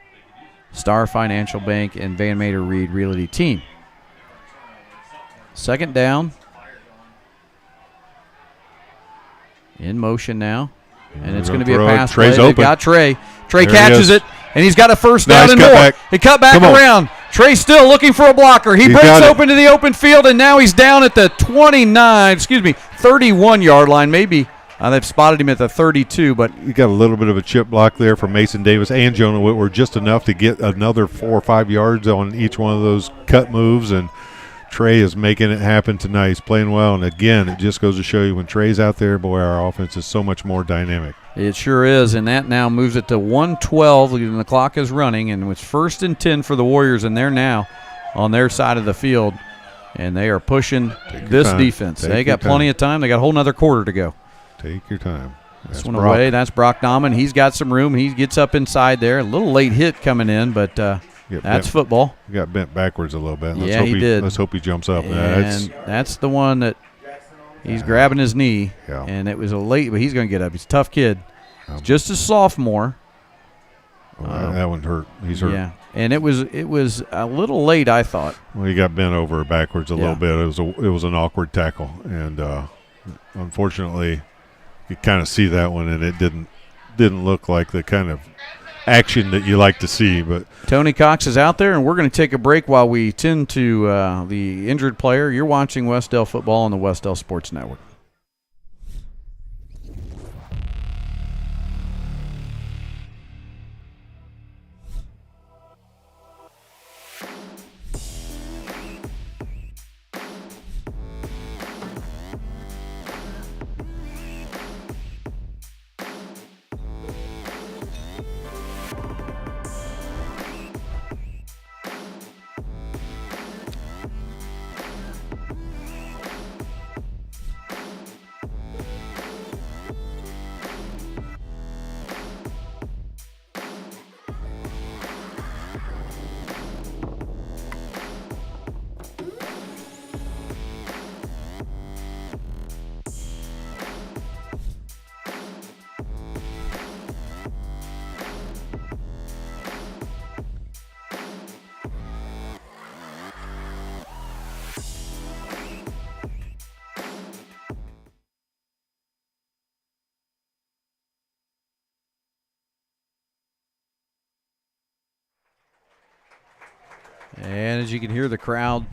Star Financial Bank and Van Mater Reed Realty Team. 2nd down. In motion now. And it's going to be a pass play. They've got Trey. Trey catches it, and he's got a first down and more. He cut back around. Trey still looking for a blocker. He breaks open to the open field, and now he's down at the 31-yard line. Maybe they've spotted him at the 32, but you got a little bit of a chip block there from Mason Davis and Jonah Whitworth, just enough to get another 4 or 5 yards on each one of those cut moves, and Trey is making it happen tonight. He's playing well, and again, it just goes to show you when Trey's out there, boy, our offense is so much more dynamic. It sure is, and that now moves it to 1:12, and the clock is running, and it's 1st and 10 for the Warriors, and they're now on their side of the field, and they are pushing this defense. They got plenty of time. They got a whole nother quarter to go. Take your time. This one away. That's Brock Nauman. He's got some room. He gets up inside there. A little late hit coming in, but that's football. He got bent backwards a little bit. He did. Let's hope he jumps up. And that's the one that he's grabbing his knee, and it was a late, but he's going to get up. He's a tough kid. He's just a sophomore. That one hurt. He's hurt. Yeah, and it was a little late, I thought. Well, he got bent over backwards a little bit. It was an awkward tackle, and unfortunately, you kind of see that one, and it didn't look like the kind of action that you like to see. But Tony Cox is out there, and we're going to take a break while we tend to the injured player. You're watching Wes-Del football on the Wes-Del Sports Network. And as you can hear, the crowd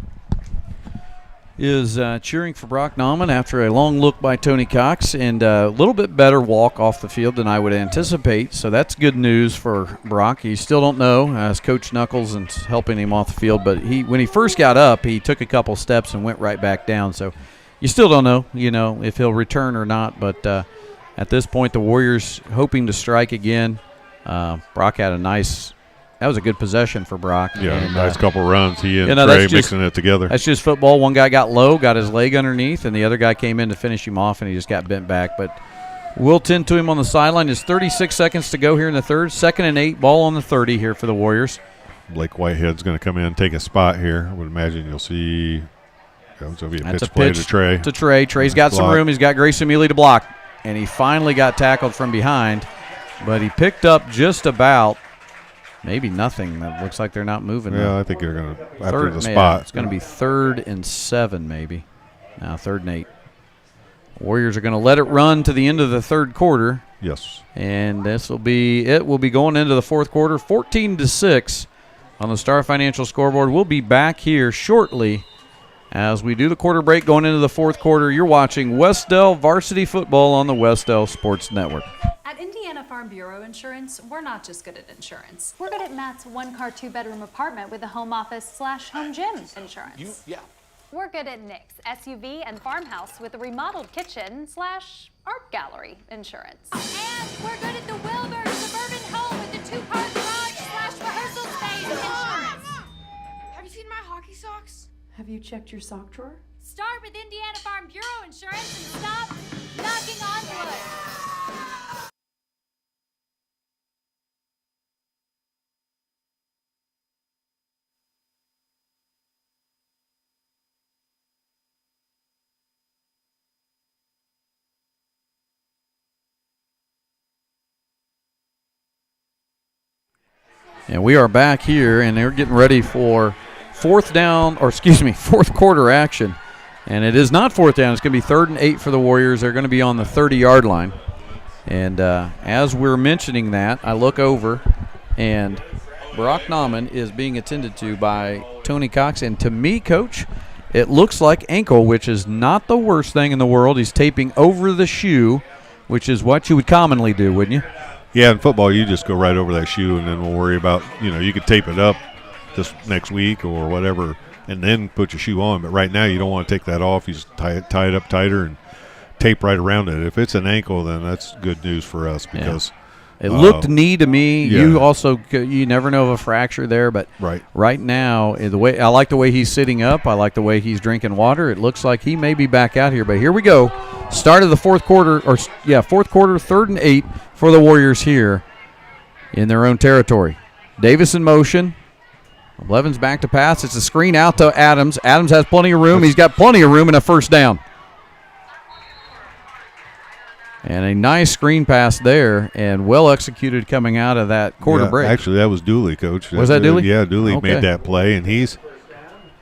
is cheering for Brock Nauman after a long look by Tony Cox, and a little bit better walk off the field than I would anticipate. So that's good news for Brock. You still don't know, as Coach Knuckles is helping him off the field, but when he first got up, he took a couple steps and went right back down. So you still don't know, if he'll return or not. But at this point, the Warriors hoping to strike again. Brock had that was a good possession for Brock. Yeah, and, nice couple runs. He and that's Trey just, mixing it together. That's just football. One guy got low, got his leg underneath, and the other guy came in to finish him off, and he just got bent back. But we'll tend to him on the sideline. There's 36 seconds to go here in the third. 2nd and 8, ball on the 30 here for the Warriors. Blake Whitehead's going to come in and take a spot here. I would imagine you'll see it's going to be a pitch play to Trey. Trey's got some room. He's got Grayson Mealy to block, and he finally got tackled from behind, but he picked up just about maybe nothing. That looks like they're not moving. Yeah, I think they're going to after the spot. It's going to be 3rd and 7 maybe. Now 3rd and 8. Warriors are going to let it run to the end of the third quarter. Yes. And it will be going into the fourth quarter, 14-6 on the Star Financial scoreboard. We'll be back here shortly as we do the quarter break going into the fourth quarter. You're watching Wes-Del Varsity Football on the Wes-Del Sports Network. At Indiana Farm Bureau Insurance, we're not just good at insurance. We're good at Matt's 1-car, 2-bedroom apartment with a home office / home gym insurance. We're good at Nick's SUV and farmhouse with a remodeled kitchen / art gallery insurance. And we're good at the Wilbur suburban home with the 2-car garage / rehearsal space insurance. Have you seen my hockey socks? Have you checked your sock drawer? Start with Indiana Farm Bureau Insurance and stop knocking on wood. And we are back here, and they're getting ready for fourth quarter action. And it is not fourth down. It's going to be 3rd and 8 for the Warriors. They're going to be on the 30-yard line. And as we're mentioning that, I look over, and Brock Nauman is being attended to by Tony Cox. And to me, Coach, it looks like ankle, which is not the worst thing in the world. He's taping over the shoe, which is what you would commonly do, wouldn't you? Yeah, in football, you just go right over that shoe, and then we'll worry about, you could tape it up this next week or whatever, and then put your shoe on. But right now, you don't want to take that off. You just tie it up tighter and tape right around it. If it's an ankle, then that's good news for us because it looked knee to me. Yeah. You never know of a fracture there, but right now, I like the way he's sitting up. I like the way he's drinking water. It looks like he may be back out here. But here we go. Start of the fourth quarter, 3rd and 8 for the Warriors here in their own territory. Davis in motion. Levin's back to pass. It's a screen out to Adams. Adams has plenty of room. He's got plenty of room and a first down. And a nice screen pass there and well executed coming out of that quarter break. Actually, that was Dooley, Coach. Was that Dooley? Yeah, Dooley made that play, and he's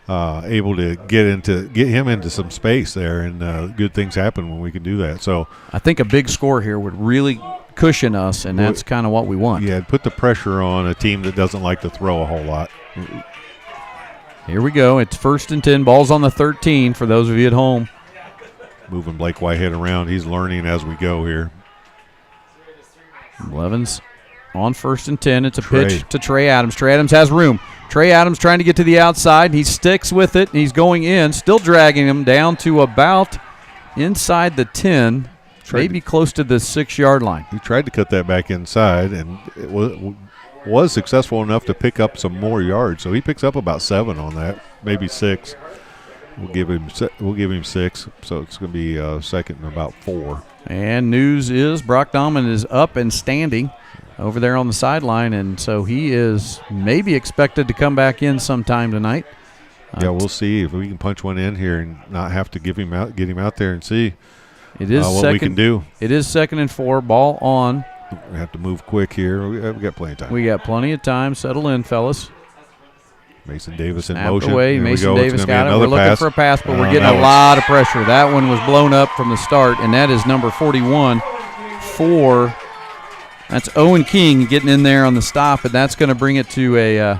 able to get him into some space there, and good things happen when we can do that. So I think a big score here would really cushion us, and that's kind of what we want. Yeah, put the pressure on a team that doesn't like to throw a whole lot. Here we go. It's 1st and 10. Ball's on the 13 for those of you at home. Moving Blake Whitehead around. He's learning as we go here. Levin's on 1st and 10. It's a pitch to Trey Adams. Trey Adams has room. Trey Adams trying to get to the outside. He sticks with it. He's going in, still dragging him down to about inside the 10, maybe close to the 6-yard line. He tried to cut that back inside, and it was successful enough to pick up some more yards. So he picks up about 7 on that, maybe 6. We'll give him 6, so it's going to be 2nd and about 4. And news is Brock Nauman is up and standing over there on the sideline, and so he is maybe expected to come back in sometime tonight. Yeah, we'll see if we can punch one in here and not have to get him out there and see what we can do. It is 2nd and 4, ball on. We have to move quick here. We got plenty of time. We got plenty of time. Settle in, fellas. Mason Davis in Snapped motion. away. Mason Davis got it. We're looking for a pass, but we're getting a lot of pressure. That one was blown up from the start, and that is number 41 for – that's Owen King getting in there on the stop, and that's going to bring it to a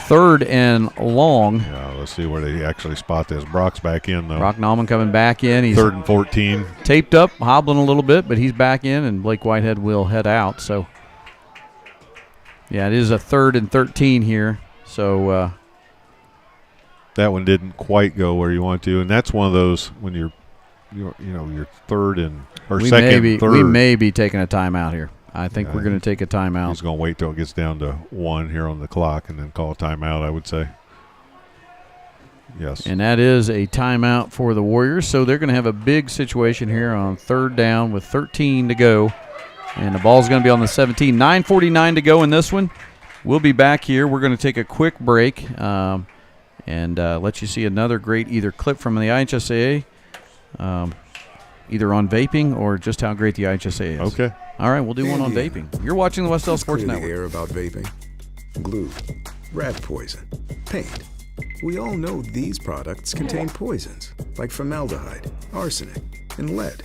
3rd and long. Yeah, let's see where they actually spot this. Brock's back in, though. Brock Nauman coming back in. He's 3rd and 14. Taped up, hobbling a little bit, but he's back in, and Blake Whitehead will head out. So, yeah, it is a 3rd and 13 here. So that one didn't quite go where you want to, and that's one of those when you're 3rd and or we 2nd, 3rd. We may be taking a timeout here. I think we're going to take a timeout. He's going to wait till it gets down to 1 here on the clock and then call a timeout, I would say. Yes. And that is a timeout for the Warriors. So they're going to have a big situation here on 3rd down with 13 to go. And the ball's going to be on the 17. 9:49 to go in this one. We'll be back here. We're going to take a quick break and let you see another great either clip from the IHSAA, either on vaping or just how great the IHSAA is. Okay. All right, we'll do one on vaping. You're watching the Wes-Del Sports Clear Network. the air about vaping. Glue, rat poison, paint. We all know these products contain poisons like formaldehyde, arsenic, and lead.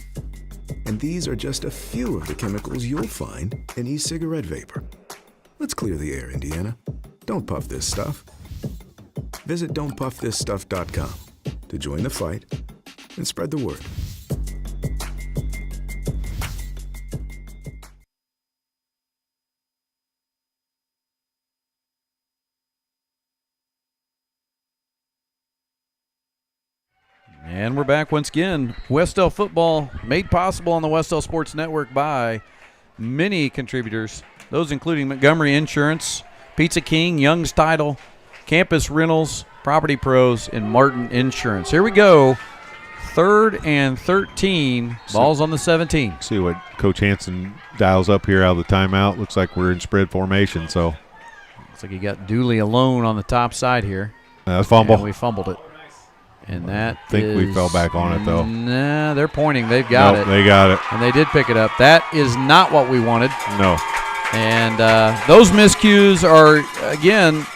And these are just a few of the chemicals you'll find in e-cigarette vapor. Let's clear the air, Indiana. Don't puff this stuff. Visit don'tpuffthisstuff.com to join the fight and spread the word. And we're back once again. Wes-Del football made possible on the Wes-Del Sports Network by many contributors, those including Montgomery Insurance, Pizza King, Young's Title, Campus Rentals, Property Pros, and Martin Insurance. Here we go. 3rd and 13. Ball's on the 17. See what Coach Hansen dials up here out of the timeout. Looks like we're in spread formation. So looks like he got Dooley alone on the top side here. Fumble. And we fumbled it. And that I think we fell back on it, though. Nah, they're pointing. They've got it. They got it. And they did pick it up. That is not what we wanted. No. And those miscues are, again,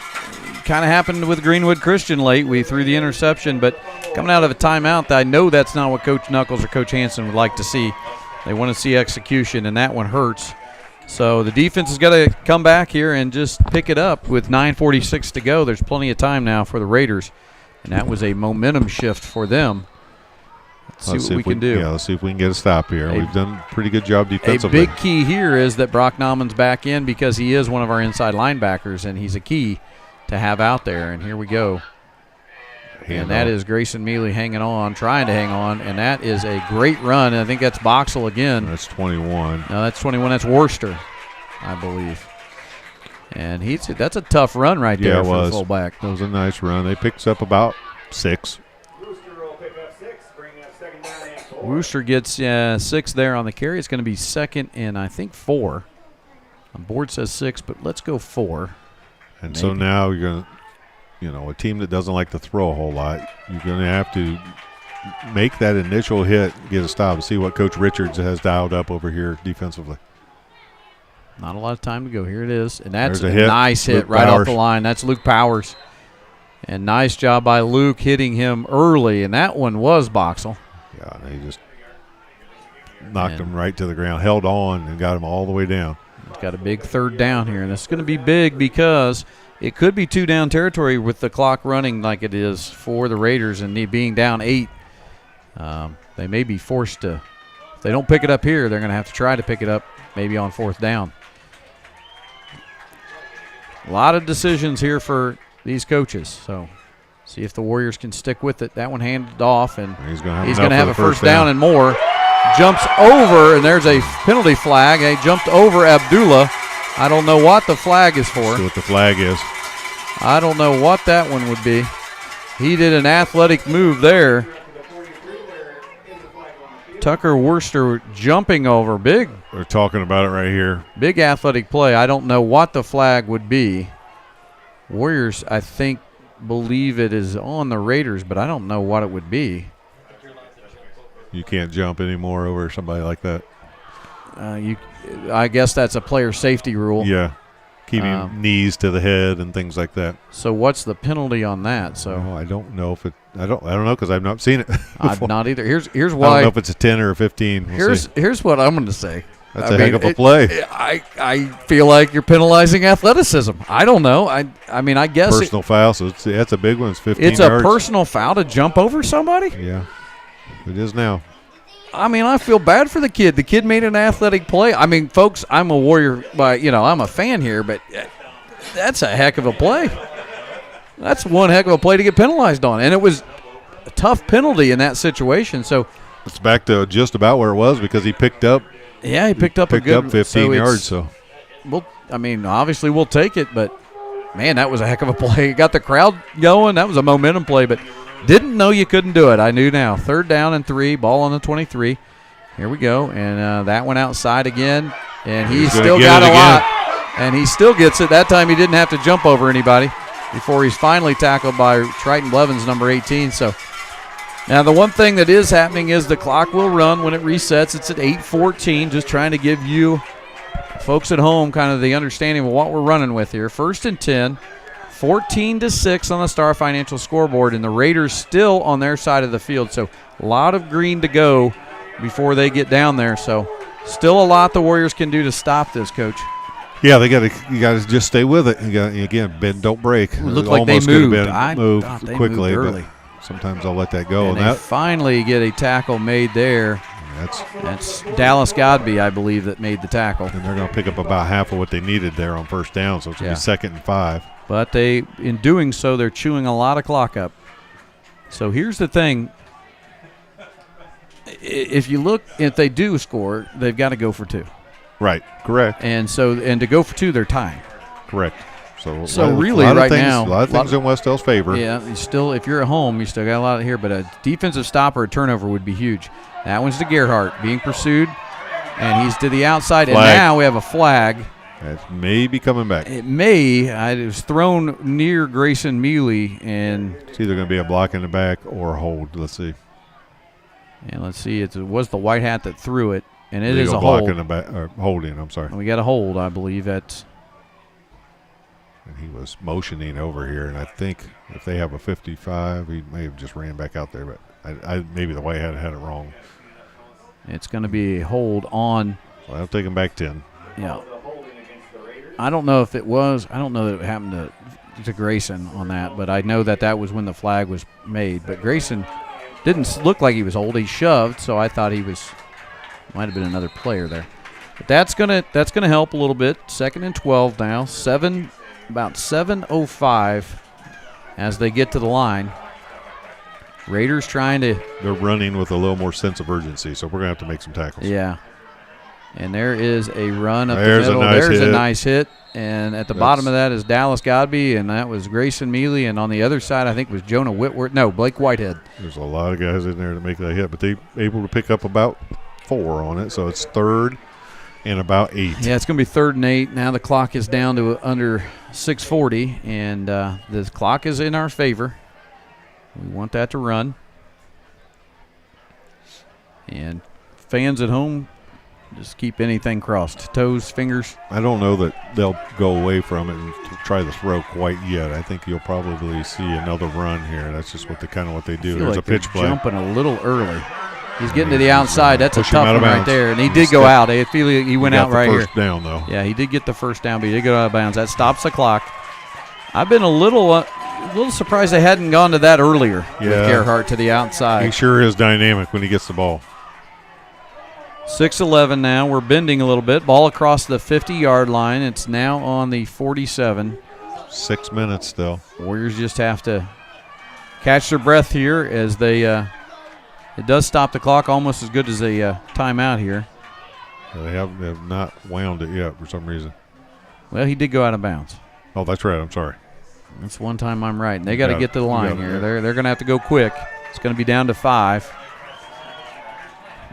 kind of happened with Greenwood Christian late. We threw the interception, but coming out of a timeout, I know that's not what Coach Knuckles or Coach Hansen would like to see. They want to see execution, and that one hurts. So the defense has got to come back here and just pick it up with 9:46 to go. There's plenty of time now for the Raiders. And that was a momentum shift for them. Let's see what we can do. Yeah, let's see if we can get a stop here. We've done a pretty good job defensively. A big key here is that Brock Nauman's back in because he is one of our inside linebackers, and he's a key to have out there. And here we go. And that is Grayson Mealy hanging on, trying to hang on, and that is a great run. And I think that's Boxell again. That's 21. No, that's 21. That's Worcester, I believe. And that's a tough run right there for the fullback. That was a nice run. They picked up about 6. Worcester gets 6 there on the carry. It's going to be 2nd and I think 4. The board says 6, but let's go 4. And so now you're going to, a team that doesn't like to throw a whole lot, you're going to have to make that initial hit, get a stop, and see what Coach Richards has dialed up over here defensively. Not a lot of time to go. Here it is. And that's a hit. Nice hit right off the line. That's Luke Powers. And nice job by Luke hitting him early. And that one was Boxell. Yeah, he just knocked him right to the ground, held on, and got him all the way down. He's got a big 3rd down here. And it's going to be big because it could be 2-down territory with the clock running like it is for the Raiders and being down 8. They may be forced to, if they don't pick it up here, they're going to have to try to pick it up maybe on 4th down. A lot of decisions here for these coaches. So see if the Warriors can stick with it. That one handed off, and he's going to have a first down and more. Jumps over, and there's a penalty flag. He jumped over Abdullah. I don't know what the flag is for. See what the flag is. I don't know what that one would be. He did an athletic move there. Tucker Worcester jumping over. Big. We're talking about it right here. Big athletic play. I don't know what the flag would be. Warriors, I think, believe it is on the Raiders, but I don't know what it would be. You can't jump anymore over somebody like that. I guess that's a player safety rule. Yeah. Keeping knees to the head and things like that. So what's the penalty on that? So I don't know if it. I don't know because I've not seen it. I've not either. Here's why. I don't know if it's a 10 or a 15. Here's what I'm going to say. That's a heck of a play. I feel like you're penalizing athleticism. I don't know. I mean, I guess personal foul. So that's a big one. It's 15 It's yards. a personal foul to jump over somebody. Yeah, it is now. I mean, I feel bad for the kid. The kid made an athletic play. I mean, folks, I'm a Warrior, I'm a fan here, but that's a heck of a play. That's one heck of a play to get penalized on, and it was a tough penalty in that situation. So it's back to just about where it was because he picked up Yeah, he picked up a good 15 yards. So, obviously we'll take it, but man, that was a heck of a play. Got the crowd going. That was a momentum play, but didn't know you couldn't do it. I knew now. 3rd down and 3, ball on the 23. Here we go, and that one outside again, and he's still got a lot, and he still gets it. That time he didn't have to jump over anybody before he's finally tackled by Triton Blevins, number 18. So now the one thing that is happening is the clock will run when it resets. It's at 8:14, just trying to give you folks at home kind of the understanding of what we're running with here. 1st and 10, 14-6 on the Star Financial scoreboard, and the Raiders still on their side of the field. So a lot of green to go before they get down there. So still a lot the Warriors can do to stop this, Coach. Yeah, you got to just stay with it. You got again, bend, don't break. It looked like they moved. Moved they quickly moved early. But sometimes I'll let that go. And they finally get a tackle made there. That's Dallas Godby, I believe, that made the tackle. And they're going to pick up about half of what they needed there on 1st down, so it's going to be 2nd and 5. But in doing so, they're chewing a lot of clock up. So here's the thing. If they do score, they've got to go for 2. Right, correct. And to go for 2, they're tying. Correct. So really right now, a lot of things in Wes-Del's favor. Yeah, if you're at home, you still got a lot here, but a defensive stop or a turnover would be huge. That one's to Gerhardt being pursued, and he's to the outside, and now we have a flag. That may be coming back. It may. It was thrown near Grayson Mealy, and it's either going to be a block in the back or a hold. Let's see. And let's see. It was the white hat that threw it, and it is a hold. Block in the back, or holding. I'm sorry. And we got a hold, I believe. And he was motioning over here, and I think if they have a 55, he may have just ran back out there, but maybe the white hat had it wrong. It's going to be a hold on. Well, I'll take him back 10. Yeah. I don't know if it was. I don't know that it happened to Grayson on that, but I know that was when the flag was made. But Grayson didn't look like he was old. He shoved, so I thought might have been another player there. But that's gonna help a little bit. 2nd and 12 now. About 7:05 as they get to the line. Raiders they're running with a little more sense of urgency, so we're going to have to make some tackles. Yeah. And there is a run up the middle. There's a nice hit. And at the bottom of that is Dallas Godby, and that was Grayson Mealy. And on the other side, I think, was Jonah Whitworth. No, Blake Whitehead. There's a lot of guys in there to make that hit, but they able to pick up about 4 on it. So it's 3rd and about 8. Yeah, it's going to be 3rd and 8. Now the clock is down to under 6:40, and the clock is in our favor. We want that to run. And fans at home, just keep anything crossed. Toes, fingers. I don't know that they'll go away from it and try the throw quite yet. I think you'll probably see another run here. That's just what they do. There's a pitch play. Jumping a little early. He's getting to the outside. That's a tough one right there. And he did go out. I feel he went out right here. First down, though. Yeah, he did get the first down, but he did go out of bounds. That stops the clock. I've been a little surprised they hadn't gone to that earlier with Gerhardt to the outside. He sure is dynamic when he gets the ball. 6:11 now. We're bending a little bit. Ball across the 50-yard line. It's now on the 47. 6 minutes still. Warriors just have to catch their breath here as they it does stop the clock almost as good as a timeout here. They have not wound it yet for some reason. Well, he did go out of bounds. Oh, that's right. I'm sorry. That's one time I'm right. And they got to get to the line here. They're going to have to go quick. It's going to be down to 5.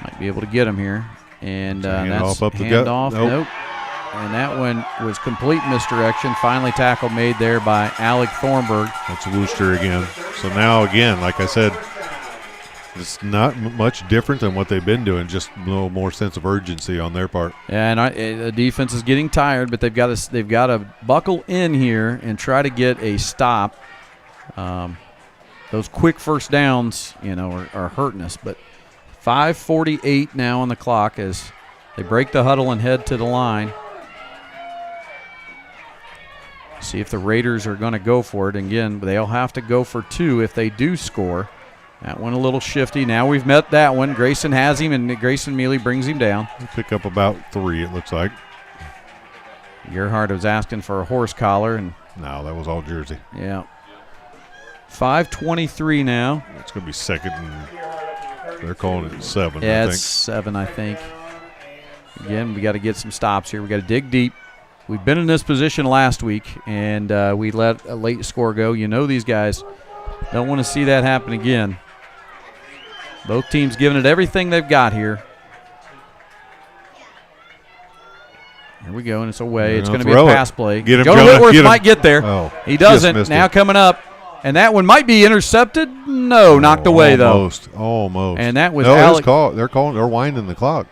Might be able to get him here. And that's handoff. Nope. And that one was complete misdirection. Finally tackle made there by Alec Thornburg. That's Wooster again. So now, again, like I said, it's not much different than what they've been doing, just a little more sense of urgency on their part. Yeah, and the defense is getting tired, but they've got to buckle in here and try to get a stop. Those quick first downs, are hurting us. But 5:48 now on the clock as they break the huddle and head to the line. See if the Raiders are going to go for it. Again, they'll have to go for 2 if they do score. That one a little shifty. Now we've met that one. Grayson has him, and Grayson Mealy brings him down. We'll pick up about 3, it looks like. Gerhardt was asking for a horse collar. No, that was all jersey. Yeah. 5:23 now. It's going to be 2nd, and they're calling it 7. Yeah, it's 7, I think. Again, we got to get some stops here. We got to dig deep. We've been in this position last week, and we let a late score go. You know these guys don't want to see that happen again. Both teams giving it everything they've got here. Here we go, and it's away. It's going to be a pass play. Get him, Jonah Whitworth might get there. Oh, he doesn't. Now coming up, and that one might be intercepted. No, knocked away, though. Almost. And that was Alec. They're winding the clock.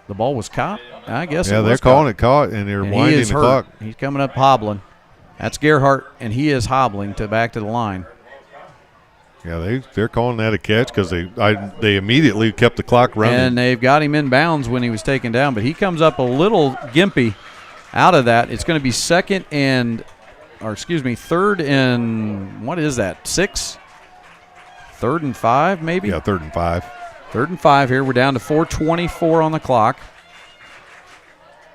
The ball was caught? I guess yeah, it was they're calling it caught, and they're winding the clock. He's coming up hobbling. That's Gerhardt, and he is hobbling back to the line. Yeah, they're calling that a catch because they immediately kept the clock running. And they've got him in bounds when he was taken down, but he comes up a little gimpy out of that. It's going to be third and, what is that, 6? 3rd and 5 maybe? Yeah, 3rd and 5. 3rd and 5 here. We're down to 4:24 on the clock.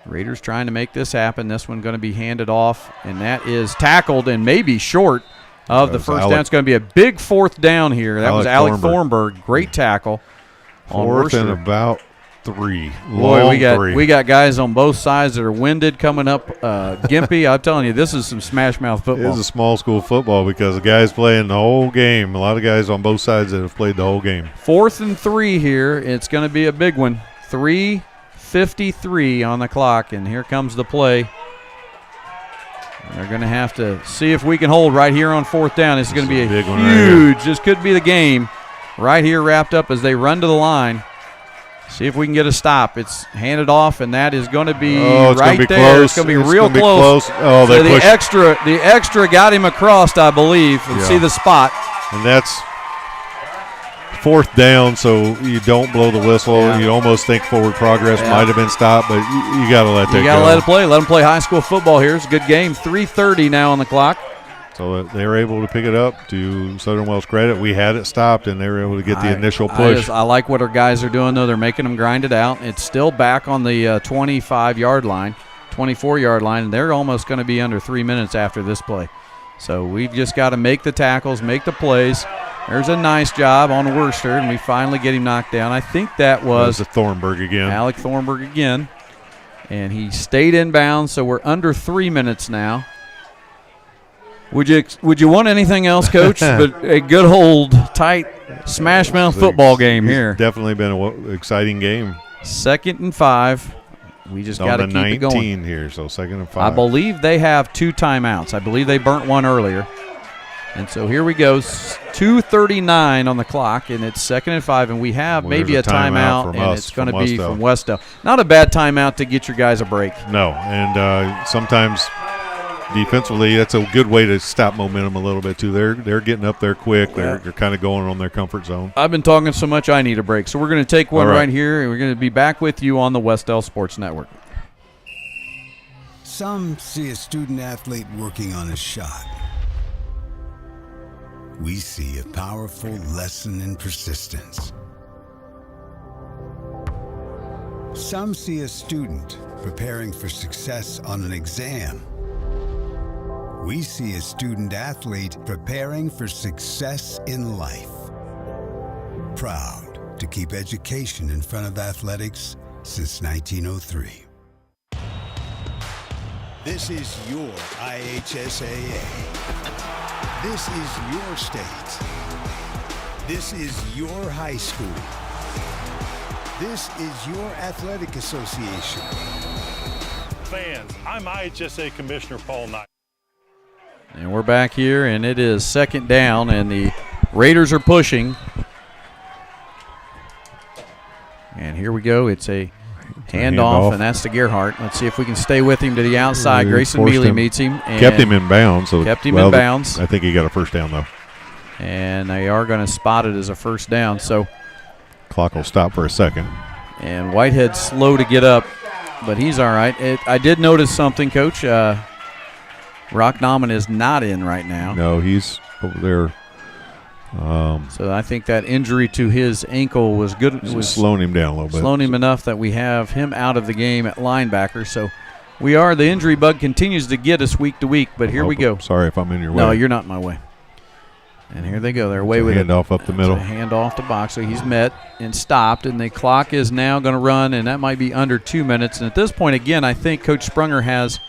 Raiders trying to make this happen. This one going to be handed off, and that is tackled and maybe short of the first down. It's going to be a big 4th down here. That was Alec Thornburg. Great tackle. 4th and about 3. Boy, we got guys on both sides that are winded coming up gimpy. I'm telling you, this is some smash mouth football. It is a small school football because the guys playing the whole game. A lot of guys on both sides that have played the whole game. 4th and 3 here. It's going to be a big one. 3:53 on the clock, and here comes the play. They're going to have to see if we can hold right here on 4th down. This is going to be a huge, this could be the game right here wrapped up as they run to the line. See if we can get a stop. It's handed off, and that is going to be right there. Close. It's going to be real close. Oh, so the extra got him across, I believe, and see the spot. And that's 4th down, so you don't blow the whistle. Yeah. You almost think forward progress might have been stopped, but you got to let that go. You got to let it play. Let them play high school football here. It's a good game. 3:30 now on the clock. So they were able to pick it up. To Southern Wells' credit, we had it stopped, and they were able to get the initial push. I like what our guys are doing, though. They're making them grind it out. It's still back on the 25-yard line, 24-yard line, and they're almost going to be under 3 minutes after this play. So we've just got to make the tackles, make the plays. There's a nice job on Worcester, and we finally get him knocked down. I think that was Thornburg again. Alec Thornburg again. And he stayed in bounds, so we're under 3 minutes now. Would you want anything else, Coach, but a good old, tight, smash-mouth football game here? Definitely been an exciting game. 2nd and 5. We just got to keep it going. 19 here, so 2nd and 5. I believe they have 2 timeouts. I believe they burnt one earlier. And so here we go, 2:39 on the clock, and it's 2nd and 5, and we have maybe a timeout, and it's going to be from Wes-Del. Not a bad timeout to get your guys a break. No, and sometimes defensively that's a good way to stop momentum a little bit too. They're getting up there quick. They're kind of going on their comfort zone. I've been talking so much I need a break, so we're going to take one right here, and we're going to be back with you on the Wes-Del Sports Network. Some see a student athlete working on a shot. We see a powerful lesson in persistence. Some see a student preparing for success on an exam. We see a student athlete preparing for success in life. Proud to keep education in front of athletics since 1903. This is your IHSAA. This is your state. This is your high school. This is your athletic association. Fans, I'm IHSA Commissioner Paul Knight. And we're back here, and it is 2nd down, and the Raiders are pushing. And here we go. It's a handoff, and that's to Gerhardt. Let's see if we can stay with him to the outside. Grayson Mealy meets him. And kept him in bounds. In bounds. I think he got a 1st down, though. And they are going to spot it as a 1st down. So clock will stop for a second. And Whitehead's slow to get up, but he's all right. I did notice something, Coach. Rock Nauman is not in right now. No, he's over there. So I think that injury to his ankle was good. It was slowing him down a little bit. Slowing him enough that we have him out of the game at linebacker. So the injury bug continues to get us week to week, but here we go. Sorry if I'm in your way. No, you're not in my way. And here they go. They're away with it. Handoff up the middle. Handoff to Boxley. He's met and stopped, and the clock is now going to run, and that might be under 2 minutes. And at this point, again, I think Coach Sprunger has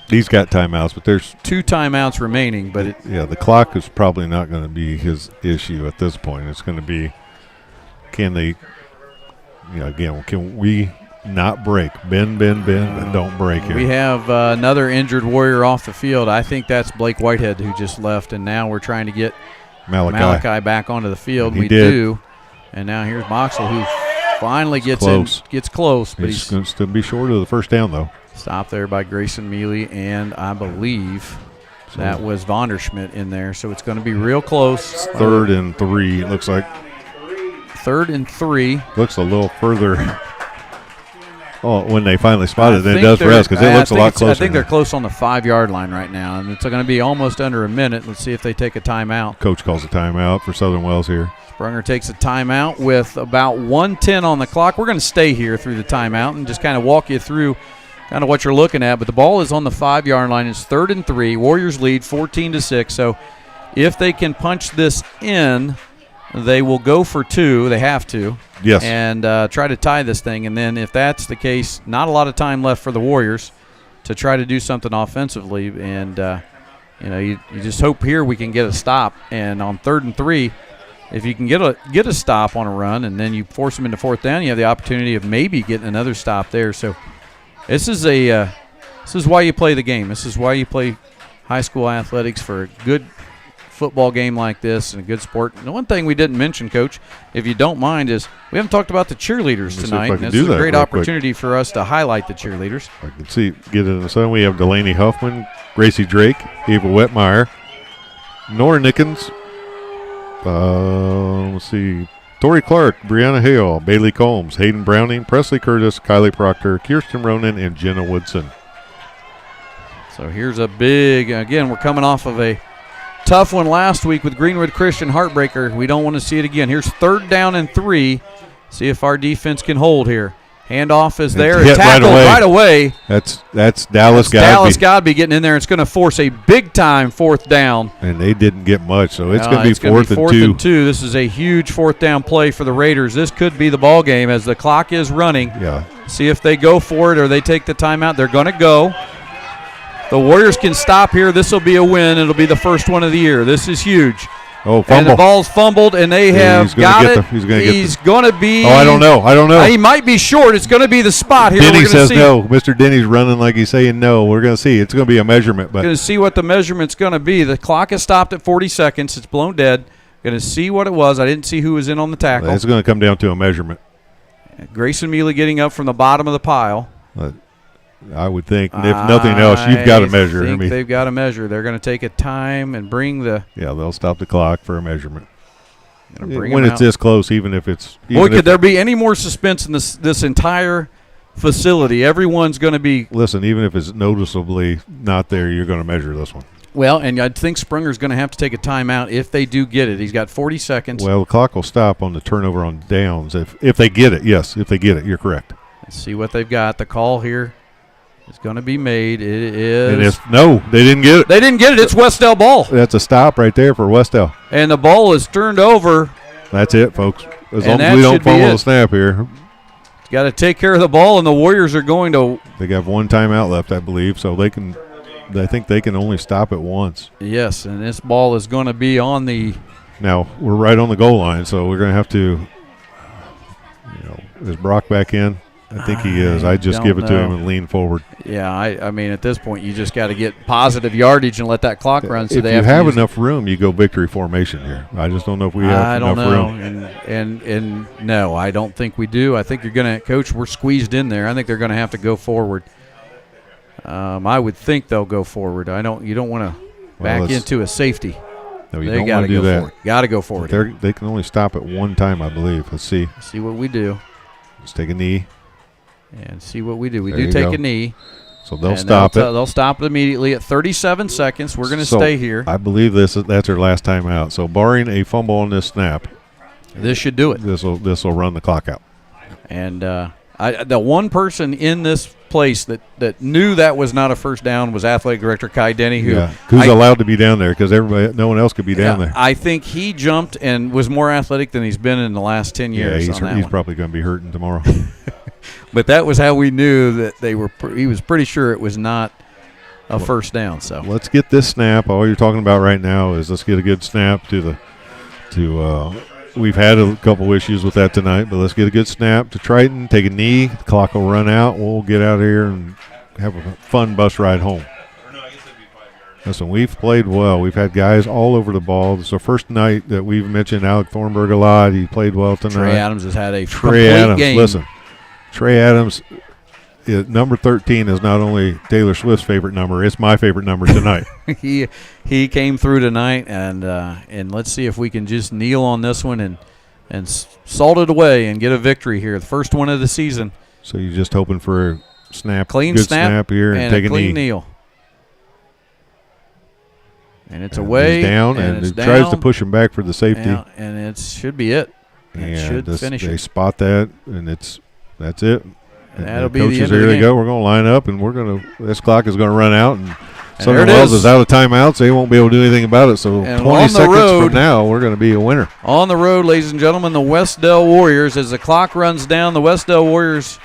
He's got timeouts, but there's 2 timeouts remaining. But the clock is probably not going to be his issue at this point. It's going to be, can we not break? Bend, and don't break here. We have another injured Warrior off the field. I think that's Blake Whitehead who just left, and now we're trying to get Malachi back onto the field. And we do. And now here's Boxell, who finally gets close, but he's going to still be short of the first down, though. Stopped there by Grayson Mealy, and I believe that was Vonderschmidt in there. So it's going to be real close. 3rd and 3, it looks like. 3rd and 3. Looks a little further. When they finally spotted it, than it does for us, because it looks a lot closer. I think they're close on the 5-yard line right now, and it's going to be almost under a minute. Let's see if they take a timeout. Coach calls a timeout for Southern Wells here. Sprunger takes a timeout with about 1:10 on the clock. We're going to stay here through the timeout and just kind of walk you through kind of what you're looking at. But the ball is on the 5-yard line. It's 3rd and 3. Warriors lead 14-6. So if they can punch this in, they will go for 2. They have to. Yes. And try to tie this thing. And then if that's the case, not a lot of time left for the Warriors to try to do something offensively. And, you just hope here we can get a stop. And on 3rd and 3, if you can get a stop on a run and then you force them into 4th down, you have the opportunity of maybe getting another stop there. So this is why you play the game. This is why you play high school athletics, for a good football game like this and a good sport. And the one thing we didn't mention, Coach, if you don't mind, is we haven't talked about the cheerleaders tonight. And this is a great opportunity for us to highlight the cheerleaders. I can get it in the sun. We have Delaney Huffman, Gracie Drake, Ava Wetmeyer, Nora Nickens, let's see, Tori Clark, Brianna Hale, Bailey Combs, Hayden Browning, Presley Curtis, Kylie Proctor, Kirsten Ronan, and Jenna Woodson. So here's a big, again, we're coming off of a tough one last week with Greenwood Christian, heartbreaker. We don't want to see it again. Here's 3rd down and 3. See if our defense can hold here. Handoff is there. It's tackled right away. That's Dallas Godby. Dallas Godby getting in there. It's going to force a big-time 4th down. And they didn't get much, so it's going to be 4th and 2. This is a huge 4th down play for the Raiders. This could be the ball game as the clock is running. Yeah. See if they go for it or they take the timeout. They're going to go. The Warriors can stop here. This will be a win. It'll be the first one of the year. This is huge. Oh, fumble. And the ball's fumbled, and they have got it. He's going to be. Oh, I don't know. He might be short. It's going to be the spot here. Denny says no. Mr. Denny's running like he's saying no. We're going to see. It's going to be a measurement. But going to see what the measurement's going to be. The clock is stopped at 40 seconds. It's blown dead. Going to see what it was. I didn't see who was in on the tackle. It's going to come down to a measurement. Grayson Mealy getting up from the bottom of the pile. I would think, if nothing else, you've got to measure. I think they've got to measure. They're going to take a time and bring the. Yeah, they'll stop the clock for a measurement. When it's this close, even if it's. Boy, could there be any more suspense in this entire facility? Everyone's going to be. Listen, even if it's noticeably not there, you're going to measure this one. Well, and I think Sprunger's going to have to take a timeout if they do get it. He's got 40 seconds. Well, the clock will stop on the turnover on downs if they get it. Yes, if they get it, you're correct. Let's see what they've got. The call here is going to be made. It is. No, they didn't get it. They didn't get it. It's Wes-Del ball. That's a stop right there for Wes-Del. And the ball is turned over. That's it, folks. As long as we don't fumble the snap here. Got to take care of the ball, and the Warriors are going to. They got 1 timeout left, I believe, so they can. I think they can only stop it once. Yes, and this ball is going to be on the. Now we're right on the goal line, so we're going to have to. Is Brock back in? I think he is. I just give it to him and lean forward. Yeah, I mean, at this point, you just got to get positive yardage and let that clock run. So if you have enough room, you go victory formation here. I just don't know if we have enough room. And no, I don't think we do. I think you're going to, Coach, we're squeezed in there. I think they're going to have to go forward. I would think they'll go forward. You don't want to back into a safety. No, you don't want to do that. Got to go forward. They can only stop at 1 time, I believe. Let's see. See what we do. Let's take a knee. And see what we do. We do take a knee. So they'll stop it. They'll stop it immediately at 37 seconds. We're going to stay here. I believe that's their last time out. So barring a fumble on this snap, this should do it. This will run the clock out. And The one person in this place that knew that was not a first down was athletic director Kai Denny, who's allowed to be down there because no one else could be down there. I think he jumped and was more athletic than he's been in the last 10 years. Yeah, he's probably going to be hurting tomorrow. But that was how we knew that he was pretty sure it was not a first down. So let's get this snap. All you're talking about right now is let's get a good snap to we've had a couple issues with that tonight, but let's get a good snap to Triton, take a knee, the clock will run out, we'll get out of here and have a fun bus ride home. Listen, we've played well. We've had guys all over the ball. This is our first night that we've mentioned Alec Thornburg a lot. He played well tonight. Trey Adams has had a complete game. Listen, Trey Adams, number 13 is not only Taylor Swift's favorite number, it's my favorite number tonight. He came through tonight, and let's see if we can just kneel on this one and salt it away and get a victory here, the first one of the season. So you're just hoping for a clean good snap here and take a clean knee. kneel. And it's away. He's down, and it's it tries to push him back for the safety. Yeah, and it should be it. It should finish it. They spot that, and that's it. And that'll be coaches, the end of here the they game. go. We're going to line up, and this clock is going to run out, and there Southern it Wells is. is out of timeouts. They won't be able to do anything about it. So And 20 on the seconds road- from now, we're going to be a winner. On the road, ladies and gentlemen, the Wes-Del Warriors. As the clock runs down, the Wes-Del Warriors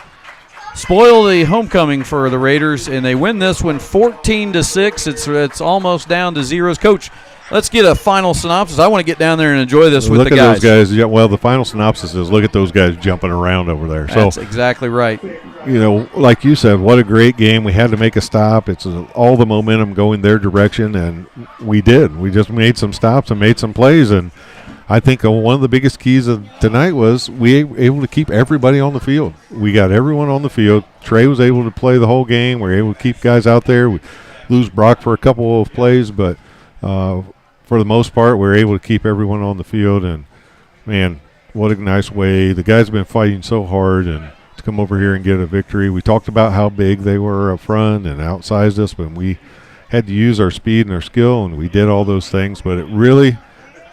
spoil the homecoming for the Raiders, and they win this one 14-6. It's almost down to zeros. Coach, let's get a final synopsis. I want to get down there and enjoy this with the guys. Look at those guys. Yeah, well, the final synopsis is look at those guys jumping around over there. That's exactly right. Like you said, what a great game. We had to make a stop. It's all the momentum going their direction, and we did. We just made some stops and made some plays, and I think one of the biggest keys of tonight was we were able to keep everybody on the field. We got everyone on the field. Trey was able to play the whole game. We were able to keep guys out there. We lose Brock for a couple of plays, but for the most part, we were able to keep everyone on the field. And, man, what a nice way. The guys have been fighting so hard, and to come over here and get a victory. We talked about how big they were up front and outsized us, but we had to use our speed and our skill, and we did all those things. But it really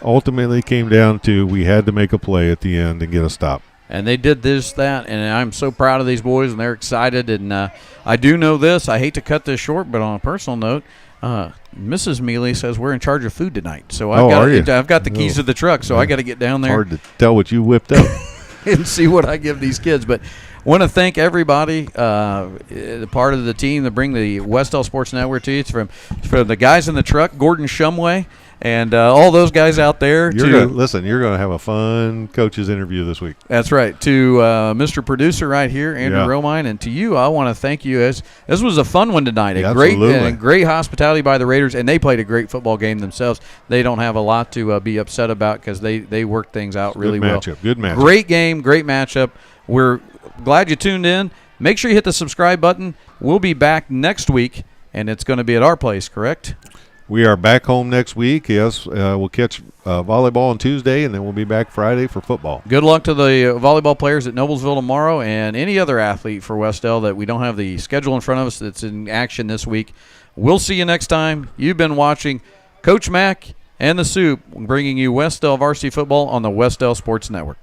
ultimately came down to we had to make a play at the end and get a stop. And they did that, and I'm so proud of these boys, and they're excited. And I do know this. I hate to cut this short, but on a personal note, Mrs. Mealy says we're in charge of food tonight. So I've got the keys to the truck, so I got to get down there. Hard to tell what you whipped up. And see what I give these kids. But want to thank everybody, the part of the team that bring the Wes-Del Sports Network to you. It's from the guys in the truck, Gordon Shumway, and all those guys out there. You're going to have a fun coaches interview this week. That's right. To Mr. Producer right here, Andrew Romine, and to you, I want to thank you. This was a fun one tonight. Great hospitality by the Raiders, and they played a great football game themselves. They don't have a lot to be upset about because they worked things out really well. Good matchup. Great game, great matchup. We're glad you tuned in. Make sure you hit the subscribe button. We'll be back next week, and it's going to be at our place, correct? We are back home next week. Yes, we'll catch volleyball on Tuesday, and then we'll be back Friday for football. Good luck to the volleyball players at Noblesville tomorrow and any other athlete for Wes-Del that we don't have the schedule in front of us that's in action this week. We'll see you next time. You've been watching Coach Mack and the Soup bringing you Wes-Del varsity football on the Wes-Del Sports Network.